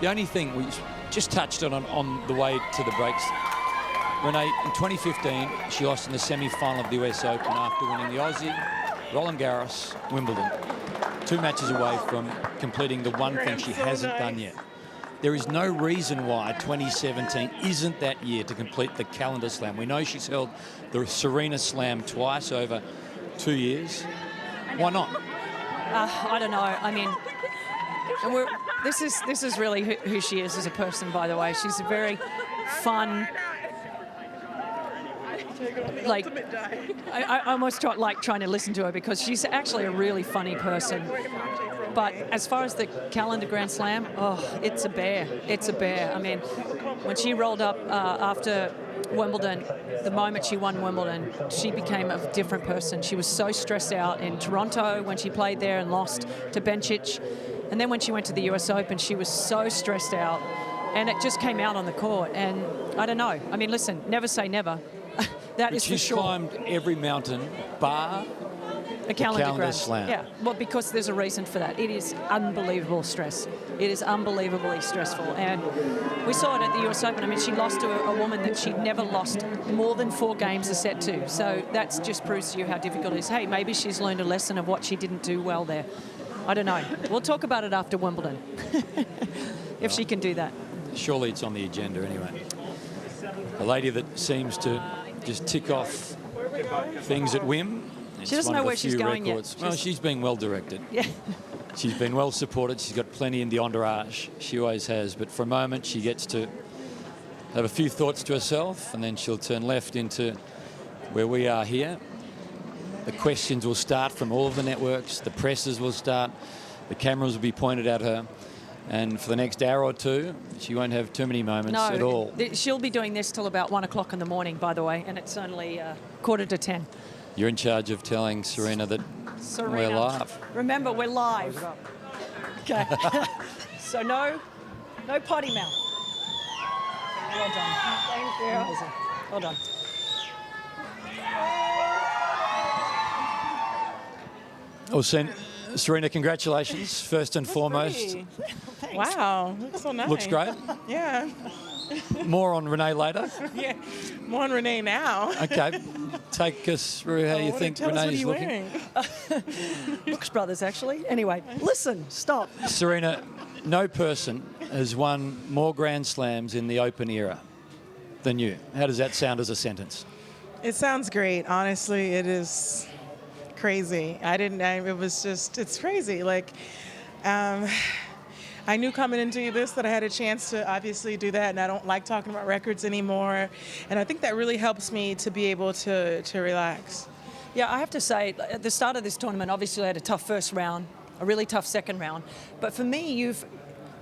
The only thing we just touched on the way to the breaks, Renee, in 2015, she lost in the semi-final of the US Open after winning the Aussie, Roland Garros, Wimbledon. 2 matches away from completing the one thing she hasn't done yet. There is no reason why 2017 isn't that year to complete the calendar slam. We know she's held the Serena Slam twice over 2 years. Why not? I don't know. I mean, this is really who she is as a person, by the way. She's a very fun, like, I almost like trying to listen to her because she's actually a really funny person. But as far as the calendar Grand Slam, it's a bear. It's a bear. I mean, when she rolled up after Wimbledon, the moment she won Wimbledon, she became a different person. She was so stressed out in Toronto when she played there and lost to Bencic. And then when she went to the US Open, she was so stressed out. And it just came out on the court. And I don't know. I mean, listen, never say never. That is for sure. She's climbed every mountain bar a calendar slam. Yeah, well, because there's a reason for that. It is unbelievable stress. It is unbelievably stressful. And we saw it at the US Open. I mean, she lost to a woman that she'd never lost more than 4 games a set to. So that just proves to you how difficult it is. Hey, maybe she's learned a lesson of what she didn't do well there. I don't know. We'll talk about it after Wimbledon, if she can do that. Surely it's on the agenda anyway. A lady that seems to just tick off things at whim. She doesn't know where she's going yet. Well, she's being well directed. Yeah. She's been well supported. She's got plenty in the entourage. She always has. But for a moment, she gets to have a few thoughts to herself, and then she'll turn left into where we are here. The questions will start from all of the networks. The presses will start. The cameras will be pointed at her. And for the next hour or two, she won't have too many moments at all. She'll be doing this till about 1 o'clock in the morning, by the way, and it's only 9:45. You're in charge of telling Serena that we're live. Remember, we're live. Okay. So no potty mouth. Well done. Thank you. Amazing. Well done. Well, Serena, congratulations, first and foremost. Wow, looks so nice. Looks great. Yeah. More on Renee later. Yeah, more on Renee now. Okay, take us through how you think Renee's looking. Brooks Brothers, actually. Anyway, listen, stop. Serena, no person has won more Grand Slams in the Open era than you. How does that sound as a sentence? It sounds great. Honestly, it is crazy. It's crazy. Like, I knew coming into this that I had a chance to obviously do that, and I don't like talking about records anymore. And I think that really helps me to be able to relax. Yeah, I have to say, at the start of this tournament, obviously I had a tough first round, a really tough second round. But for me,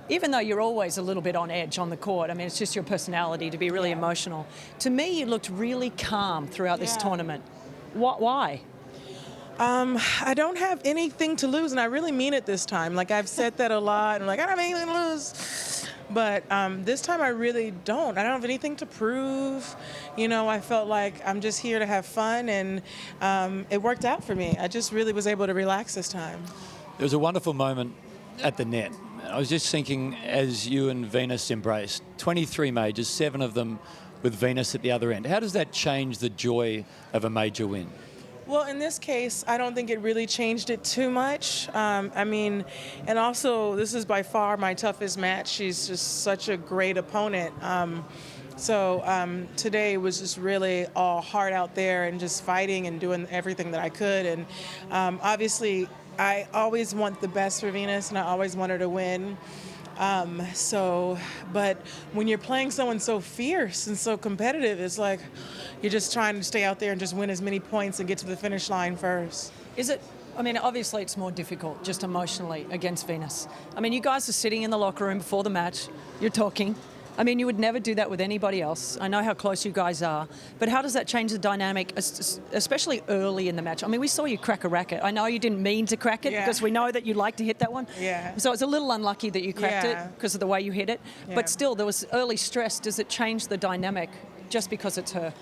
even though you're always a little bit on edge on the court, I mean, it's just your personality to be really emotional. To me, you looked really calm throughout this tournament. Why? I don't have anything to lose, and I really mean it this time. Like, I've said that a lot. I'm like, I don't have anything to lose. But this time I really don't. I don't have anything to prove. You know, I felt like I'm just here to have fun, and it worked out for me. I just really was able to relax this time. There was a wonderful moment at the net. I was just thinking, as you and Venus embraced, 23 majors, 7 of them with Venus at the other end. How does that change the joy of a major win? Well, in this case, I don't think it really changed it too much. I mean, and also, this is by far my toughest match. She's just such a great opponent. So today was just really all heart out there and just fighting and doing everything that I could. And obviously, I always want the best for Venus, and I always want her to win. But when you're playing someone so fierce and so competitive, it's like you're just trying to stay out there and just win as many points and get to the finish line first. Is it? I mean, obviously it's more difficult just emotionally against Venus. I mean, you guys are sitting in the locker room before the match, you're talking. I mean, you would never do that with anybody else. I know how close you guys are, but how does that change the dynamic, especially early in the match? I mean, we saw you crack a racket. I know you didn't mean to crack it because we know that you like to hit that one. Yeah. So it's a little unlucky that you cracked it because of the way you hit it. Yeah. But still, there was early stress. Does it change the dynamic just because it's her?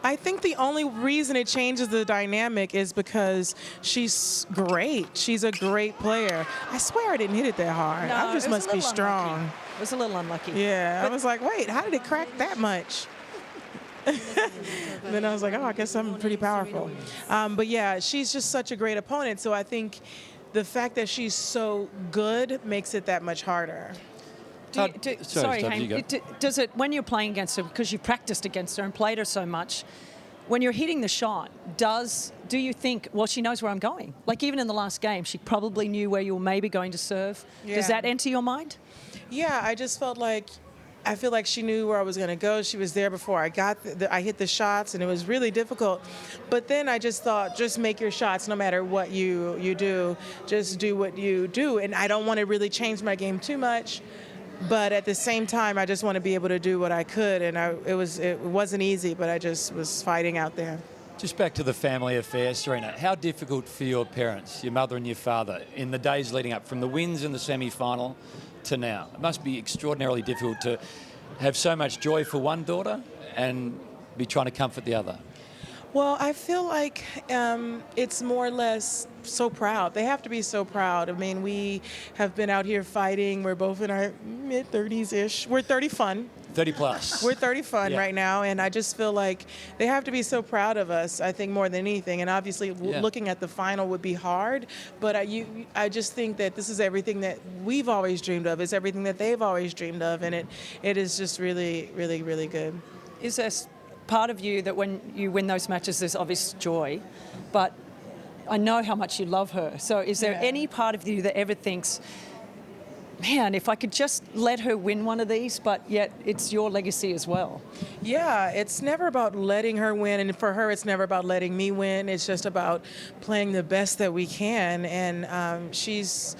I think the only reason it changes the dynamic is because she's great. She's a great player. I swear I didn't hit it that hard. No, I just must be strong. Unlucky. It was a little unlucky. Yeah, I was like, wait, how did it crack that much? Then I was like, oh, I guess I'm pretty powerful. But yeah, she's just such a great opponent. So I think the fact that she's so good makes it that much harder. Sorry, Hank, does it, when you're playing against her, because you practiced against her and played her so much, when you're hitting the shot, do you think, well, she knows where I'm going? Like, even in the last game, she probably knew where you were maybe going to serve. Yeah. Does that enter your mind? Yeah, I just felt like, I feel like she knew where I was going to go. She was there before I I hit the shots, and it was really difficult. But then I just thought, just make your shots no matter what you do. Just do what you do. And I don't want to really change my game too much. But at the same time, I just want to be able to do what I could, and it wasn't easy, but I just was fighting out there. Just back to the family affair, Serena. How difficult for your parents, your mother and your father, in the days leading up from the wins in the semi-final to now? It must be extraordinarily difficult to have so much joy for one daughter and be trying to comfort the other. Well, I feel like it's more or less so proud. They have to be so proud. I mean, we have been out here fighting. We're both in our mid-30s-ish. We're 30 fun. 30 plus. We're 30 fun right now, and I just feel like they have to be so proud of us, I think, more than anything. And obviously, looking at the final would be hard, but I just think that this is everything that we've always dreamed of. It's everything that they've always dreamed of, and it is just really, really, really good. Is there part of you that when you win those matches, there's obvious joy, but I know how much you love her. So is there any part of you that ever thinks, man, if I could just let her win one of these, but yet it's your legacy as well. Yeah, it's never about letting her win, and for her, it's never about letting me win. It's just about playing the best that we can, and she's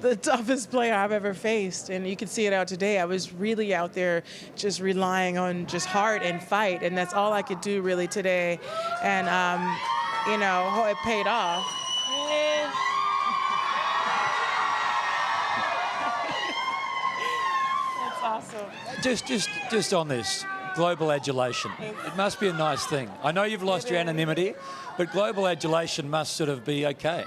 the toughest player I've ever faced, and you can see it out today. I was really out there just relying on just heart and fight, and that's all I could do really today, and you know, it paid off. That's awesome. Just on this, global adulation. It must be a nice thing. I know you've lost your anonymity, but global adulation must sort of be okay.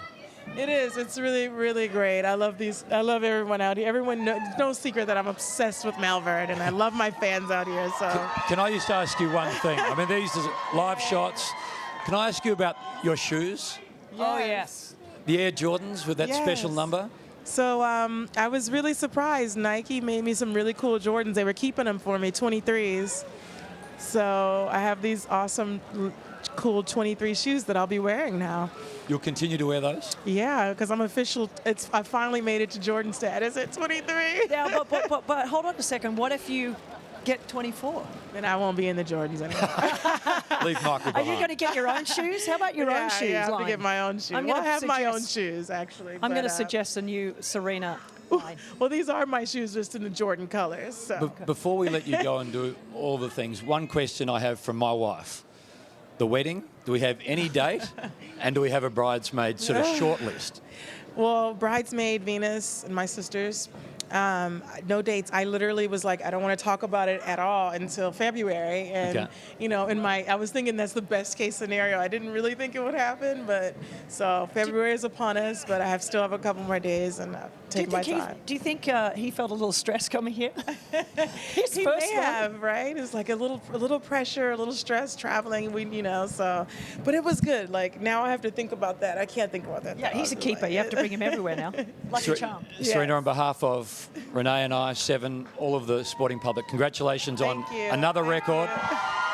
It is. It's really, really great. I love these. I love everyone out here. Everyone knows, it's no secret that I'm obsessed with Malvern, and I love my fans out here. So, can I just ask you one thing? I mean, these are live shots. Can I ask you about your shoes? Oh, yes. The Air Jordans with that special number? So I was really surprised. Nike made me some really cool Jordans. They were keeping them for me, 23s. So I have these awesome, cool 23 shoes that I'll be wearing now. You'll continue to wear those? Yeah, because I'm official. I finally made it to Jordan status at 23. Now, but hold on a second. What if you get 24? Then I won't be in the Jordans anymore. Leave Michael behind. Are you going to get your own shoes? How about your own shoes? Yeah, I have line? to get my own shoes. I have my own shoes, actually. I'm going to suggest a new Serena line. Well, these are my shoes just in the Jordan colors. So. Before we let you go and do all the things, one question I have from my wife. The wedding, do we have any date? And do we have a bridesmaid sort of short list? Well, bridesmaid, Venus, and my sisters. No dates. I literally was like, I don't want to talk about it at all until February. And, you know, I was thinking that's the best case scenario. I didn't really think it would happen, but so February is upon us, but I still have a couple more days and take my time. Do you think he felt a little stress coming here? He may have, right? It's like a little pressure, a little stress traveling. But it was good. Like now I have to think about that. I can't think about that. Yeah, he's a keeper. You have to bring him everywhere now. Like a charm. Serena, on behalf of Renee and I, Seven, all of the sporting public, congratulations on another record.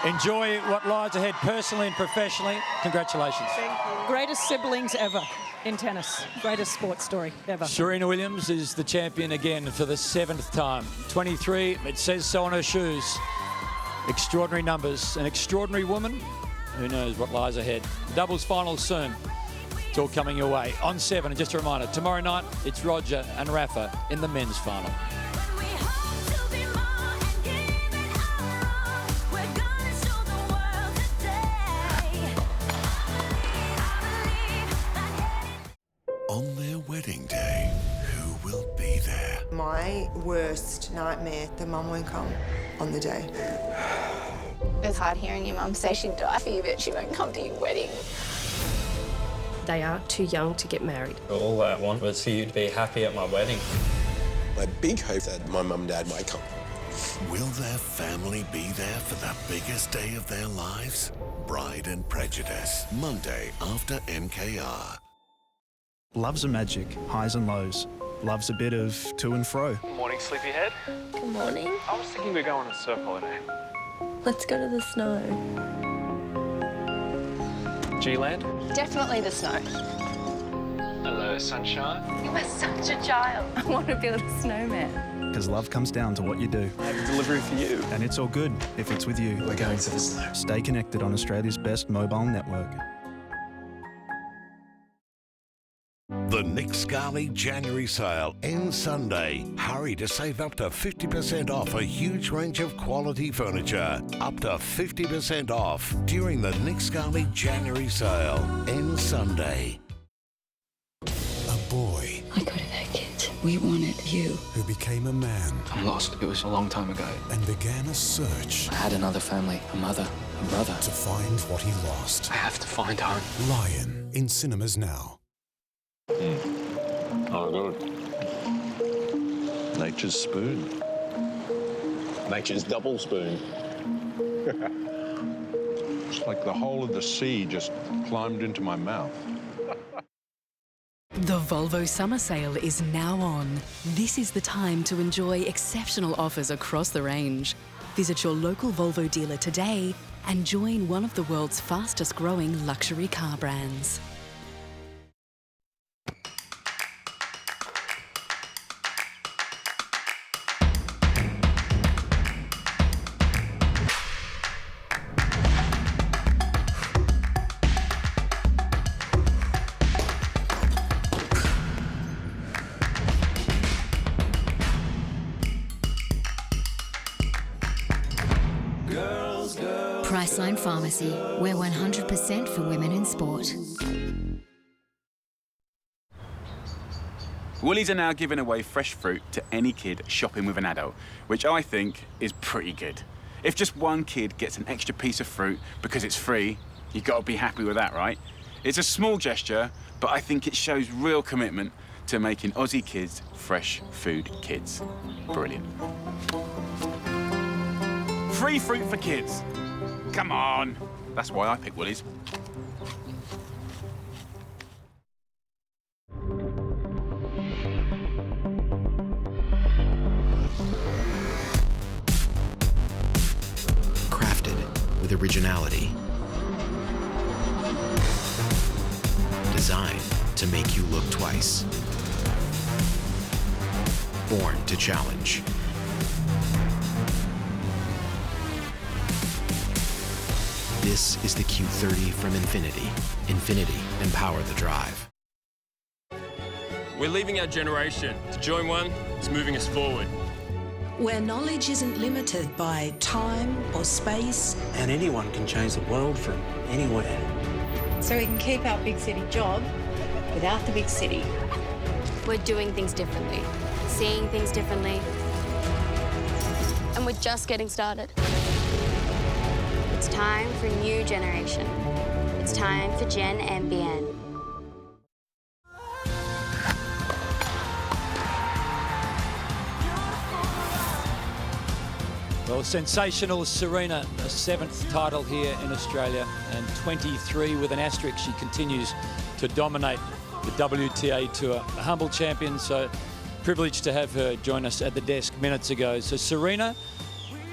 Enjoy what lies ahead personally and professionally. Congratulations. Thank you. Greatest siblings ever in tennis. Greatest sports story ever. Serena Williams is the champion again for the 7th time. 23, it says so on her shoes. Extraordinary numbers. An extraordinary woman. Who knows what lies ahead. Doubles final soon. It's all coming your way on 7. And just a reminder, tomorrow night it's Roger and Rafa in the men's final. On their wedding day, who will be there? My worst nightmare, the mum won't come on the day. It's hard hearing your mum say she'd die for you, but she won't come to your wedding. They are too young to get married. All I want was for you to be happy at my wedding. My big hope that my mum and dad might come. Will their family be there for the biggest day of their lives? Bride and Prejudice, Monday after NKR. Love's a magic, highs and lows. Love's a bit of to and fro. Morning, sleepyhead. Good morning. I was thinking we're going on a surf holiday. Let's go to the snow. G-Land? Definitely the snow. Hello, sunshine. You are such a child. I want to build a snowman. Because love comes down to what you do. I have a delivery for you. And it's all good if it's with you. We're going to the snow. Stay connected on Australia's best mobile network. The Nick Scali January sale ends Sunday. Hurry to save up to 50% off a huge range of quality furniture. Up to 50% off during the Nick Scali January sale ends Sunday. A boy. I got a kid. We wanted you. Who became a man. I'm lost. It was a long time ago. And began a search. I had another family, a mother, a brother. To find what he lost. I have to find home. Lion, in cinemas now. Oh, good. Nature's spoon. Nature's double spoon. It's like the whole of the sea just climbed into my mouth. The Volvo summer sale is now on. This is the time to enjoy exceptional offers across the range. Visit your local Volvo dealer today and join one of the world's fastest growing luxury car brands. Pharmacy. We're 100% for women in sport. Woolies are now giving away fresh fruit to any kid shopping with an adult, which I think is pretty good. If just one kid gets an extra piece of fruit because it's free, you've got to be happy with that, right? It's a small gesture, but I think it shows real commitment to making Aussie kids fresh food kids. Brilliant. Free fruit for kids. Come on. That's why I pick Woolies. Crafted with originality. Designed to make you look twice. Born to challenge. This is the Q30 from Infinity. Infinity, empower the drive. We're leaving our generation. To join one, it's moving us forward. Where knowledge isn't limited by time or space. And anyone can change the world from anywhere. So we can keep our big city job without the big city. We're doing things differently, seeing things differently, and we're just getting started. It's time for a new generation. It's time for Gen MBN. Well, sensational Serena, a 7th title here in Australia, and 23 with an asterisk. She continues to dominate the WTA Tour. A humble champion, so privileged to have her join us at the desk minutes ago. So Serena,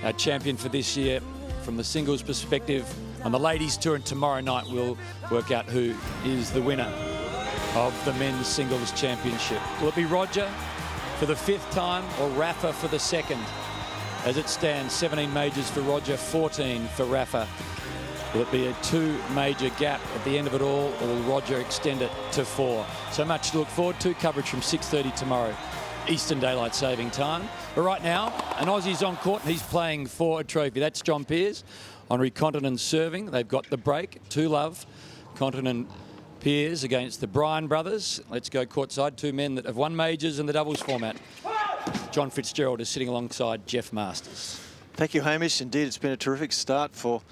our champion for this year, from the singles perspective on the ladies tour, and tomorrow night we'll work out who is the winner of the men's singles championship. Will it be Roger for the 5th time or Rafa for the 2nd? As it stands, 17 majors for Roger, 14 for Rafa. Will it be a 2-major gap at the end of it all, or will Roger extend it to 4? So much to look forward to. Coverage from 6:30 tomorrow, Eastern Daylight Saving Time. But right now, an Aussie's on court and he's playing for a trophy. That's John Peers. Henri Continen serving. They've got the break. 2-love. Continen Peers against the Bryan brothers. Let's go courtside. 2 men that have won majors in the doubles format. John Fitzgerald is sitting alongside Jeff Masters. Thank you, Hamish. Indeed, it's been a terrific start for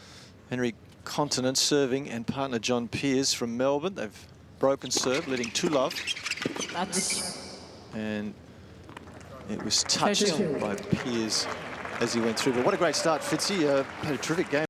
Henri Continen serving and partner John Peers from Melbourne. They've broken serve, leading 2-love. And it was touched by Peers as he went through. But what a great start, Fitzy. Had a terrific game.